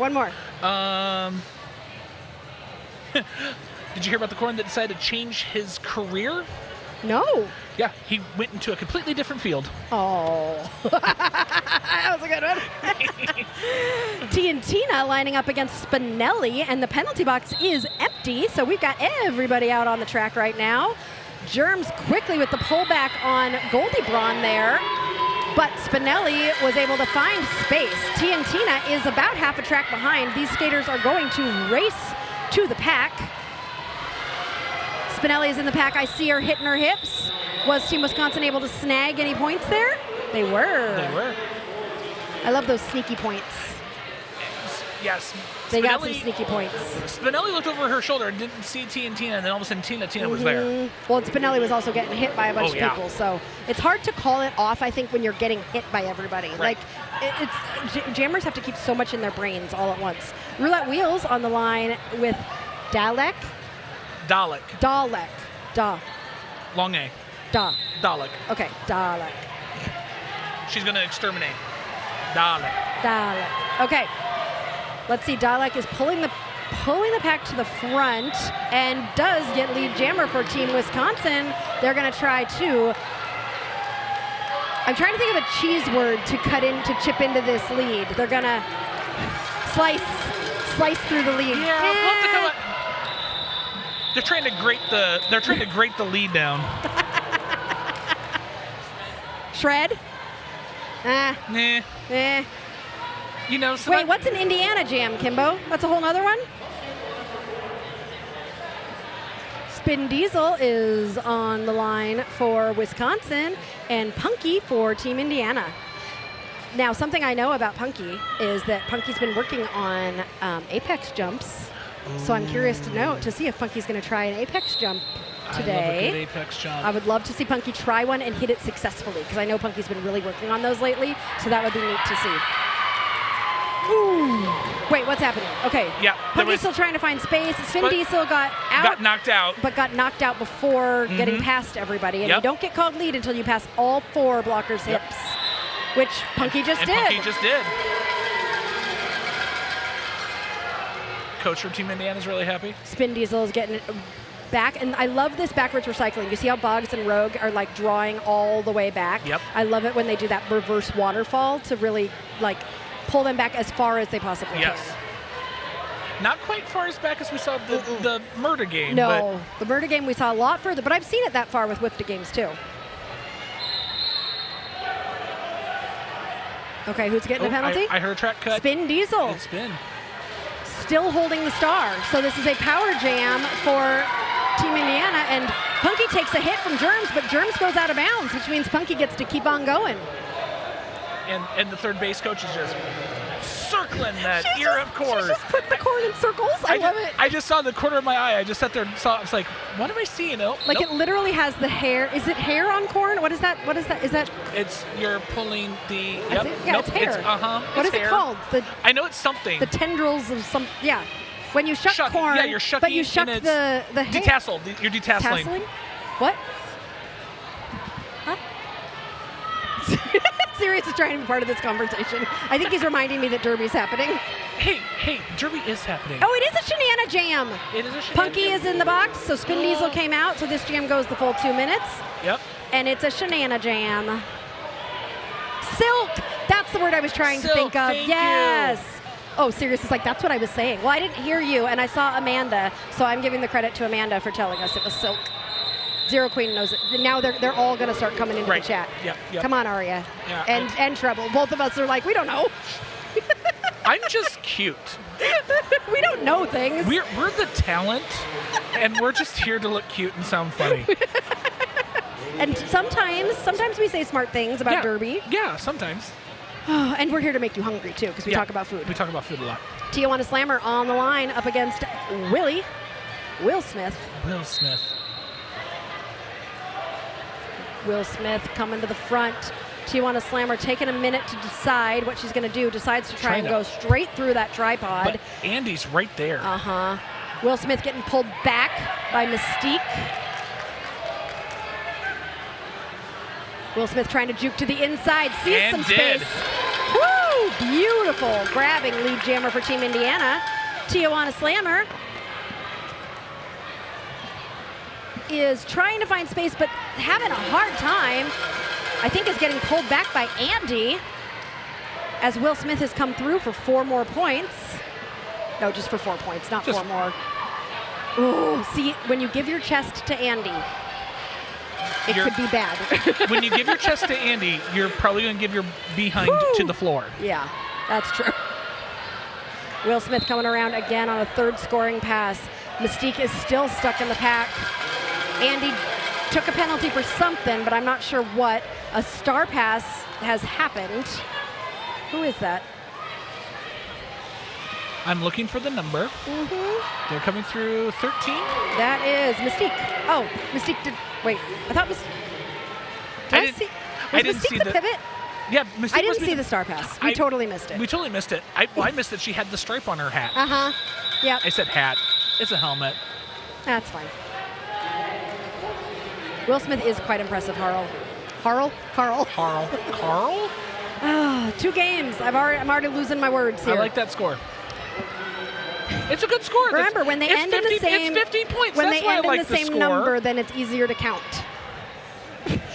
Did you hear about the corn that decided to change his career? No. Yeah, he went into a completely different field. Oh. That was a good one. T and Tina lining up against Spinelli, and the penalty box is empty, so we've got everybody out on the track right now. Germs quickly with the pullback on Goldie Braun there. But Spinelli was able to find space. T and Tina is about half a track behind. These skaters are going to race to the pack. Spinelli is in the pack. I see her hitting her hips. Was Team Wisconsin able to snag any points there? They were. I love those sneaky points. Yes. They got some sneaky points. Spinelli looked over her shoulder and didn't see T and Tina, and then all of a sudden Tina was there. Well, and Spinelli was also getting hit by a bunch of people, so it's hard to call it off, I think, when you're getting hit by everybody. Right. Like, jammers have to keep so much in their brains all at once. Roulette Wheels on the line with Dalek. Long A. Dalek. Okay, Dalek. She's going to exterminate. Dalek. Okay. Let's see, Dalek is pulling the pack to the front and does get lead jammer for Team Wisconsin. They're going to try to... I'm trying to think of a cheese word to chip into this lead. They're going to slice through the lead. Yeah, we'll have to come up. They're trying to grate the lead down. Shred? Nah. You know, wait, what's an Indiana jam, Kimbo? That's a whole other one? Spin Diesel is on the line for Wisconsin and Punky for Team Indiana. Now, something I know about Punky is that Punky's been working on apex jumps. So I'm curious to see if Punky's going to try an apex jump today. I love a good apex jump. I would love to see Punky try one and hit it successfully because I know Punky's been really working on those lately. So that would be neat to see. Ooh. Wait, what's happening? Okay. Yeah. Punky's still trying to find space. Spin Diesel got out. Got knocked out. But got knocked out before getting past everybody. And you don't get called lead until you pass all 4 blockers' hips, which Punky just did. Punky just did. Coach from Team Indiana's really happy. Spin Diesel is getting it back, and I love this backwards recycling. You see how Boggs and Rogue are like drawing all the way back? Yep. I love it when they do that reverse waterfall to really like pull them back as far as they possibly can. Not quite far as back as we saw the murder game. No, the murder game we saw a lot further, but I've seen it that far with Whifta games too. Okay, who's getting a penalty? I heard a track cut. Spin Diesel. It's Spin. Still holding the star. So this is a power jam for Team Indiana, and Punky takes a hit from Germs, but Germs goes out of bounds, which means Punky gets to keep on going. And the third base coach is just circling that ear of corn. She just put the corn in circles. I love it. I just saw the corner of my eye. I just sat there and saw it. I was like, what am I seeing? Oh, like it literally has the hair. Is it hair on corn? What is that? What is that? Is that? It's you're pulling the. Yeah, it's hair. What is it called? I know it's something. The tendrils of some. Yeah. When you shuck corn. Yeah, you're shucking. But you shuck the hair. Detassel. You're detasseling. Tasseling? What? Huh? Sirius is trying to be part of this conversation. I think he's reminding me that Derby's happening. Hey, Derby is happening. Oh, it is a Shenana jam. It is a Shenana Punky jam. is in the box, so Spin Diesel came out, so this jam goes the full 2 minutes. Yep. And it's a Shenana jam. Silk! That's the word I was trying to think of. Thank yes. you. Oh, Sirius is like, that's what I was saying. Well, I didn't hear you, and I saw Amanda, so I'm giving the credit to Amanda for telling us it was Silk. Zero Queen knows it. Now they're all going to start coming into the chat. Yep. Come on, Aria. Yeah, and Treble. Both of us are like, we don't know. I'm just cute. We don't know things. We're the talent, and we're just here to look cute and sound funny. And sometimes we say smart things about Derby. Yeah, sometimes. And we're here to make you hungry, too, because we talk about food. We talk about food a lot. Tijuana Slammer on the line up against Will Smith. Will Smith coming to the front. Tijuana Slammer taking a minute to decide what she's going to do. Decides to try and go straight through that tripod. But Andy's right there. Will Smith getting pulled back by Mystique. Will Smith trying to juke to the inside. Sees some space. Woo! Beautiful grabbing lead jammer for Team Indiana. Tijuana Slammer is trying to find space, but having a hard time. I think is getting pulled back by Andy as Will Smith has come through for 4 more points. No, just for 4 points, not 4 more. Ooh, see, when you give your chest to Andy, it could be bad. When you give your chest to Andy, you're probably going to give your behind to the floor. Yeah, that's true. Will Smith coming around again on a 3rd scoring pass. Mystique is still stuck in the pack. Andy took a penalty for something, but I'm not sure what. A star pass has happened. Who is that? I'm looking for the number. They're coming through 13. That is Mystique. Oh, Mystique did. Wait, I thought Mystique. I didn't see the pivot. Yeah, Mystique I didn't see the star pass. We totally missed it. We totally missed it. I missed that she had the stripe on her hat. Yeah. I said hat. It's a helmet. That's fine. Will Smith is quite impressive, Carl. 2 games. I'm already losing my words here. I like that score. It's a good score. Remember, when they end in the same, it's 15 points. When That's they why end I like in the same number, then it's easier to count.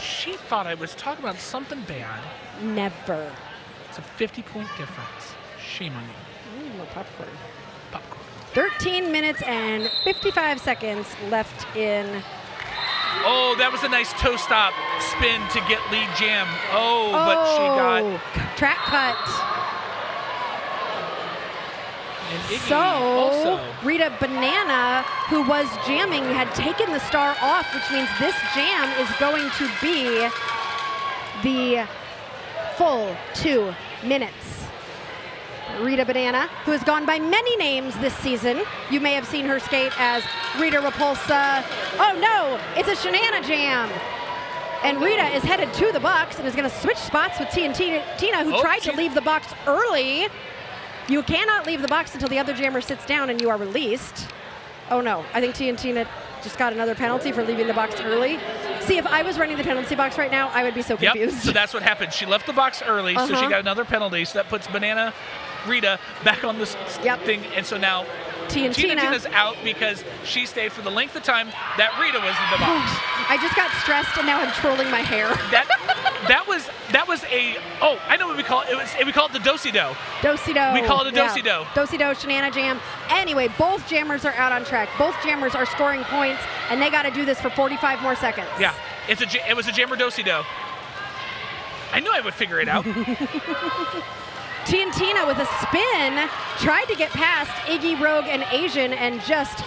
She thought I was talking about something bad. Never. It's a 50-point difference. Shame on you. No popcorn. 13 minutes and 55 seconds left in. Oh, that was a nice toe stop spin to get lead jam. But she got track cut. And Iggy So, also. Rita Banana, who was jamming, had taken the star off, which means this jam is going to be the full 2 minutes. Rita Banana, who has gone by many names this season. You may have seen her skate as Rita Repulsa. Oh no, it's a Shenana Jam. And Rita is headed to the box and is going to switch spots with Tina, who tried to leave the box early. You cannot leave the box until the other jammer sits down and you are released. Oh no, I think Tina just got another penalty for leaving the box early. See, if I was running the penalty box right now, I would be so confused. Yep, so that's what happened. She left the box early, so she got another penalty. So that puts Banana Rita back on this thing. And so now Tina's out because she stayed for the length of time that Rita was in the box. I just got stressed and now I'm twirling my hair. That was a, I know what we call it. We call it the do-si-do. Do-si-do. We call it a do-si-do. Yeah. Do-si-do, Shenana Jam. Anyway, both jammers are out on track. Both jammers are scoring points, and they got to do this for 45 more seconds. Yeah, it was a jammer do-si-do. I knew I would figure it out. Tina with a spin, tried to get past Iggy, Rogue, and Asian, and just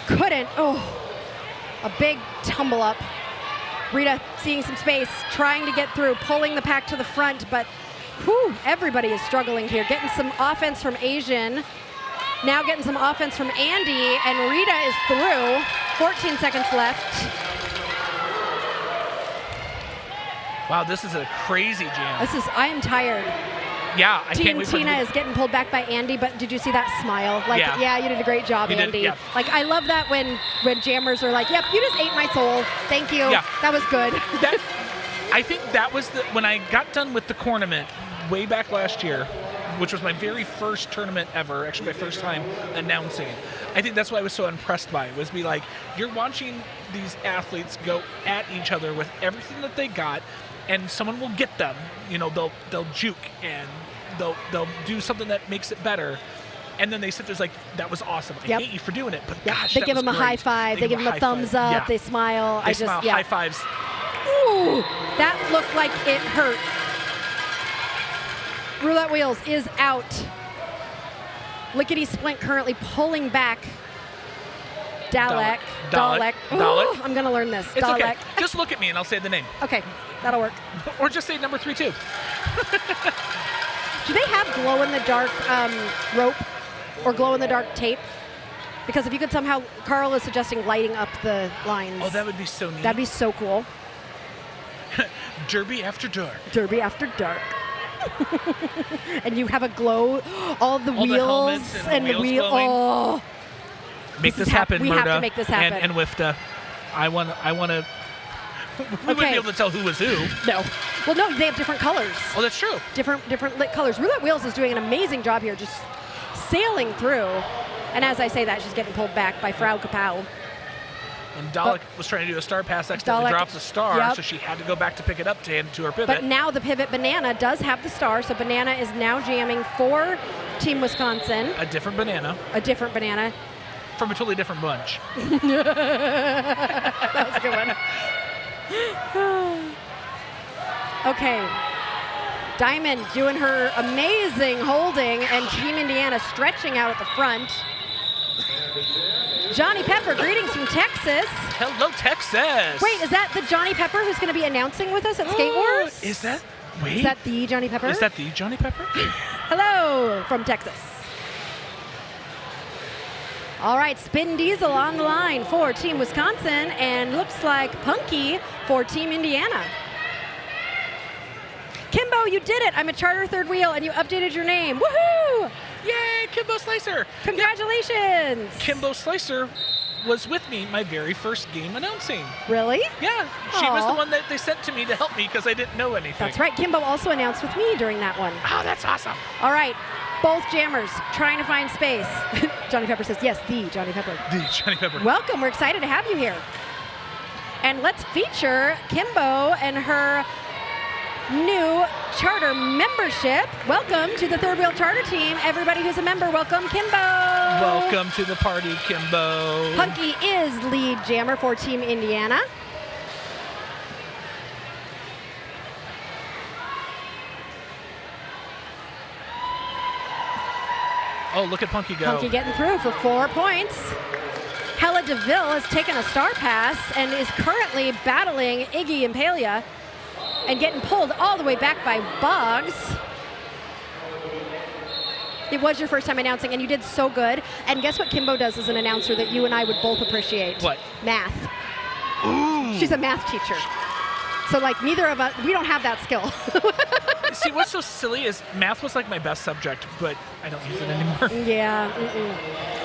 couldn't. Oh, a big tumble up. Rita seeing some space, trying to get through, pulling the pack to the front, but everybody is struggling here. Getting some offense from Asian, now getting some offense from Andy, and Rita is through. 14 seconds left. Wow, this is a crazy jam. I am tired. Yeah, I can't wait for Tina is getting pulled back by Andy, but did you see that smile? Like, yeah you did a great job, Andy. Yeah. Like, I love that when jammers are like, yep, you just ate my soul. Thank you. Yeah. That was good. I think that was when I got done with the tournament way back last year, which was my very first tournament ever, actually my first time announcing. I think that's what I was so impressed by, was be like, you're watching these athletes go at each other with everything that they got, and someone will get them. You know, they'll juke and they'll do something that makes it better. And then they sit there like, that was awesome. I hate you for doing it, but gosh, they give them a high five. They give them a thumbs up. Yeah. They smile. They smile. High fives. Ooh, that looked like it hurt. Roulette Wheels is out. Lickety Splint currently pulling back. Dalek. Ooh, I'm going to learn this. It's Dalek. okay. Just look at me and I'll say the name. Okay, that'll work. Or just say number 3, too. Do they have glow-in-the-dark rope or glow-in-the-dark tape? Because if you could somehow, Carl is suggesting lighting up the lines. Oh, that would be so neat. That'd be so cool. Derby after dark. Derby after dark. And you have a glow, all the wheels and the wheel. Oh. Make this happen, We Murda have to make this happen. and Wifta. I want to. We wouldn't be able to tell who was who. No. Well, no, they have different colors. Oh, that's true. Different lit colors. Roulette Wheels is doing an amazing job here, just sailing through. And as I say that, she's getting pulled back by Frau Kapow. And Dalek was trying to do a star pass, accidentally dropped the star, so she had to go back to pick it up to hand to her pivot. But now the pivot Banana does have the star, so Banana is now jamming for Team Wisconsin. A different Banana. A different Banana. From a totally different bunch. That was a good one. Okay. Diamond doing her amazing holding, and Team Indiana stretching out at the front. Johnny Pepper, greetings from Texas. Hello, Texas. Wait, is that the Johnny Pepper who's going to be announcing with us at Skate Wars? Is that? Wait. Is that the Johnny Pepper? Is that the Johnny Pepper? Hello from Texas. All right, Spin Diesel on the line for Team Wisconsin, and looks like Punky for Team Indiana. Kimbo, you did it. I'm a charter third wheel, and you updated your name. Woohoo! Yay, Kimbo Slicer. Congratulations. Yeah. Kimbo Slicer was with me my very first game announcing. Really? Yeah, she was the one that they sent to me to help me because I didn't know anything. That's right. Kimbo also announced with me during that one. Oh, that's awesome. All right. Both jammers trying to find space. Johnny Pepper says, yes, the Johnny Pepper. The Johnny Pepper. Welcome. We're excited to have you here. And let's feature Kimbo and her new charter membership. Welcome to the Third Wheel Charter Team. Everybody who's a member, welcome Kimbo. Welcome to the party, Kimbo. Punky is lead jammer for Team Indiana. Oh, look at Punky go. Punky getting through for 4 points. Hella DeVille has taken a star pass and is currently battling Iggy and Palia and getting pulled all the way back by Bugs. It was your first time announcing, and you did so good. And guess what Kimbo does as an announcer that you and I would both appreciate? What? Math. Ooh. She's a math teacher. So, like, neither of us, we don't have that skill. See, what's so silly is math was like my best subject, but I don't use it anymore. Yeah.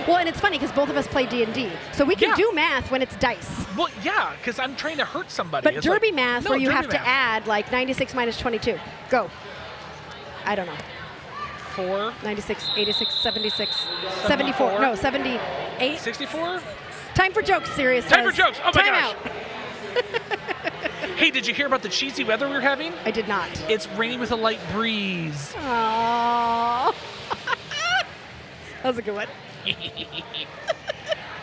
Well, and it's funny because both of us play D&D, so we can do math when it's dice. Well, yeah, because I'm trying to hurt somebody. But It's derby like, math, no, where you derby have to math. add like 96 minus 22. Go. I don't know. 4, 96, 86, 76, 74. No, 78. 64? Time for jokes, Sirius Time says. for jokes. Oh my Time gosh. out. Hey, did you hear about the cheesy weather we're having? I did not. It's raining with a light breeze. Aww. That was a good one.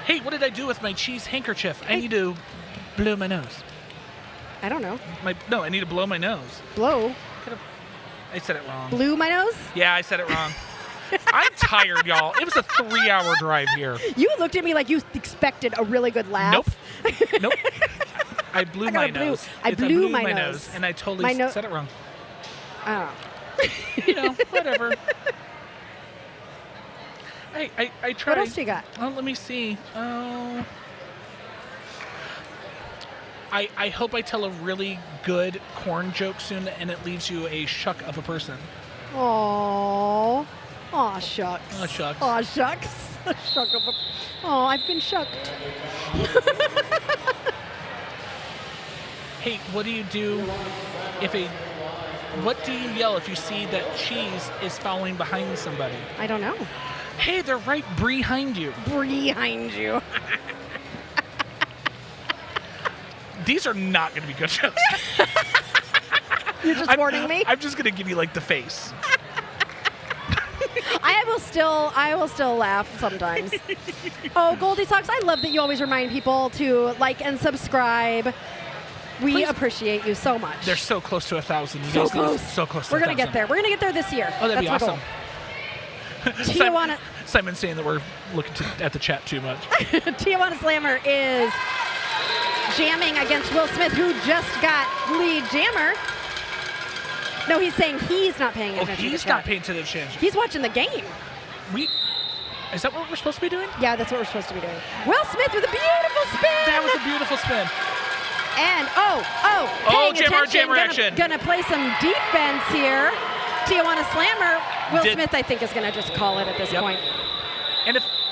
Hey, what did I do with my cheese handkerchief? I need to blow my nose. I don't know. No, I need to blow my nose. Blow. I said it wrong. Blew my nose? Yeah, I said it wrong. I'm tired, y'all. It was a 3-hour drive here. You looked at me like you expected a really good laugh. Nope. I blew my nose. I blew my nose. And I totally said it wrong. Oh. You know, whatever. I tried. What else do you got? Oh, let me see. Oh. I hope I tell a really good corn joke soon and it leaves you a shuck of a person. Aww. Aw, shucks. Aw, shucks. Aw, shucks. A shuck of a... Oh, I've been shucked. Hey, what do you do what do you yell if you see that cheese is following behind somebody? I don't know. Hey, they're right behind you. Behind you. These are not going to be good jokes. You're just warning me? I'm just going to give you like the face. I will still laugh sometimes. Oh, Goldie Socks, I love that you always remind people to like and subscribe. We appreciate you so much. They're so close to 1,000. You So guys close. So close to We're going to get there. We're going to get there this year. Oh, that'd That's be my awesome. Tijuana. Simon's saying that we're looking at the chat too much. Tijuana Slammer is jamming against Will Smith, who just got lead jammer. No, he's saying he's not paying attention to the he's chat. not paying attention. He's watching the game. Is that what we're supposed to be doing? Yeah, that's what we're supposed to be doing. Will Smith with a beautiful spin. That was a beautiful spin. And paying jammer, attention, jammer action. Gonna play some defense here. Tijuana Slammer. Will Smith, I think, is gonna just call it at this point.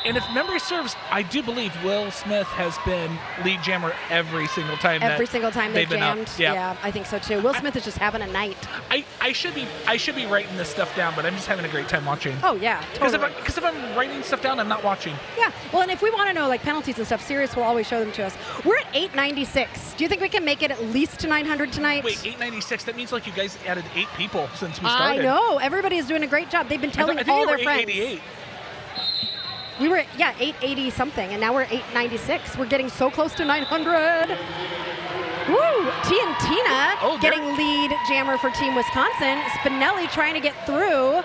And if memory serves, I do believe Will Smith has been lead jammer every single time. Every single time they've been jammed. Up. Yeah, I think so too. Will Smith is just having a night. I should be writing this stuff down, but I'm just having a great time watching. Oh yeah, totally. Because if I'm writing stuff down, I'm not watching. Yeah. Well, and if we want to know like penalties and stuff, Sirius will always show them to us. We're at 896. Do you think we can make it at least to 900 tonight? Wait, 896. That means like you guys added 8 people since we started. I know. Everybody is doing a great job. They've been telling I think all you their were friends. 888. We were at 880 something, and now we're at 896. We're getting so close to 900. Woo! T and Tina getting lead jammer for Team Wisconsin. Spinelli trying to get through.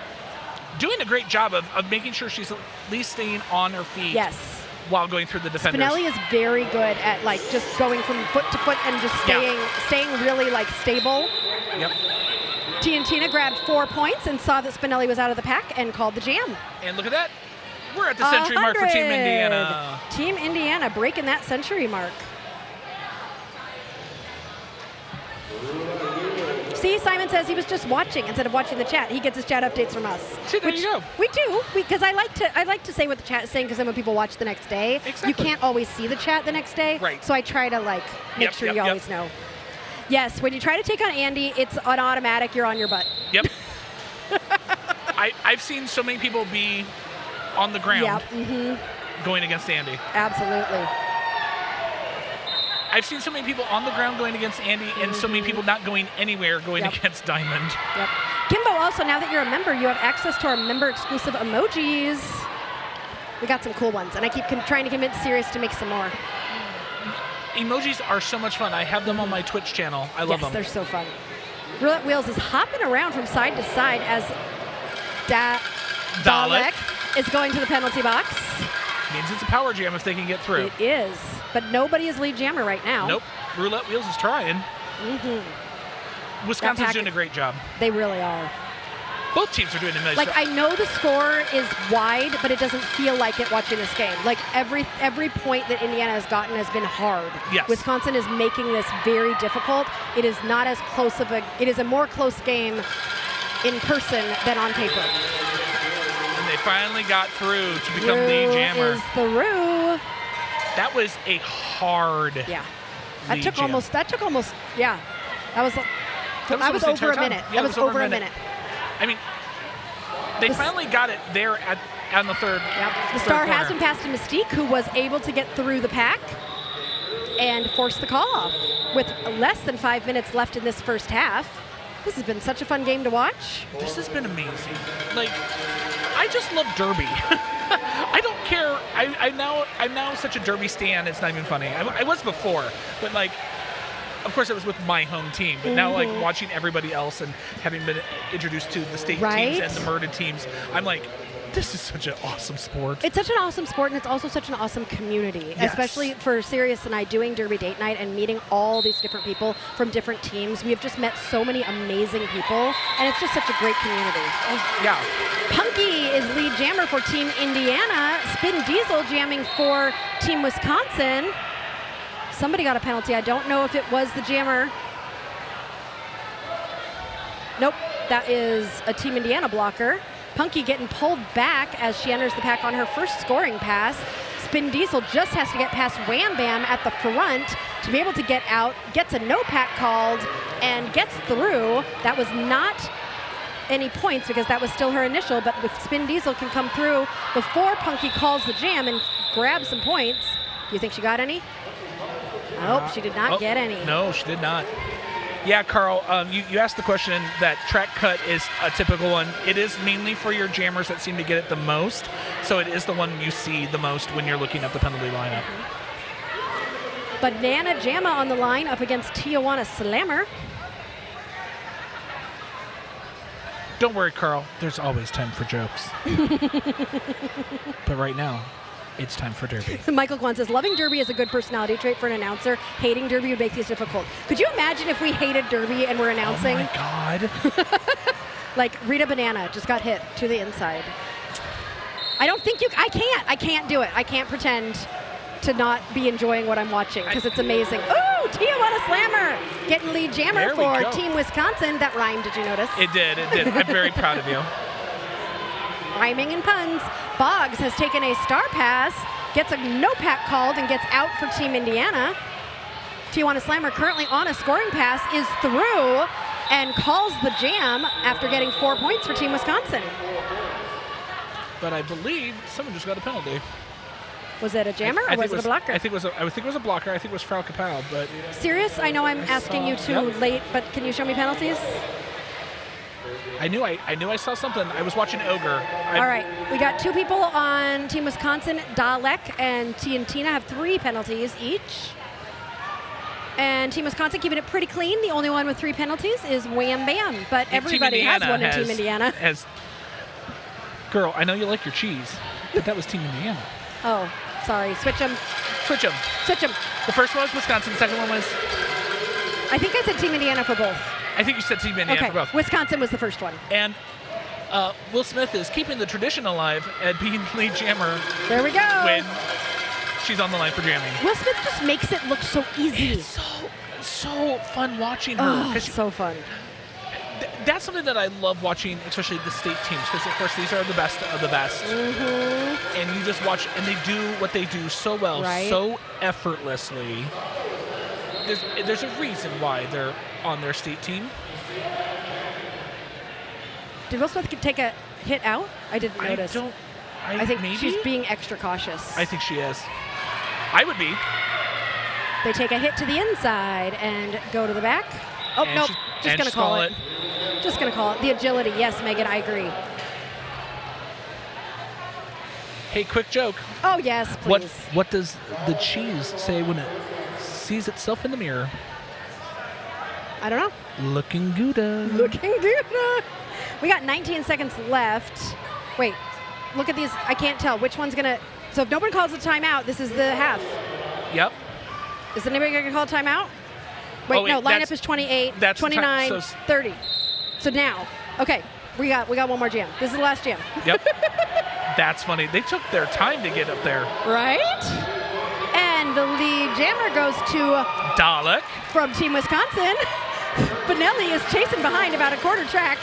Doing a great job of making sure she's at least staying on her feet. Yes. While going through the defenders. Spinelli is very good at like just going from foot to foot and just staying really like stable. Yep. T and Tina grabbed 4 points and saw that Spinelli was out of the pack and called the jam. And look at that. We're at the century mark for Team Indiana. Team Indiana breaking that century mark. See, Simon says he was just watching instead of watching the chat. He gets his chat updates from us. See, there you go. We do, because I like to say what the chat is saying, because then when people watch the next day, exactly. You can't always see the chat the next day. Right. So I try to like make sure you always know. Yes, when you try to take on Andy, it's an automatic. You're on your butt. Yep. I've seen so many people be on the ground going against Andy. Absolutely. I've seen so many people on the ground going against Andy and so many people not going anywhere going against Diamond. Yep. Kimbo, also, now that you're a member, you have access to our member-exclusive emojis. We got some cool ones, and I keep trying to convince Sirius to make some more. Emojis are so much fun. I have them on my Twitch channel. I love them. Yes, they're so fun. Roulette Wheels is hopping around from side to side as Dalek is going to the penalty box. Means it's a power jam if they can get through. It is, but nobody is lead jammer right now. Nope. Roulette Wheels is trying. Wisconsin's doing a great job. They really are. Both teams are doing a nice Like, job. I know the score is wide, but it doesn't feel like it watching this game. Like, every point that Indiana has gotten has been hard. Yes. Wisconsin is making this very difficult. It is not as close of it is a more close game in person than on paper. And they finally got through to become lead jammer. Is the Rue. That was a hard That took jam. almost, yeah. That was almost the over entire a time. minute. Yeah, that was over a minute. I mean, they finally got it there on the third. Yep. The third star corner. has been passed to Mystique, who was able to get through the pack and force the call off with less than 5 minutes left in this first half. This has been such a fun game to watch. This has been amazing. Like, I just love Derby. I don't care. I'm now such a Derby stan. It's not even funny. I was before, but like, of course, it was with my home team. But now, like, watching everybody else and having been introduced to the state teams and the Murda teams, I'm like, this is such an awesome sport. It's such an awesome sport, and it's also such an awesome community, especially for Sirius and I doing Derby Date Night and meeting all these different people from different teams. We have just met so many amazing people, and it's just such a great community. Yeah. Punky is lead jammer for Team Indiana. Spin Diesel jamming for Team Wisconsin. Somebody got a penalty. I don't know if it was the jammer. Nope, that is a Team Indiana blocker. Punky getting pulled back as she enters the pack on her first scoring pass. Spin Diesel just has to get past Wham Bam at the front to be able to get out, gets a no pack called, and gets through. That was not any points because that was still her initial, but if Spin Diesel can come through before Punky calls the jam and grab some points, do you think she got any? Nope, she did not get any. No, she did not. Yeah, Carl, you asked the question that track cut is a typical one. It is mainly for your jammers that seem to get it the most, so it is the one you see the most when you're looking at the penalty lineup. Banana Jamma on the line up against Tijuana Slammer. Don't worry, Carl. There's always time for jokes. But right now, it's time for Derby. Michael Kwan says, loving Derby is a good personality trait for an announcer. Hating Derby would make these difficult. Could you imagine if we hated Derby and were announcing? Oh my God. Like Rita Banana just got hit to the inside. I don't think I can't do it. I can't pretend to not be enjoying what I'm watching because it's amazing. Ooh, Tijuana Slammer getting lead jammer for Team Wisconsin. That rhymed, did you notice? It did. I'm very proud of you. Rhyming and puns. Boggs has taken a star pass, gets a no pack called, and gets out for Team Indiana. Tijuana Slammer currently on a scoring pass is through and calls the jam after getting 4 points for Team Wisconsin. But I believe someone just got a penalty. Was it a jammer or was it a blocker? I think it was a blocker. I think it was Frau Kapow, but Serious? I know I'm asking you too late, but can you show me penalties? I knew I saw something. I was watching Ogre. All right, we got two people on Team Wisconsin. Dalek and Tina have 3 penalties each. And Team Wisconsin keeping it pretty clean. The only one with 3 penalties is Wham Bam, but everybody has one in Team Indiana. Girl, I know you like your cheese, but that was Team Indiana. Oh, sorry. Switch them. Switch them. Switch them. The first one was Wisconsin. The second one was... I think I said Team Indiana for both. I think you said Team Indiana for both. Wisconsin was the first one. And Will Smith is keeping the tradition alive at being lead jammer. There we go. When she's on the line for jamming. Will Smith just makes it look so easy. It's so fun watching her. Oh, so fun. That's something that I love watching, especially the state teams, because of course these are the best of the best. Mm-hmm. And you just watch, and they do what they do so well, so effortlessly. There's a reason why they're on their state team. Did Will Smith take a hit out? I didn't notice. I think maybe? she's being extra cautious. I think she is. I would be. They take a hit to the inside and go to the back. Oh, nope. Just going to call it. Just going to call it. The agility. Yes, Megan, I agree. Hey, quick joke. Oh, yes, please. What does the cheese say when it sees itself in the mirror? I don't know. Looking Gouda. Looking Gouda. We got 19 seconds left. Wait. look at these. I can't tell which one's going to. So if nobody calls a timeout, this is the half. Yep. Is anybody going to call a timeout? Wait, no, lineup is 28, that's 29, the time, 30. So now, okay, we got one more jam. This is the last jam. Yep. That's funny. They took their time to get up there. Right? And the lead jammer goes to Dalek from Team Wisconsin. Benelli is chasing behind about a quarter track.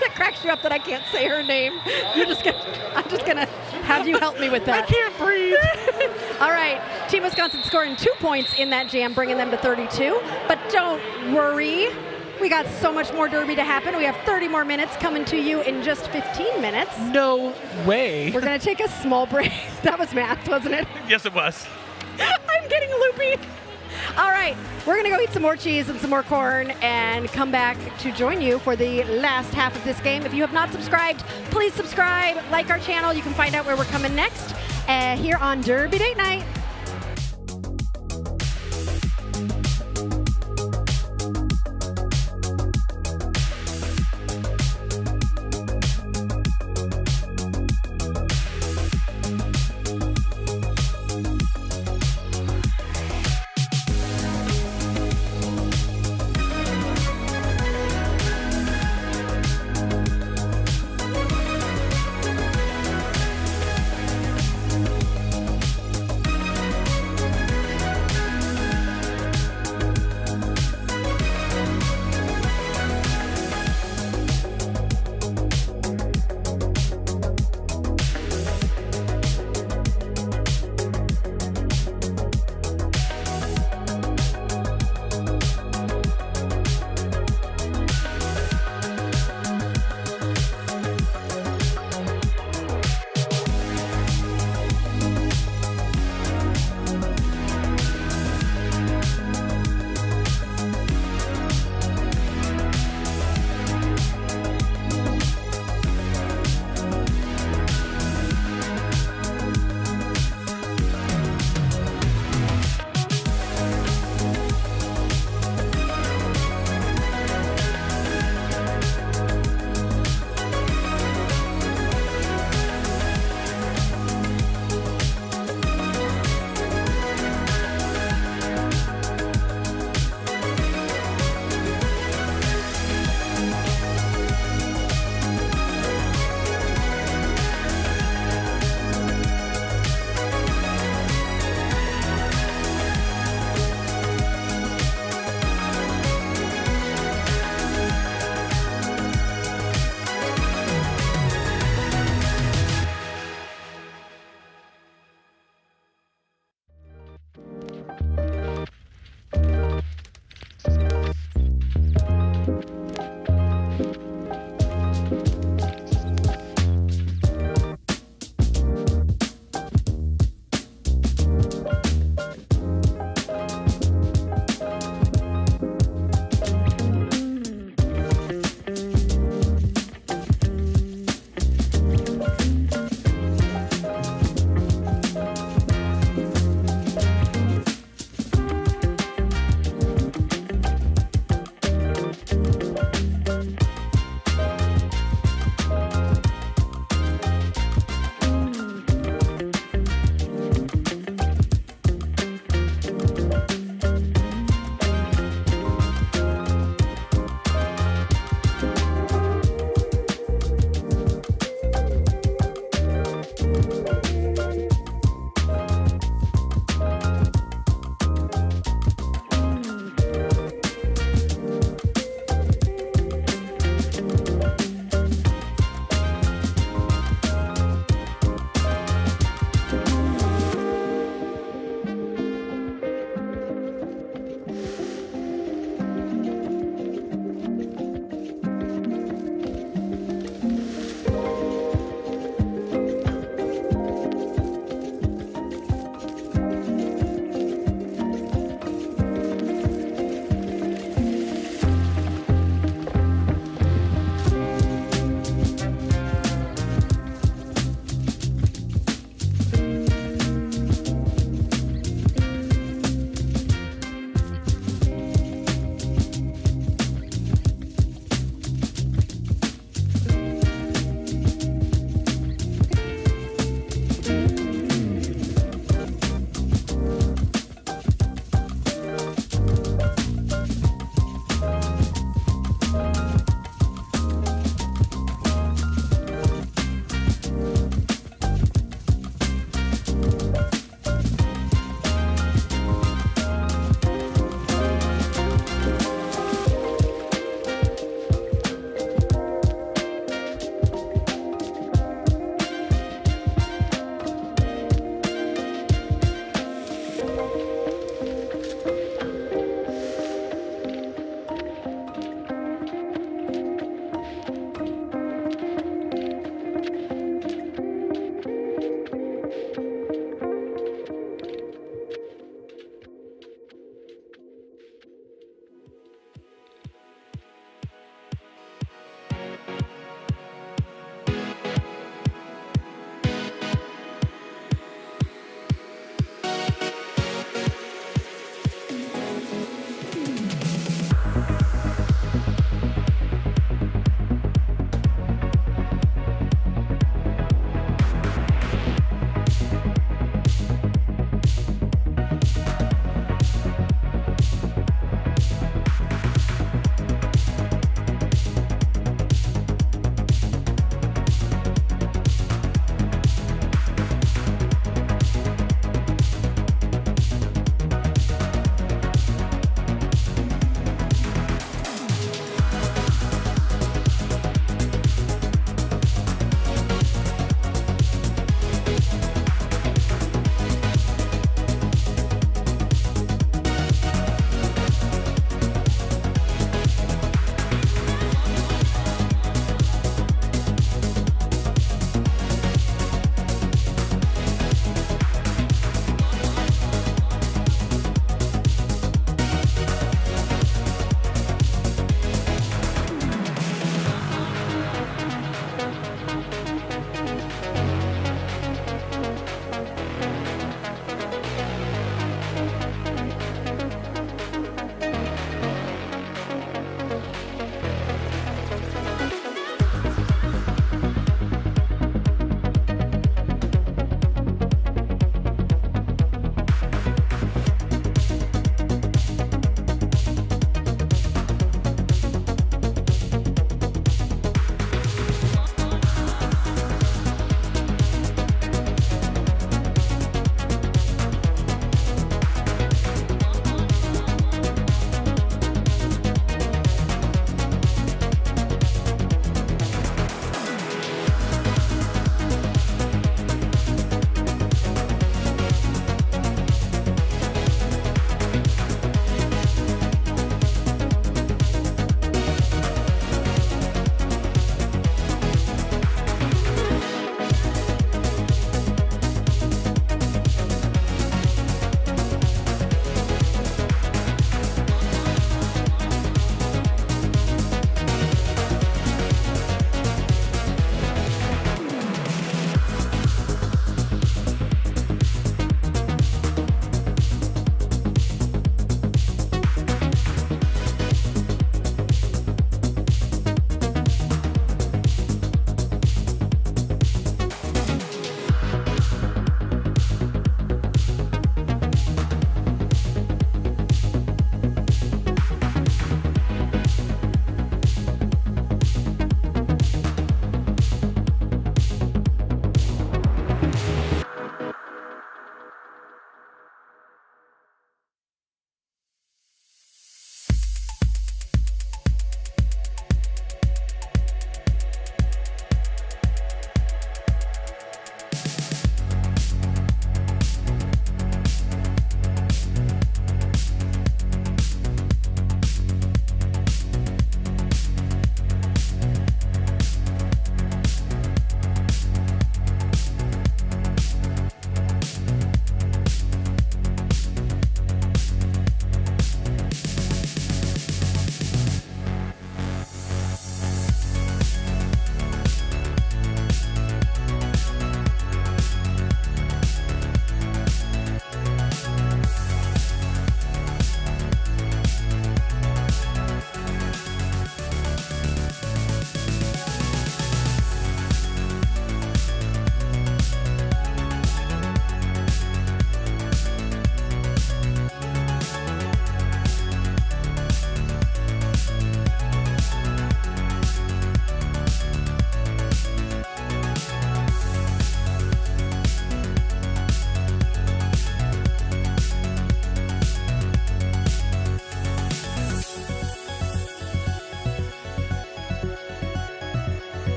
That cracks you up that I can't say her name. I'm just gonna have you help me with that. I can't breathe. All right, Team Wisconsin scoring 2 points in that jam, bringing them to 32. But don't worry, we got so much more derby to happen. We have 30 more minutes coming to you in just 15 minutes. No way. We're gonna take a small break. That was math, wasn't it? Yes, it was. I'm getting loopy. All right, we're going to go eat some more cheese and some more corn and come back to join you for the last half of this game. If you have not subscribed, please subscribe, like our channel. You can find out where we're coming next here on Derby Date Night.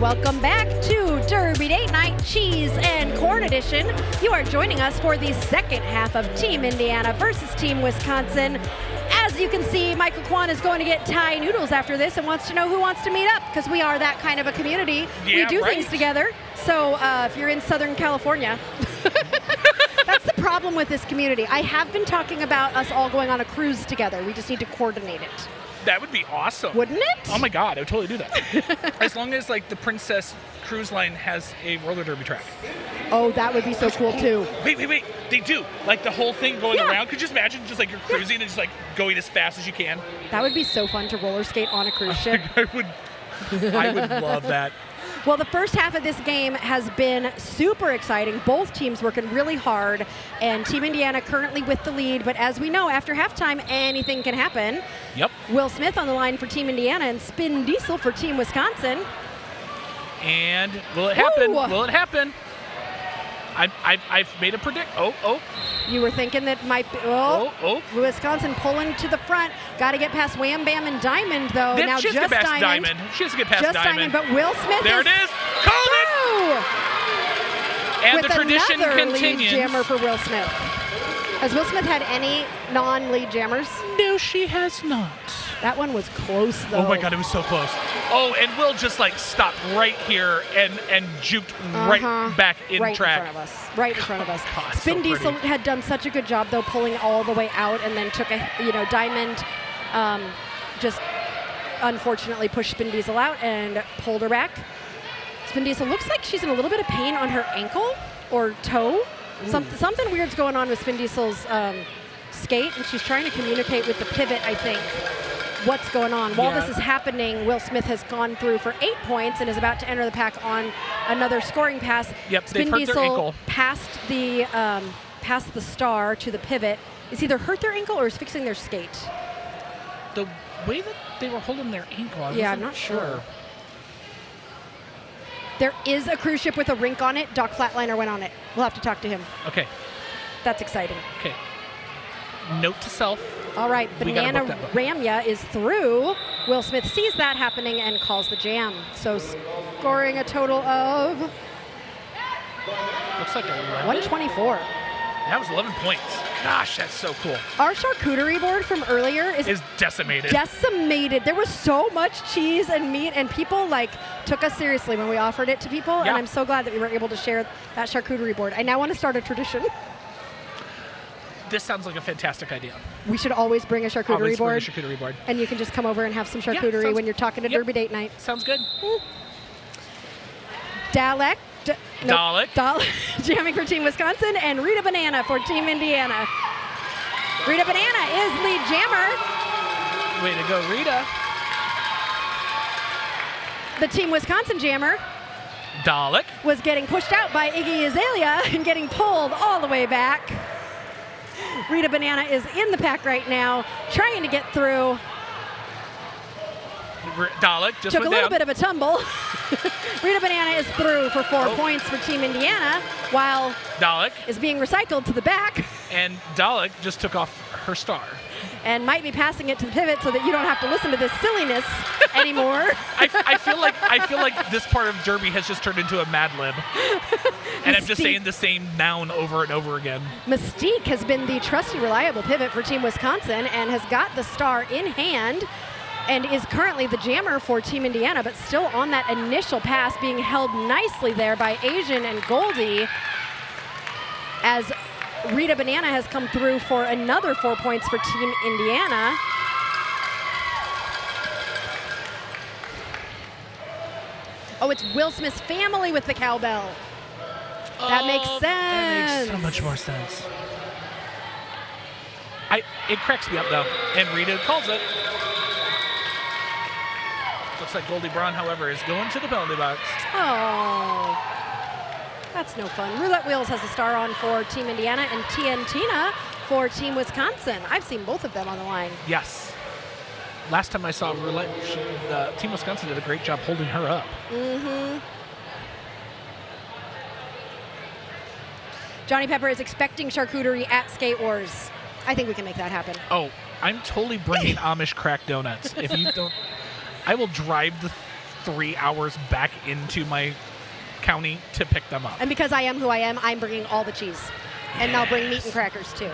welcome back to Derby Date Night Cheese and Corn Edition. You are joining us for the second half of Team Indiana versus Team Wisconsin. As you can see, Michael Kwan is going to get Thai noodles after this and wants to know who wants to meet up, because we are that kind of a community. Yeah, we do right. things together. So if you're in Southern California, that's the problem with this community. I have been talking about us all going on a cruise together. We just need to coordinate it. That would be awesome. Wouldn't it? Oh my God, I would totally do that. As long as like the Princess Cruise Line has a roller derby track. Oh, that would be so cool too. Wait. They do. Like the whole thing going Yeah. around. Could you just imagine just like you're cruising and just like going as fast as you can? That would be so fun to roller skate on a cruise ship. I would love that. Well, the first half of this game has been super exciting. Both teams working really hard, and Team Indiana currently with the lead. But as we know, after halftime, anything can happen. Yep. Will Smith on the line for Team Indiana and Spin Diesel for Team Wisconsin. And will it happen? Woo! Will it happen? I've made a predict. Oh. You were thinking that might be. Oh. Wisconsin pulling to the front. Got to get past Wham Bam and Diamond, though. Then Now she has just to get past Diamond. Diamond. She has to get past Just Diamond. But Will Smith There is it is. Called it. through! And With the tradition another continues. lead jammer for Will Smith. Has Will Smith had any non-lead jammers? No, she has not. That one was close, though. Oh my God, it was so close. Oh, and Will just like stopped right here and juked right back in right track. in front of us. Right in front of us. God, Spin so Diesel pretty. had done such a good job, though, pulling all the way out, and then took a Diamond. Just unfortunately pushed Spin Diesel out and pulled her back. Spin Diesel looks like she's in a little bit of pain on her ankle or toe. Something weird's going on with Spin Diesel's skate, and she's trying to communicate with the pivot, I think, what's going on. While Yeah. this is happening, Will Smith has gone through for 8 points and is about to enter the pack on another scoring pass. Yep, Spin they've hurt their Diesel ankle. past the star to the pivot. Is either hurt their ankle or is fixing their skate. The way that they were holding their ankle, I Yeah, I'm wasn't not sure. There is a cruise ship with a rink on it. Doc Flatliner went on it. We'll have to talk to him. Okay. That's exciting. Okay. Note to self. All right, We gotta Banana book that book. Ramya is through. Will Smith sees that happening and calls the jam. So scoring a total of Looks like 11. 124. That was 11 points. Gosh, that's so cool. Our charcuterie board from earlier Is decimated. decimated. There was so much cheese and meat, and people like took us seriously when we offered it to people. Yeah. And I'm so glad that we were able to share that charcuterie board. I now want to start a tradition. This sounds like a fantastic idea. We should always bring a charcuterie Always bring a board, charcuterie board. and you can just come over and have some Yeah, charcuterie sounds- when you're talking to Yep. Derby Date Night. Sounds good. Dalek. Dalek. Jamming for Team Wisconsin, and Rita Banana for Team Indiana. Rita Banana is lead jammer. Way to go, Rita. The Team Wisconsin jammer Dalek. was getting pushed out by Iggy Azalea and getting pulled all the way back. Rita Banana is in the pack right now, trying to get through. Dalek just Took a went little down. bit of a tumble. Rita Banana is through for 4 points for Team Indiana, while Dalek. is being recycled to the back And Dalek just took off her star. and might be passing it to the pivot so that you don't have to listen to this silliness anymore. I feel like this part of Derby has just turned into a Mad Lib. And I'm just Mystique. saying the same noun over and over again. Mystique has been the trusty, reliable pivot for Team Wisconsin and has got the star in hand and is currently the jammer for Team Indiana, but still on that initial pass, being held nicely there by Asian and Goldie, as Rita Banana has come through for another 4 points for Team Indiana. Oh, it's Will Smith's family with the cowbell. That makes sense. That makes so much more sense. It cracks me up though, and Rita calls it. Looks like Goldie Braun, however, is going to the penalty box. Oh, that's no fun. Roulette Wheels has a star on for Team Indiana and Tiantina for Team Wisconsin. I've seen both of them on the line. Yes. Last time I saw Roulette, Team Wisconsin did a great job holding her up. Mm-hmm. Johnny Pepper is expecting charcuterie at Skate Wars. I think we can make that happen. Oh, I'm totally bringing Amish crack donuts. If you don't, I will drive the 3 hours back into my county to pick them up. And because I am who I am, I'm bringing all the cheese. And I'll bring meat and crackers too.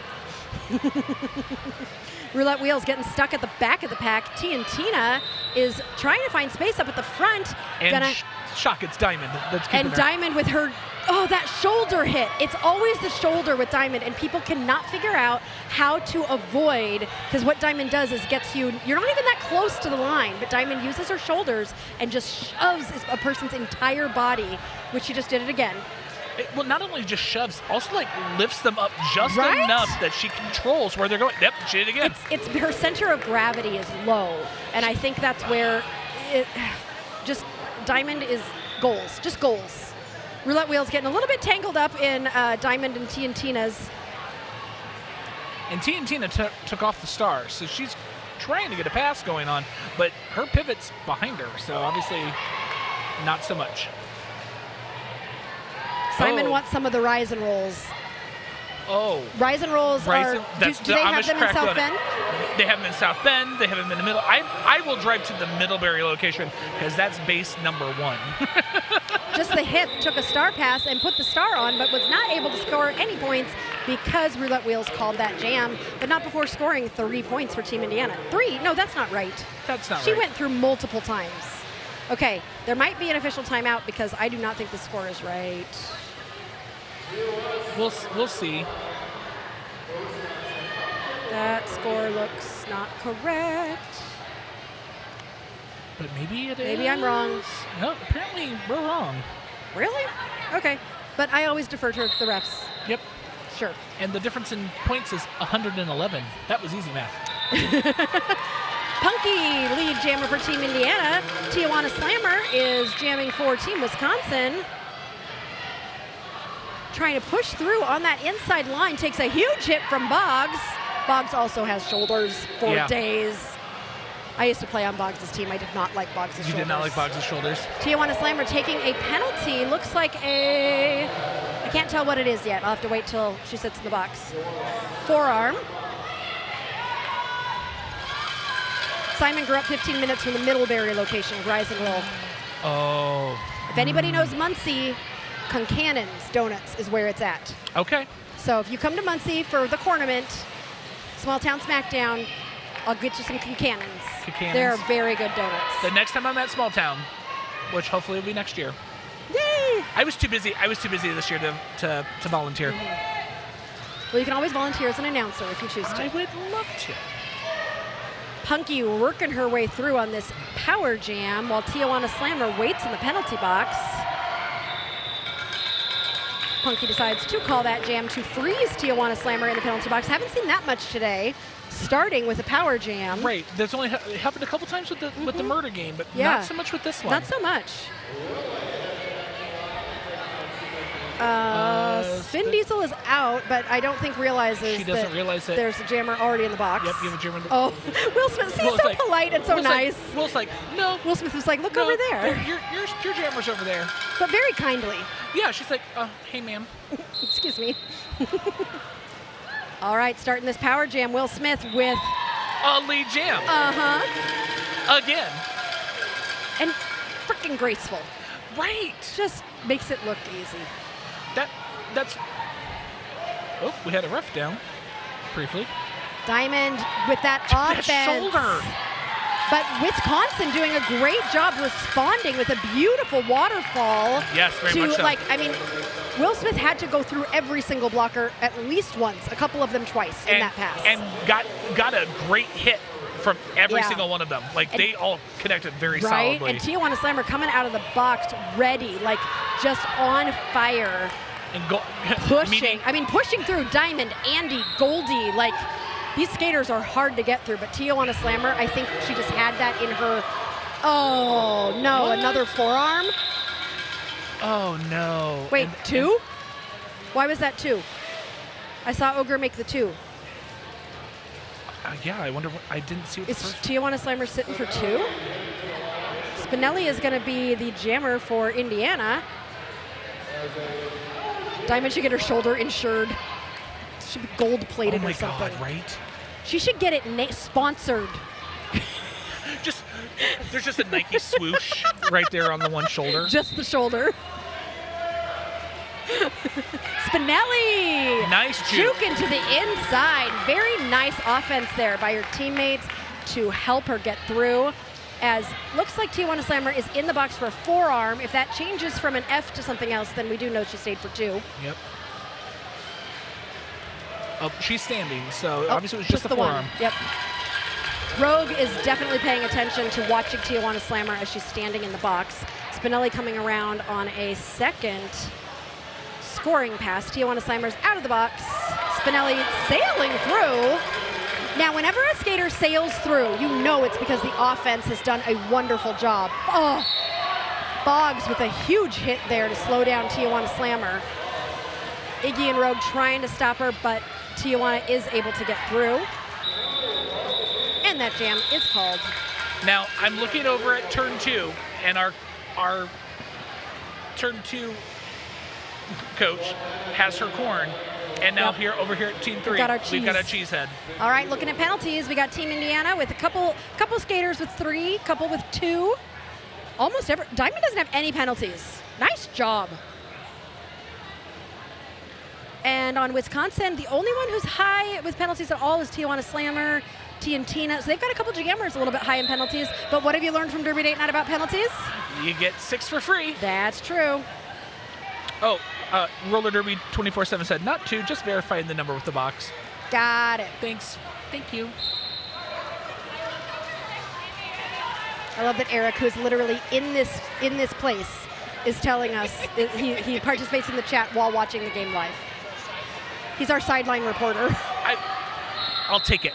Roulette Wheels getting stuck at the back of the pack. T and Tina is trying to find space up at the front. And shock, it's Diamond. That's keeping her. Diamond with her, that shoulder hit. It's always the shoulder with Diamond, and people cannot figure out how to avoid, because what Diamond does is gets you, you're not even that close to the line, but Diamond uses her shoulders and just shoves a person's entire body, which she just did it again. Well, not only just shoves, also like lifts them up just Right? enough that she controls where they're going. Yep, she did it again. It's her center of gravity is low, and I think that's where Diamond is goals, just goals. Roulette Wheel's getting a little bit tangled up in Diamond and T and Tina's. And T and Tina took off the star, so she's trying to get a pass going on, but her pivot's behind her, so obviously not so much. Simon wants some of the rise and rolls. Oh. Rise and rolls are, do they have them in South Bend? They have them in South Bend. They have them in the middle. I will drive to the Middlebury location because that's base number 1. Just the hip took a star pass and put the star on, but was not able to score any points because Roulette Wheels called that jam, but not before scoring 3 points for Team Indiana. 3? No, that's not right. That's not right. She went through multiple times. Okay, there might be an official timeout because I do not think the score is right. We'll see. That score looks not correct. But maybe it is. Maybe I'm wrong. No, apparently we're wrong. Really? Okay. But I always defer to the refs. Yep. Sure. And the difference in points is 111. That was easy math. Punky lead jammer for Team Indiana. Tijuana Slammer is jamming for Team Wisconsin. Trying to push through on that inside line. Takes a huge hit from Boggs. Boggs also has shoulders for days. I used to play on Boggs' team. I did not like Boggs' shoulders. You did not like Boggs' shoulders? Tijuana Slammer taking a penalty. Looks like I can't tell what it is yet. I'll have to wait till she sits in the box. Forearm. Simon grew up 15 minutes from the Middlebury location of Rise and Roll. Oh. If anybody knows Muncie, Concannon's Donuts is where it's at. Okay. So if you come to Muncie for the tournament, Small Town Smackdown, I'll get you some Concannons. They're very good donuts. The next time I'm at Small Town, which hopefully will be next year. Yay! I was too busy this year to volunteer. Well, you can always volunteer as an announcer if you choose to. I would love to. Punky working her way through on this power jam while Tijuana Slammer waits in the penalty box. Punky decides to call that jam to freeze Tijuana Slammer in the penalty box. Haven't seen that much today, starting with a power jam. Right. There's only it happened a couple times with the murder game, but Yeah. not so much with this one. Not so much. Spin Diesel is out, but I don't think realizes She doesn't that realize that there's a jammer already in the box. Yep, you have a jammer in the Oh, Will Smith, he's Will's so like- polite and so Will's nice. Will's like, no. Will Smith was like, look no, over there. Your jammer's over there. But very kindly. Yeah, she's like, hey, ma'am. Excuse me. All right, starting this power jam, Will Smith with... A lead jam. Uh-huh. Again. And freaking graceful. Right. Just makes it look easy. That's... Oh, we had a ref down briefly. Diamond with that offense. That shoulder. But Wisconsin doing a great job responding with a beautiful waterfall. Yes, very much so. Will Smith had to go through every single blocker at least once, a couple of them twice in that pass. And got a great hit from every Yeah. single one of them. Like, And- they all connected very right? solidly. And Tijuana Slammer coming out of the box ready, like just on fire. And Pushing. Pushing through Diamond, Andy, Goldie. Like, these skaters are hard to get through, but Tijuana Slammer, I think she just had that in her. Oh, no. What? Another forearm? Oh, no. Wait, two? Why was that two? I saw Ogre make the two. Yeah, I wonder what. I didn't see what Is the first. Tijuana Slammer sitting for two? Spinelli is going to be the jammer for Indiana. Diamond should get her shoulder insured. Should be gold plated Oh my or something. God, right? She should get it sponsored. There's just a Nike swoosh right there on the one shoulder. Just the shoulder. Spinelli! Nice juke. Juke into the inside. Very nice offense there by your teammates to help her get through. As looks like Tijuana Slammer is in the box for a forearm. If that changes from an F to something else, then we do know she stayed for 2. Yep. Oh, she's standing, so obviously it was just the forearm. Yep. Rogue is definitely paying attention to watching Tijuana Slammer as she's standing in the box. Spinelli coming around on a second scoring pass. Tijuana Slammer's out of the box. Spinelli sailing through. Now, whenever a skater sails through, you know it's because the offense has done a wonderful job. Oh, Boggs with a huge hit there to slow down Tijuana Slammer. Iggy and Rogue trying to stop her, but Tijuana is able to get through. And that jam is called. Now, I'm looking over at turn 2, and our turn 2 coach has her corn. And now over here at Team 3, we've got our cheesehead. All right, looking at penalties, we got Team Indiana with a couple skaters with 3, couple with 2. Almost every Diamond doesn't have any penalties. Nice job. And on Wisconsin, the only one who's high with penalties at all is Tijuana Slammer, T and Tina. So they've got a couple jammers a little bit high in penalties. But what have you learned from Derby Date Night about penalties? You get 6 for free. That's true. Oh, Roller Derby 24/7 said not 2, just verifying the number with the box. Got it. Thanks. Thank you. I love that Eric, who's literally in this place, is telling us he participates in the chat while watching the game live. He's our sideline reporter. I'll take it.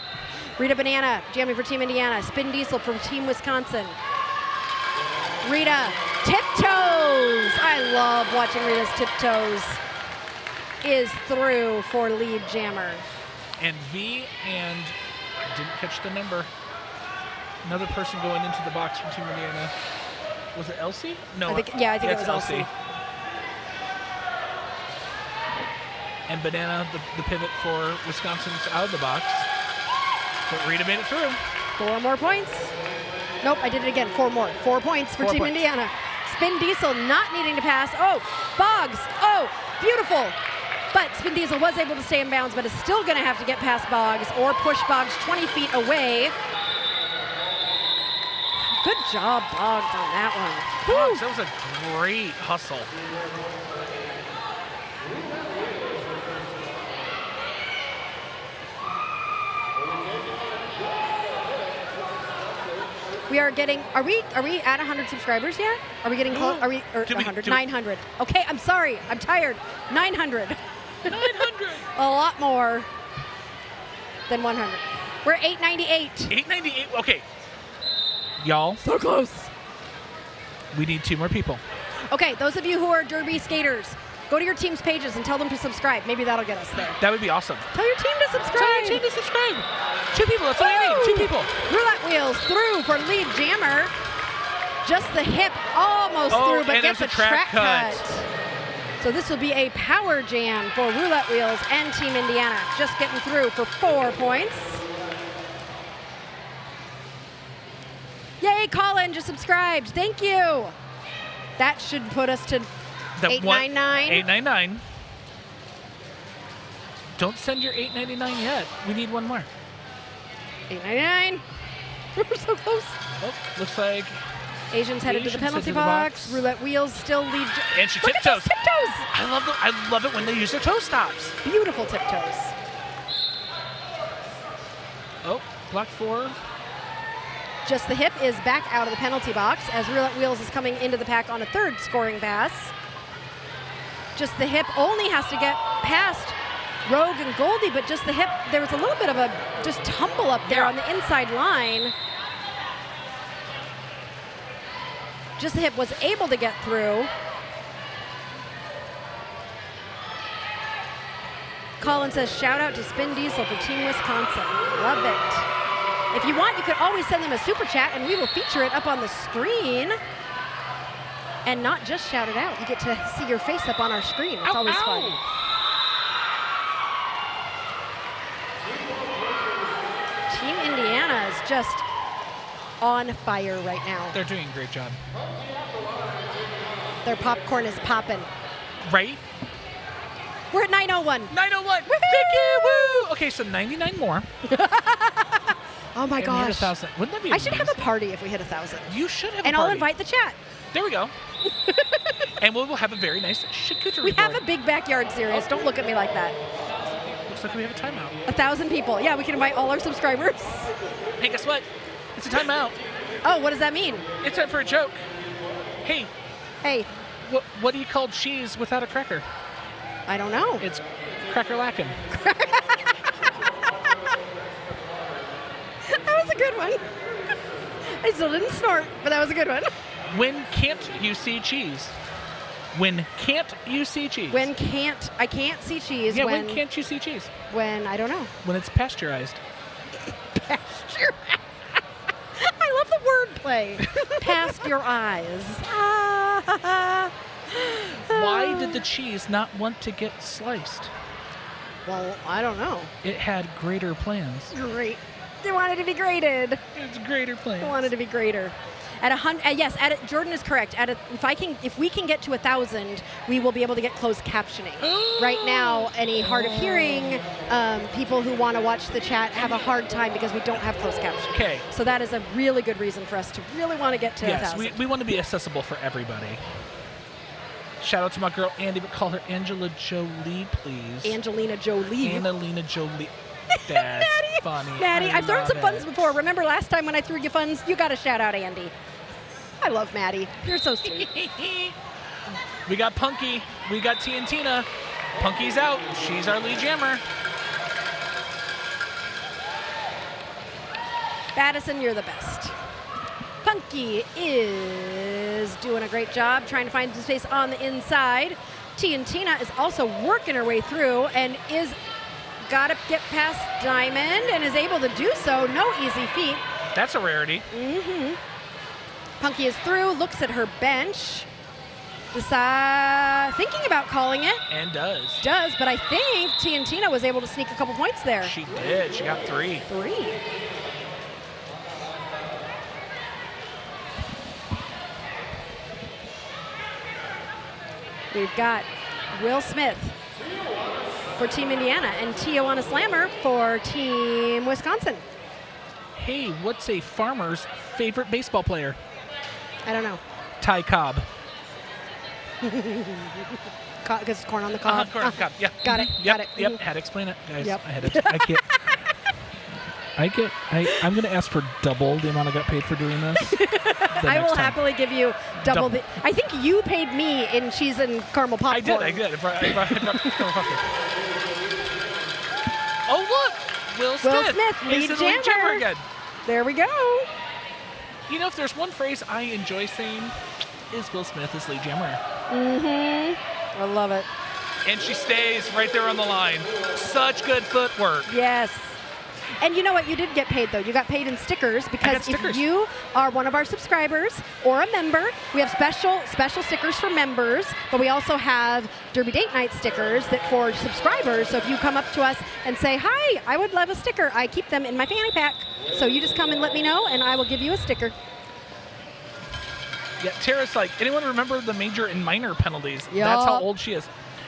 Rita Banana jamming for Team Indiana. Spin Diesel from Team Wisconsin. Rita tiptoes. I love watching Rita's tiptoes. Is through for lead jammer. And V, and I didn't catch the number. Another person going into the box from Team Indiana. Was it Elsie? No. I think it was Elsie. And Banana, the pivot for Wisconsin's out of the box. But Rita made it through. 4 more points. Nope, I did it again. 4 more. 4 points for Team Indiana. Spin Diesel not needing to pass. Oh, Boggs. Oh, beautiful. But Spin Diesel was able to stay in bounds, but is still going to have to get past Boggs or push Boggs 20 feet away. Good job, Boggs, on that one. Boggs, that was a great hustle. We are getting, are we at 100 subscribers yet? Are we getting close? Are we, or 100? 900. Okay, I'm sorry. I'm tired. 900. 900. A lot more than 100. We're 898. 898. Okay. Y'all. So close. We need 2 more people. Okay, those of you who are Derby skaters, go to your team's pages and tell them to subscribe. Maybe that'll get us there. That would be awesome. Tell your team to subscribe. Tell your team to subscribe. 2 people. That's all you need. 2 people. Roulette wheels through for lead jammer. Just the hip almost through, but gets a track cut. So this will be a power jam for Roulette Wheels and Team Indiana. Just getting through for 4 points. Yay, Colin just subscribed. Thank you. That should put us to 899. 899. Don't send your 899 yet. We need 1 more. 899. We're so close. Oh, looks like Asians headed to the penalty box. Roulette Wheels still lead. And she Look tiptoes. at those tiptoes. I love it when they use their toe stops. Beautiful tiptoes. Oh, block 4. Just the hip is back out of the penalty box as Roulette Wheels is coming into the pack on a 3rd scoring pass. Just the hip only has to get past Rogue and Goldie, but just the hip, there was a little bit of a just tumble up there on the inside line. Just the hip was able to get through. Colin says, shout out to Spin Diesel for Team Wisconsin. Love it. If you want, you could always send them a super chat and we will feature it up on the screen. And not just shout it out. You get to see your face up on our screen. It's always fun. Team Indiana is just on fire right now. They're doing a great job. Their popcorn is popping. Right? We're at 9:01. 901. Woohoo! Vicky, woo! Okay, so 99 more. Oh my And we hit gosh. 1,000. Wouldn't that be I should have a amazing? party if we hit 1,000. You should have And a party. I'll invite the chat. There we go. And we'll have a very nice charcuterie We have board. a big backyard series. Don't look at me like that. Looks like we have a timeout. 1,000 people. Yeah, we can invite all our subscribers. Hey, guess what? It's a timeout. Oh, what does that mean? It's time for a joke. Hey, Hey, what do you call cheese without a cracker? I don't know. It's cracker lacking. That was a good one. I still didn't snort, but that was a good one. When can't you see cheese? When can't you see cheese? I can't see cheese. Yeah, when can't you see cheese? When, I don't know. When it's pasteurized. Pasture. I love the wordplay. Past your eyes. Why did the cheese not want to get sliced? Well, I don't know. It had greater plans. Great. They wanted to be graded. It's greater plans. They wanted to be greater. At 100, yes. Jordan is correct. If we can get to 1,000, we will be able to get closed captioning. Right now, any hard of hearing people who want to watch the chat have a hard time because we don't have closed captioning. Okay. So that is a really good reason for us to really want to get to 1,000. Yes, we want to be accessible for everybody. Shout out to my girl Andy, but call her Angela Jolie, please. Angelina Jolie. Angelina Jolie. That's funny. Maddie, I I've thrown love some it. funds before. Remember last time when I threw you funds? You got to shout out Andy. I love Maddie. You're so sweet. We got Punky. We got T and Tina. Punky's out. She's our lead jammer. Madison, you're the best. Punky is doing a great job trying to find some space on the inside. T and Tina is also working her way through and is got to get past Diamond and is able to do so. No easy feat. That's a rarity. Mm-hmm. Punky is through, looks at her bench, thinking about calling it. And does. Does, but I think T and Tina was able to sneak a couple points there. She did. She got 3. 3. We've got Will Smith for Team Indiana and Tijuana Slammer for Team Wisconsin. Hey, what's a farmer's favorite baseball player? I don't know. Ty Cobb. Because it's corn on the cob. Corn on the cob. Yeah. Got it. Yep. Got it. Yep. Mhm. Had to explain it, guys. Yep. I had to. I can't. I'm going to ask for double the amount I got paid for doing this. I will happily give you double the. I think you paid me in cheese and caramel popcorn. I did. I brought caramel popcorn. Oh, look. Will Smith. lead He's in the lead jammer jammer. again. There we go. You know, if there's one phrase I enjoy saying, is Will Smith is lead jammer. Mm-hmm. I love it. And she stays right there on the line. Such good footwork. Yes. And you know what? You did get paid, though. You got paid in stickers because stickers. if you are one of our subscribers or a member, we have special stickers for members, but we also have Derby Date Night stickers that for subscribers. So if you come up to us and say, hi, I would love a sticker, I keep them in my fanny pack. So you just come and let me know, and I will give you a sticker. Yeah, Tara's like, anyone remember the major and minor penalties? Yup. That's how old she is.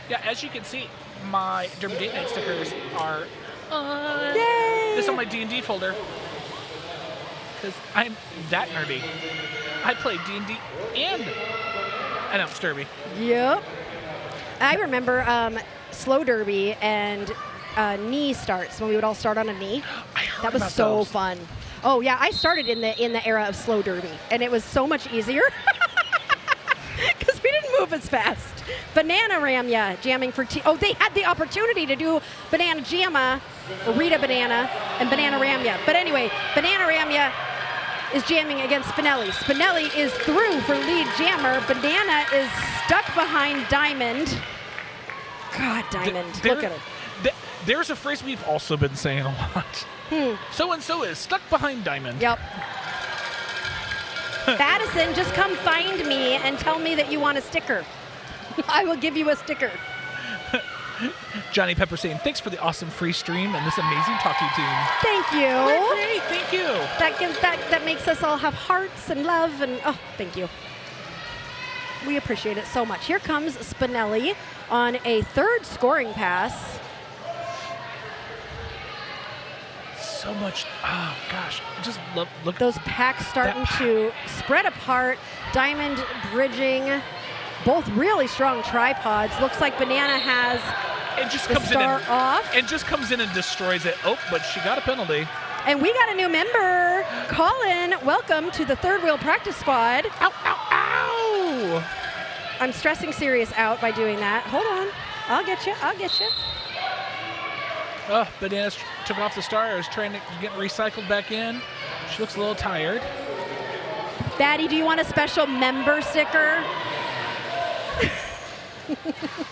Yeah, as you can see, my Derby Date Night stickers are Yay! this on my D&D folder. Because I'm that nerdy. I play D&D and announce Derby. Yep. I remember slow derby and knee starts when we would all start on a knee. I heard That was about so those. fun. Oh yeah, I started in the era of slow derby, and it was so much easier because we didn't move as fast. Banana Ramya jamming for they had the opportunity to do Banana Jamma, Rita Banana, and Banana Ramya. But anyway, Banana Ramya is jamming against Spinelli. Spinelli is through for lead jammer. Banana is stuck behind Diamond. God, Diamond, look at her. There's a phrase we've also been saying a lot. So-and-so is stuck behind Diamond. Yep. Madison, just come find me and tell me that you want a sticker. I will give you a sticker. Johnny Pepper saying, thanks for the awesome free stream and this amazing talkie tune. Thank you. Great, thank you. That makes us all have hearts and love, and oh, thank you. We appreciate it so much. Here comes Spinelli on a third scoring pass. So much, oh gosh, just look. Those packs starting to spread apart. Diamond bridging, both really strong tripods. Looks like Banana has It just the comes star in off. and just comes in and destroys it. Oh, but she got a penalty. And we got a new member. Colin, welcome to the Third Wheel Practice Squad. Ow, ow, ow! I'm stressing Sirius out by doing that. Hold on. I'll get you. I'll get you. Oh, Banana took off the star. Is trying to get recycled back in. She looks a little tired. Batty, do you want a special member sticker?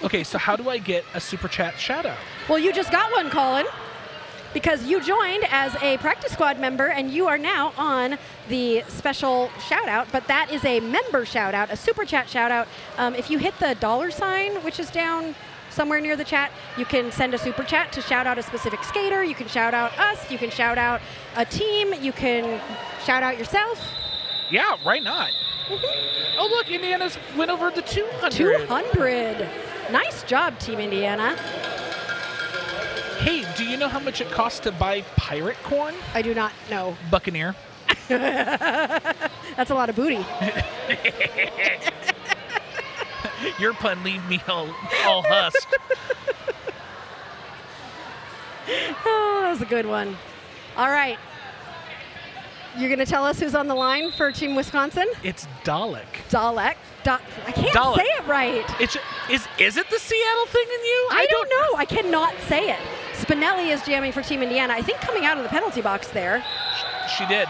Okay, so how do I get a super chat shout out? Well, you just got one, Colin, because you joined as a practice squad member and you are now on the special shout out, but that is a member shout out, a super chat shout out. If you hit the $, which is down somewhere near the chat, you can send a super chat to shout out a specific skater. You can shout out us. You can shout out a team. You can shout out yourself. Yeah, why not? Oh, look, Indiana's went over the 200. 200. Nice job, Team Indiana. Hey, do you know how much it costs to buy pirate corn? I do not know. Buccaneer. That's a lot of booty. Your pun leave me all husked. Oh, that was a good one. All right. You're going to tell us who's on the line for Team Wisconsin? It's Dalek. Dalek. I can't Dalek. say it right. Is it the Seattle thing in you? I don't know. I cannot say it. Spinelli is jamming for Team Indiana. I think coming out of the penalty box there. She did.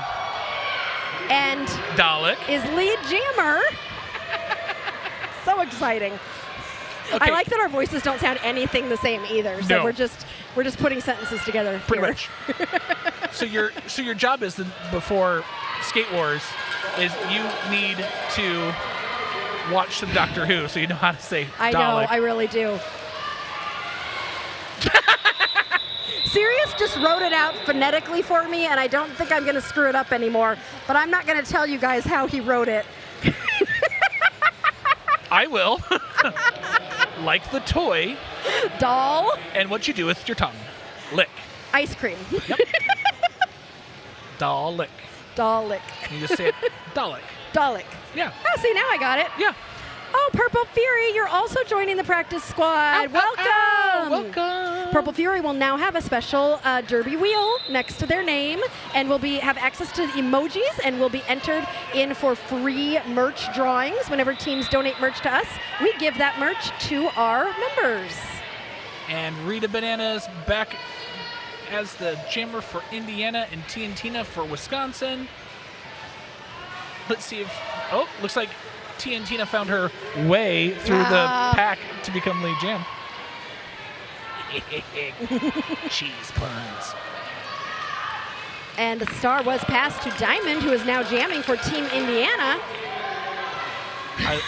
And Dalek is lead jammer. So exciting. Okay. I like that our voices don't sound anything the same either. So No. we're just putting sentences together. Pretty here. much. So your job is before Skate Wars is you need to watch some Doctor Who so you know how to say I Dalek. know, I really do. Sirius just wrote it out phonetically for me, and I don't think I'm going to screw it up anymore. But I'm not going to tell you guys how he wrote it. I will. Like the toy. Doll. And what you do with your tongue. Lick. Ice cream. Yep. Dalek. Dalek. You just say it. Dalek. Dalek. Yeah. Oh, see, now I got it. Yeah. Oh, Purple Fury, you're also joining the practice squad. Welcome. Welcome. Purple Fury will now have a special derby wheel next to their name and will have access to emojis and will be entered in for free merch drawings. Whenever teams donate merch to us, we give that merch to our members. And Rita Bananas back as the jammer for Indiana and Tiantina for Wisconsin. Let's see if, looks like Tiantina found her way through the pack to become lead jam. Cheese puns. And the star was passed to Diamond, who is now jamming for Team Indiana.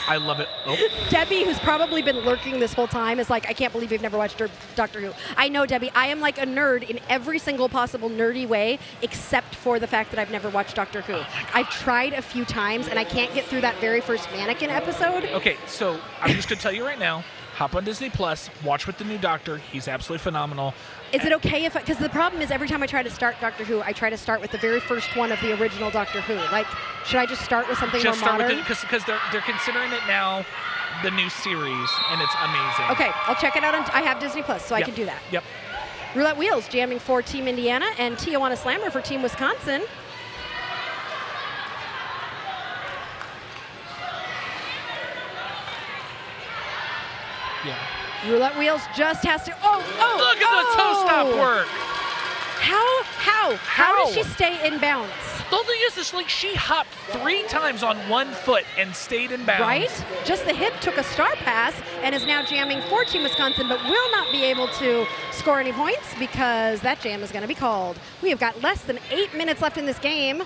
I love it. Oh. Debbie, who's probably been lurking this whole time, is like, I can't believe you've never watched Doctor Who. I know, Debbie. I am like a nerd in every single possible nerdy way, except for the fact that I've never watched Doctor Who. I've tried a few times, and I can't get through that very first mannequin episode. Okay, so I'm just going to tell you right now, hop on Disney Plus, watch with the new Doctor. He's absolutely phenomenal. Is it okay if, because the problem is every time I try to start Doctor Who, I try to start with the very first one of the original Doctor Who. Like, should I just start with something Just more start modern? with it because they're considering it now the new series, and it's amazing. Okay, I'll check it out. I have Disney Plus, so I can do that. Yep. Roulette Wheels jamming for Team Indiana and Tijuana Slammer for Team Wisconsin. Yeah. Roulette Wheels just has to. Look at the toe stop work. How did she stay in bounds? The thing is like she hopped 3 times on 1 foot and stayed in bounds. Right? Just the hit took a star pass and is now jamming for Team Wisconsin, but will not be able to score any points because that jam is going to be called. We have got less than 8 minutes left in this game.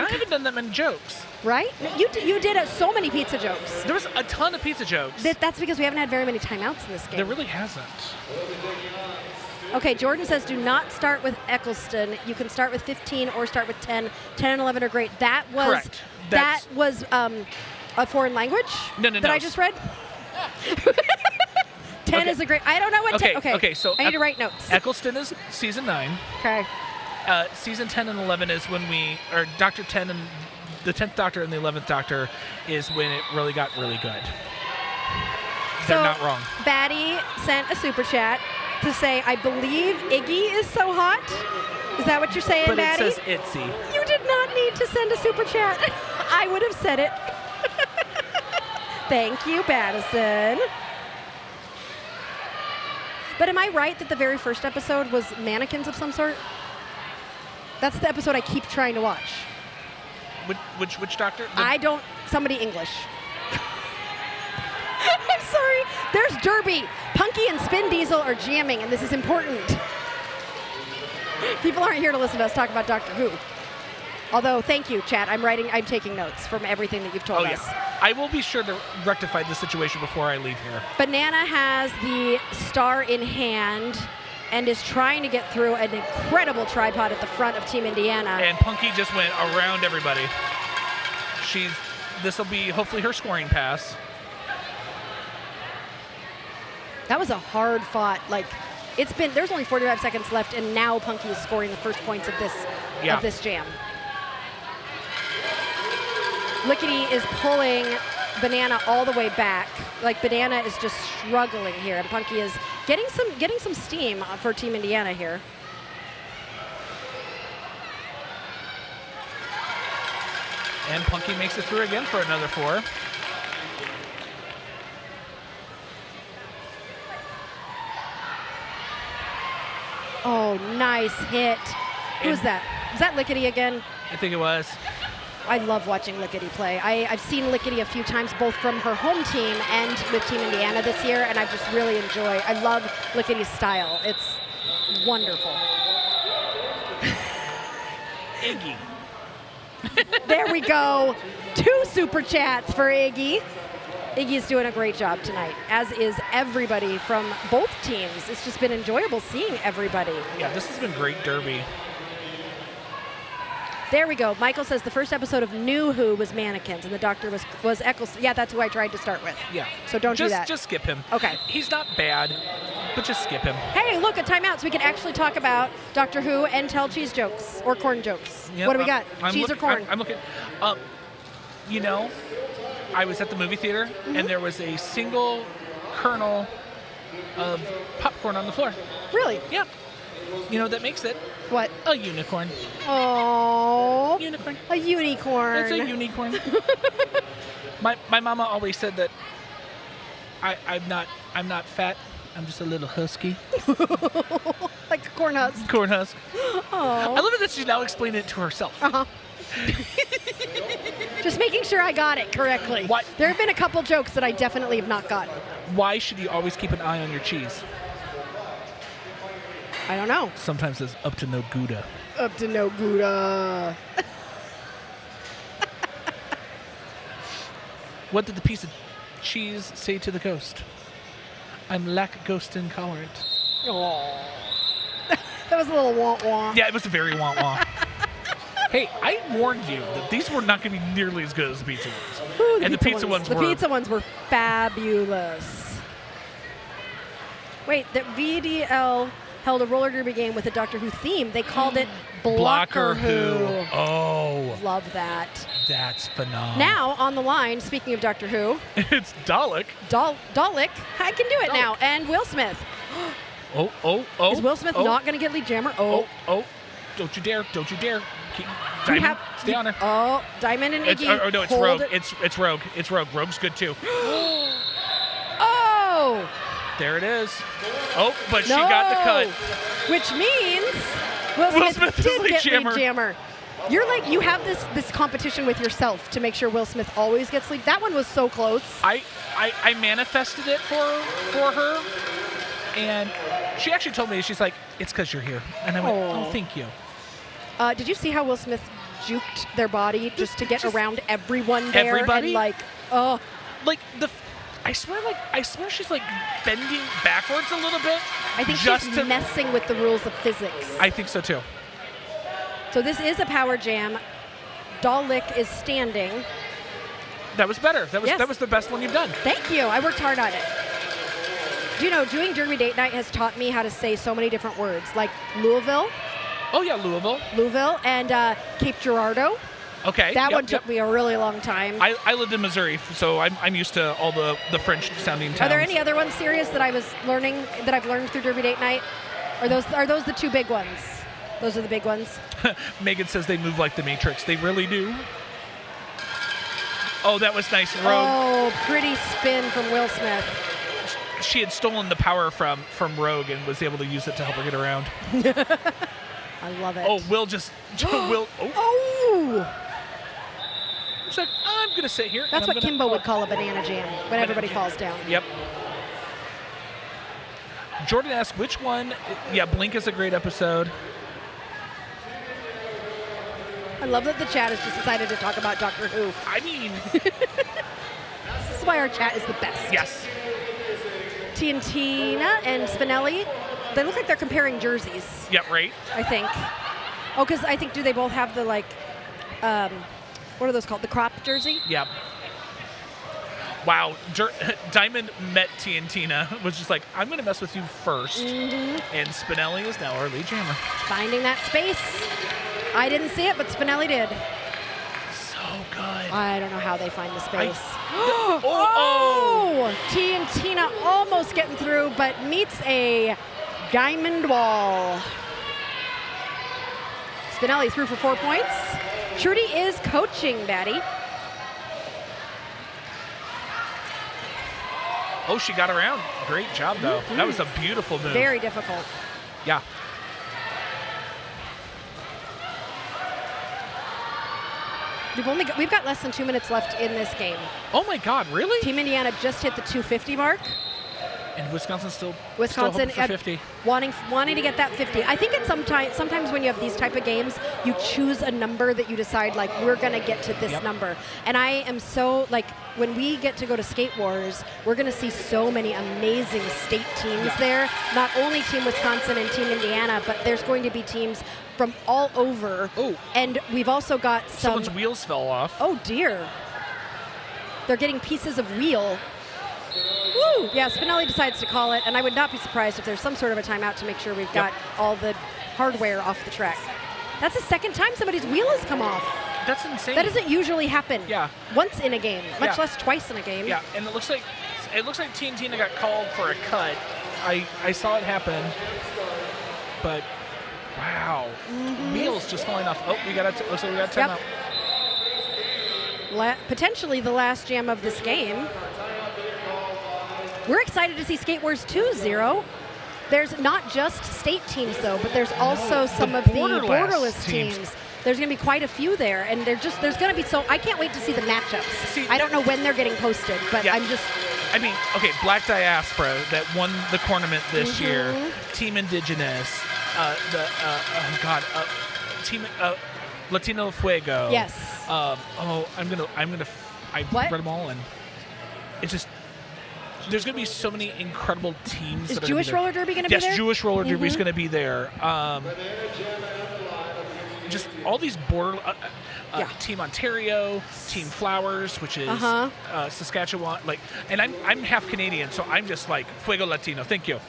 I haven't done that many jokes. Right? You did so many pizza jokes. There was a ton of pizza jokes. That's because we haven't had very many timeouts in this game. There really hasn't. Okay, Jordan says do not start with Eccleston. You can start with 15 or start with 10. 10 and 11 are great. That was Correct. That was a foreign language that I just read. 10 is a great. I don't know what. Okay. So I need to write notes. Eccleston is season 9. Okay. Season 10 and 11 is when or Doctor 10 and the 10th Doctor and the 11th Doctor is when it really got really good. They're not wrong. Batty sent a super chat to say, I believe Iggy is so hot. Is that what you're saying, But Batty? it says Itzy. You did not need to send a super chat. I would have said it. Thank you, Battison. But am I right that the very first episode was mannequins of some sort? That's the episode I keep trying to watch. Which Doctor? Somebody English. I'm sorry. There's Derby. Punky and Spin Diesel are jamming, and this is important. People aren't here to listen to us talk about Doctor Who. Although, thank you, chat. I'm taking notes from everything that you've told us. Yeah. I will be sure to rectify the situation before I leave here. Banana has the star in hand and is trying to get through an incredible tripod at the front of Team Indiana. And Punky just went around everybody. This will be hopefully her scoring pass. That was a hard fought. There's only 45 seconds left, and now Punky is scoring the first points of this jam. Lickety is pulling Banana all the way back. Banana is just struggling here, and Punky is getting some steam for Team Indiana here. And Punky makes it through again for another 4. Oh, nice hit. Who is that? Is that Lickety again? I think it was. I love watching Lickety play. I've seen Lickety a few times, both from her home team and with Team Indiana this year, and I just really I love Lickety's style. It's wonderful. Iggy. There we go. 2 super chats for Iggy. Iggy's doing a great job tonight, as is everybody from both teams. It's just been enjoyable seeing everybody. Yeah, this has been great derby. There we go. Michael says the first episode of New Who was mannequins, and the Doctor was Eccleston. Yeah, that's who I tried to start with. Yeah. So don't do that. Just skip him. Okay. He's not bad, but just skip him. Hey, look, a timeout, so we can actually talk about Doctor Who and tell cheese jokes or corn jokes. Yep, What do we got? Cheese or corn? I'm looking. I was at the movie theater, and there was a single kernel of popcorn on the floor. Really? Yeah. You know what that makes it? What? A unicorn. Oh. Unicorn. A unicorn. It's a unicorn. my mama always said that I'm not fat. I'm just a little husky. Like a corn husk. Corn husk. Oh. I love it that she's now explaining it to herself. Uh-huh. Just making sure I got it correctly. What? There have been a couple jokes that I definitely have not gotten. Why should you always keep an eye on your cheese? I don't know. Sometimes it's up to no Gouda. Up to no Gouda. What did the piece of cheese say to the ghost? I'm lactose intolerant. Oh. That was a little wah-wah. Yeah, it was a very wah-wah. Hey, I warned you that these were not going to be nearly as good as the pizza ones. Ooh, The pizza ones were fabulous. Wait, the VDL held a roller derby game with a Doctor Who theme. They called it Blocker Who. Oh. Love that. That's phenomenal. Now, on the line, speaking of Doctor Who, it's Dalek. Dalek, I can do it Dalek. now, and Will Smith. Oh. Is Will Smith not going to get lead jammer? Oh. Don't you dare. Keep Diamond, stay on her. Oh, Diamond and Iggy. No, it's Rogue. It's Rogue. It's Rogue. Rogue's good too. Oh! There it is. Oh, but she got the cut. Which means Will Smith is did lead get jammer. lead jammer. You have this competition with yourself to make sure Will Smith always gets lead. That one was so close. I manifested it for her, and she actually told me, she's like, it's because you're here. And I went, oh, thank you. Did you see how Will Smith juked their body just to get around everyone there. Everybody? And like, oh. Like I swear she's like bending backwards a little bit. I think just she's to, messing with the rules of physics. I think so too. So this is a power jam. Dalek is standing. That was better. That was Yes. that was the best one you've done. Thank you. I worked hard on it. Do you know, doing Derby Date Night has taught me how to say so many different words, like Louisville, Oh yeah, Louisville. and Cape Girardeau. Okay. That yep, one took yep. me a really long time. I lived in Missouri, so I'm used to all the French sounding towns. Are there any other ones serious that I've learned through Derby Date Night? Are those the two big ones? Those are the big ones. Megan says they move like the Matrix. They really do. Oh, that was nice. Rogue. Oh, pretty spin from Will Smith. She had stolen the power from Rogue and was able to use it to help her get around. I love it. Oh, Will just Will. Oh, Oh! she's like, I'm gonna sit here. That's and I'm what gonna, Kimbo would call a banana jam when everybody falls down. Yep. Jordan asks, which one? Yeah, Blink is a great episode. I love that the chat has just decided to talk about Doctor Who. I mean, This is why our chat is the best. yes. Tina and Spinelli, they look like they're comparing jerseys, Yep, right. I think. Oh, because I think, do they both have the, like, what are those called? The crop jersey? Yep. Wow, Diamond met T and Tina, was just like, I'm going to mess with you first. Mm-hmm. And Spinelli is now our lead jammer. Finding that space. I didn't see it, but Spinelli did. So good. I don't know how they find the space. Oh! T and Tina almost getting through, but meets a diamond wall. Spinelli through for 4 points. Trudy is coaching, Batty. Oh, she got around. Great job, though. That was a beautiful move. Very difficult. Yeah. We've got less than 2 minutes left in this game. Oh, my God, really? Team Indiana just hit the 250 mark. And Wisconsin still Wisconsin hoping for 50. wanting to get that 50. I think it's sometimes when you have these type of games, you choose a number that you decide, like, we're going to get to this number. And I am so, like, when we get to go to Skate Wars, we're going to see so many amazing state teams there. Not only Team Wisconsin and Team Indiana, but there's going to be teams from all over. Oh. And we've also got some... Someone's wheels fell off. Oh, dear. They're getting pieces of wheel. Woo! Yeah, Spinelli decides to call it, and I would not be surprised if there's some sort of a timeout to make sure we've got all the hardware off the track. That's the second time somebody's wheel has come off. That's insane. That doesn't usually happen. Yeah. Once in a game, much less twice in a game. Yeah, and it looks like T and Tina got called for a cut. I saw it happen, but wow, wheels just falling off. Oh, looks like we got timeout. Potentially the last jam of this game. We're excited to see Skate Wars 2-0. There's not just state teams, though, but there's also some of the borderless teams. There's going to be quite a few there, and there's going to be I can't wait to see the matchups. I don't know when they're getting posted, but I mean, okay, Black Diaspora that won the tournament this year, Team Indigenous, Team Latino Fuego. Yes. I read them all, and it's just. There's going to be so many incredible teams. Is Jewish Roller Derby going to be there? Yes, Jewish Roller Derby is going to be there. Just all these Team Ontario, Team Flowers, which is Saskatchewan. And I'm half Canadian, so I'm just like Fuego Latino. Thank you.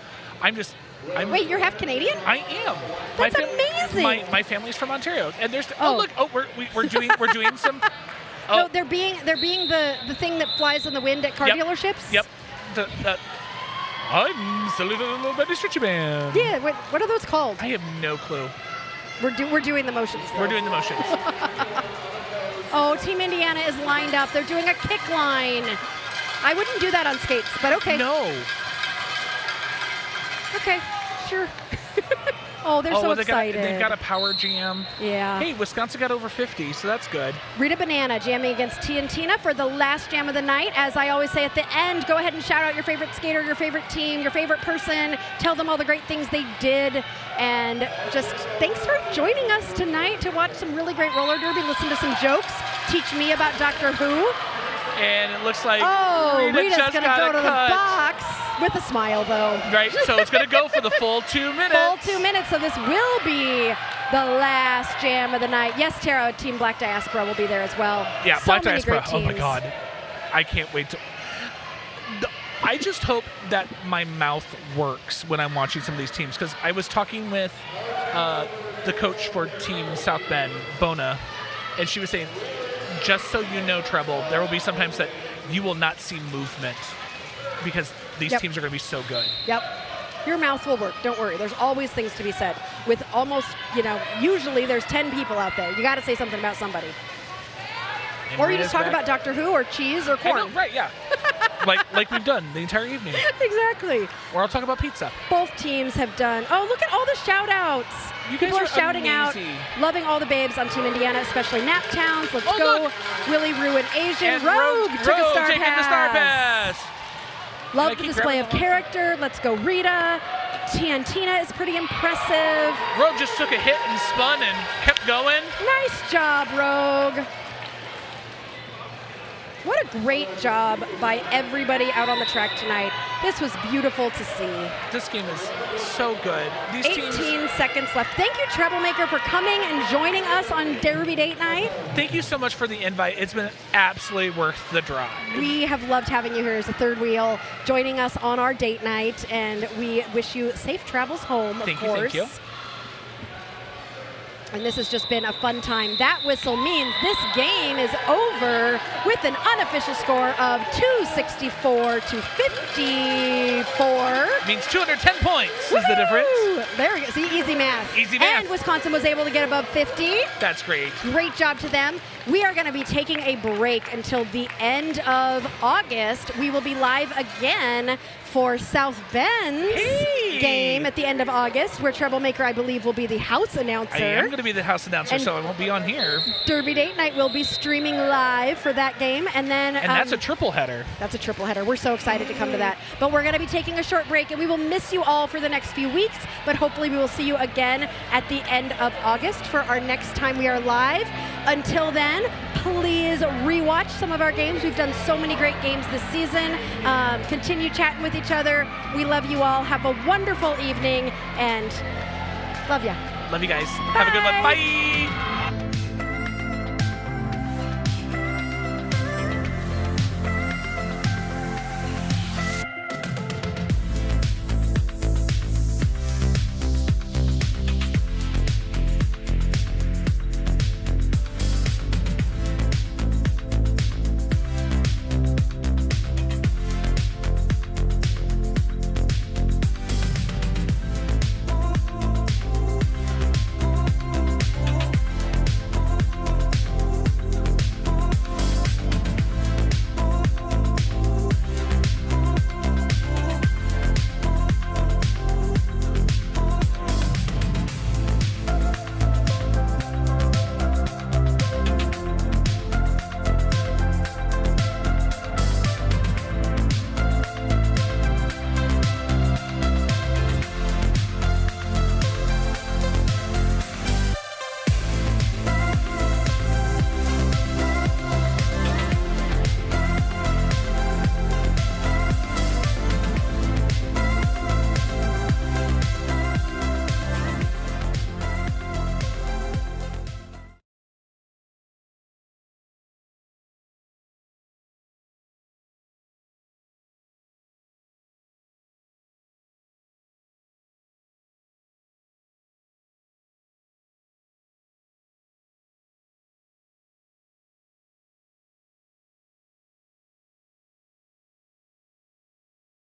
Wait, you're half Canadian? I am. That's amazing. My family's from Ontario, and there's we're doing some. No, they're being the thing that flies in the wind at car dealerships. Yep. I'm Silly Little Betty Stretchy Band. Yeah, what are those called? I have no clue. We're doing the motions, though. We're doing the motions. Oh, Team Indiana is lined up. They're doing a kick line. I wouldn't do that on skates, but okay. No. Okay, sure. Oh, they're so excited. They've got a power jam. Yeah. Hey, Wisconsin got over 50, so that's good. Rita Banana jamming against T and Tina for the last jam of the night. As I always say at the end, go ahead and shout out your favorite skater, your favorite team, your favorite person. Tell them all the great things they did And just thanks for joining us tonight to watch some really great roller derby, listen to some jokes, teach me about Doctor Who. And it looks like Rita's just going to got go a to the cut. box with a smile, though. Right, so it's going to go for the full 2 minutes. Full 2 minutes, so this will be the last jam of the night. Yes, Tara, Team Black Diaspora will be there as well. Yeah, so Black many Diaspora. great Oh my teams. God, I can't wait to. I just hope that my mouth works when I'm watching some of these teams, because I was talking with the coach for Team South Bend, Bona, and she was saying, just so you know, Treble, there will be sometimes that you will not see movement because these teams are going to be so good. Yep. Your mouth will work. Don't worry. There's always things to be said. With almost, usually there's 10 people out there. You got to say something about somebody. And Or you just Maria's talk back. about Doctor Who or cheese or I corn. know, right, yeah. like we've done the entire evening. Exactly. Or I'll talk about pizza. Both teams have done. Oh, look at all the shout outs. You guys People are are shouting amazing. out, loving all the babes on Team Indiana, especially Naptowns. Let's Oh, go. look. Willie Rue and Asian. And Rogue took a star taking the star pass. Love I the keep display of grabbing the character. Let's go Rita. Tiantina is pretty impressive. Rogue just took a hit and spun and kept going. Nice job, Rogue. What a great job by everybody out on the track tonight. This was beautiful to see. This game is so good. These 18 teams. seconds left. Thank you, Troublemaker, for coming and joining us on Derby Date Night. Thank you so much for the invite. It's been absolutely worth the drive. We have loved having you here as a third wheel, joining us on our date night, and we wish you safe travels home, of Thank you, course. thank you. And this has just been a fun time. That whistle means this game is over with an unofficial score of 264 to 54. Means 210 points is the difference. Woo! There we go. See, easy math. Easy math. And Wisconsin was able to get above 50. That's great. Great job to them. We are going to be taking a break until the end of August. We will be live again for South Bend's game at the end of August, where Troublemaker, I believe, will be the house announcer. I am going to be the house announcer, And so I won't be on here. Derby Date Night will be streaming live for that game. And then And that's a triple header. that's a triple header. We're so excited to come to that. But we're going to be taking a short break, and we will miss you all for the next few weeks. But hopefully we will see you again at the end of August for our next time we are live. Until then, please rewatch some of our games. We've done so many great games this season. Continue chatting with each other. We love you all. Have a wonderful evening, and love ya. Love you guys. Have a good one. Bye. Bye.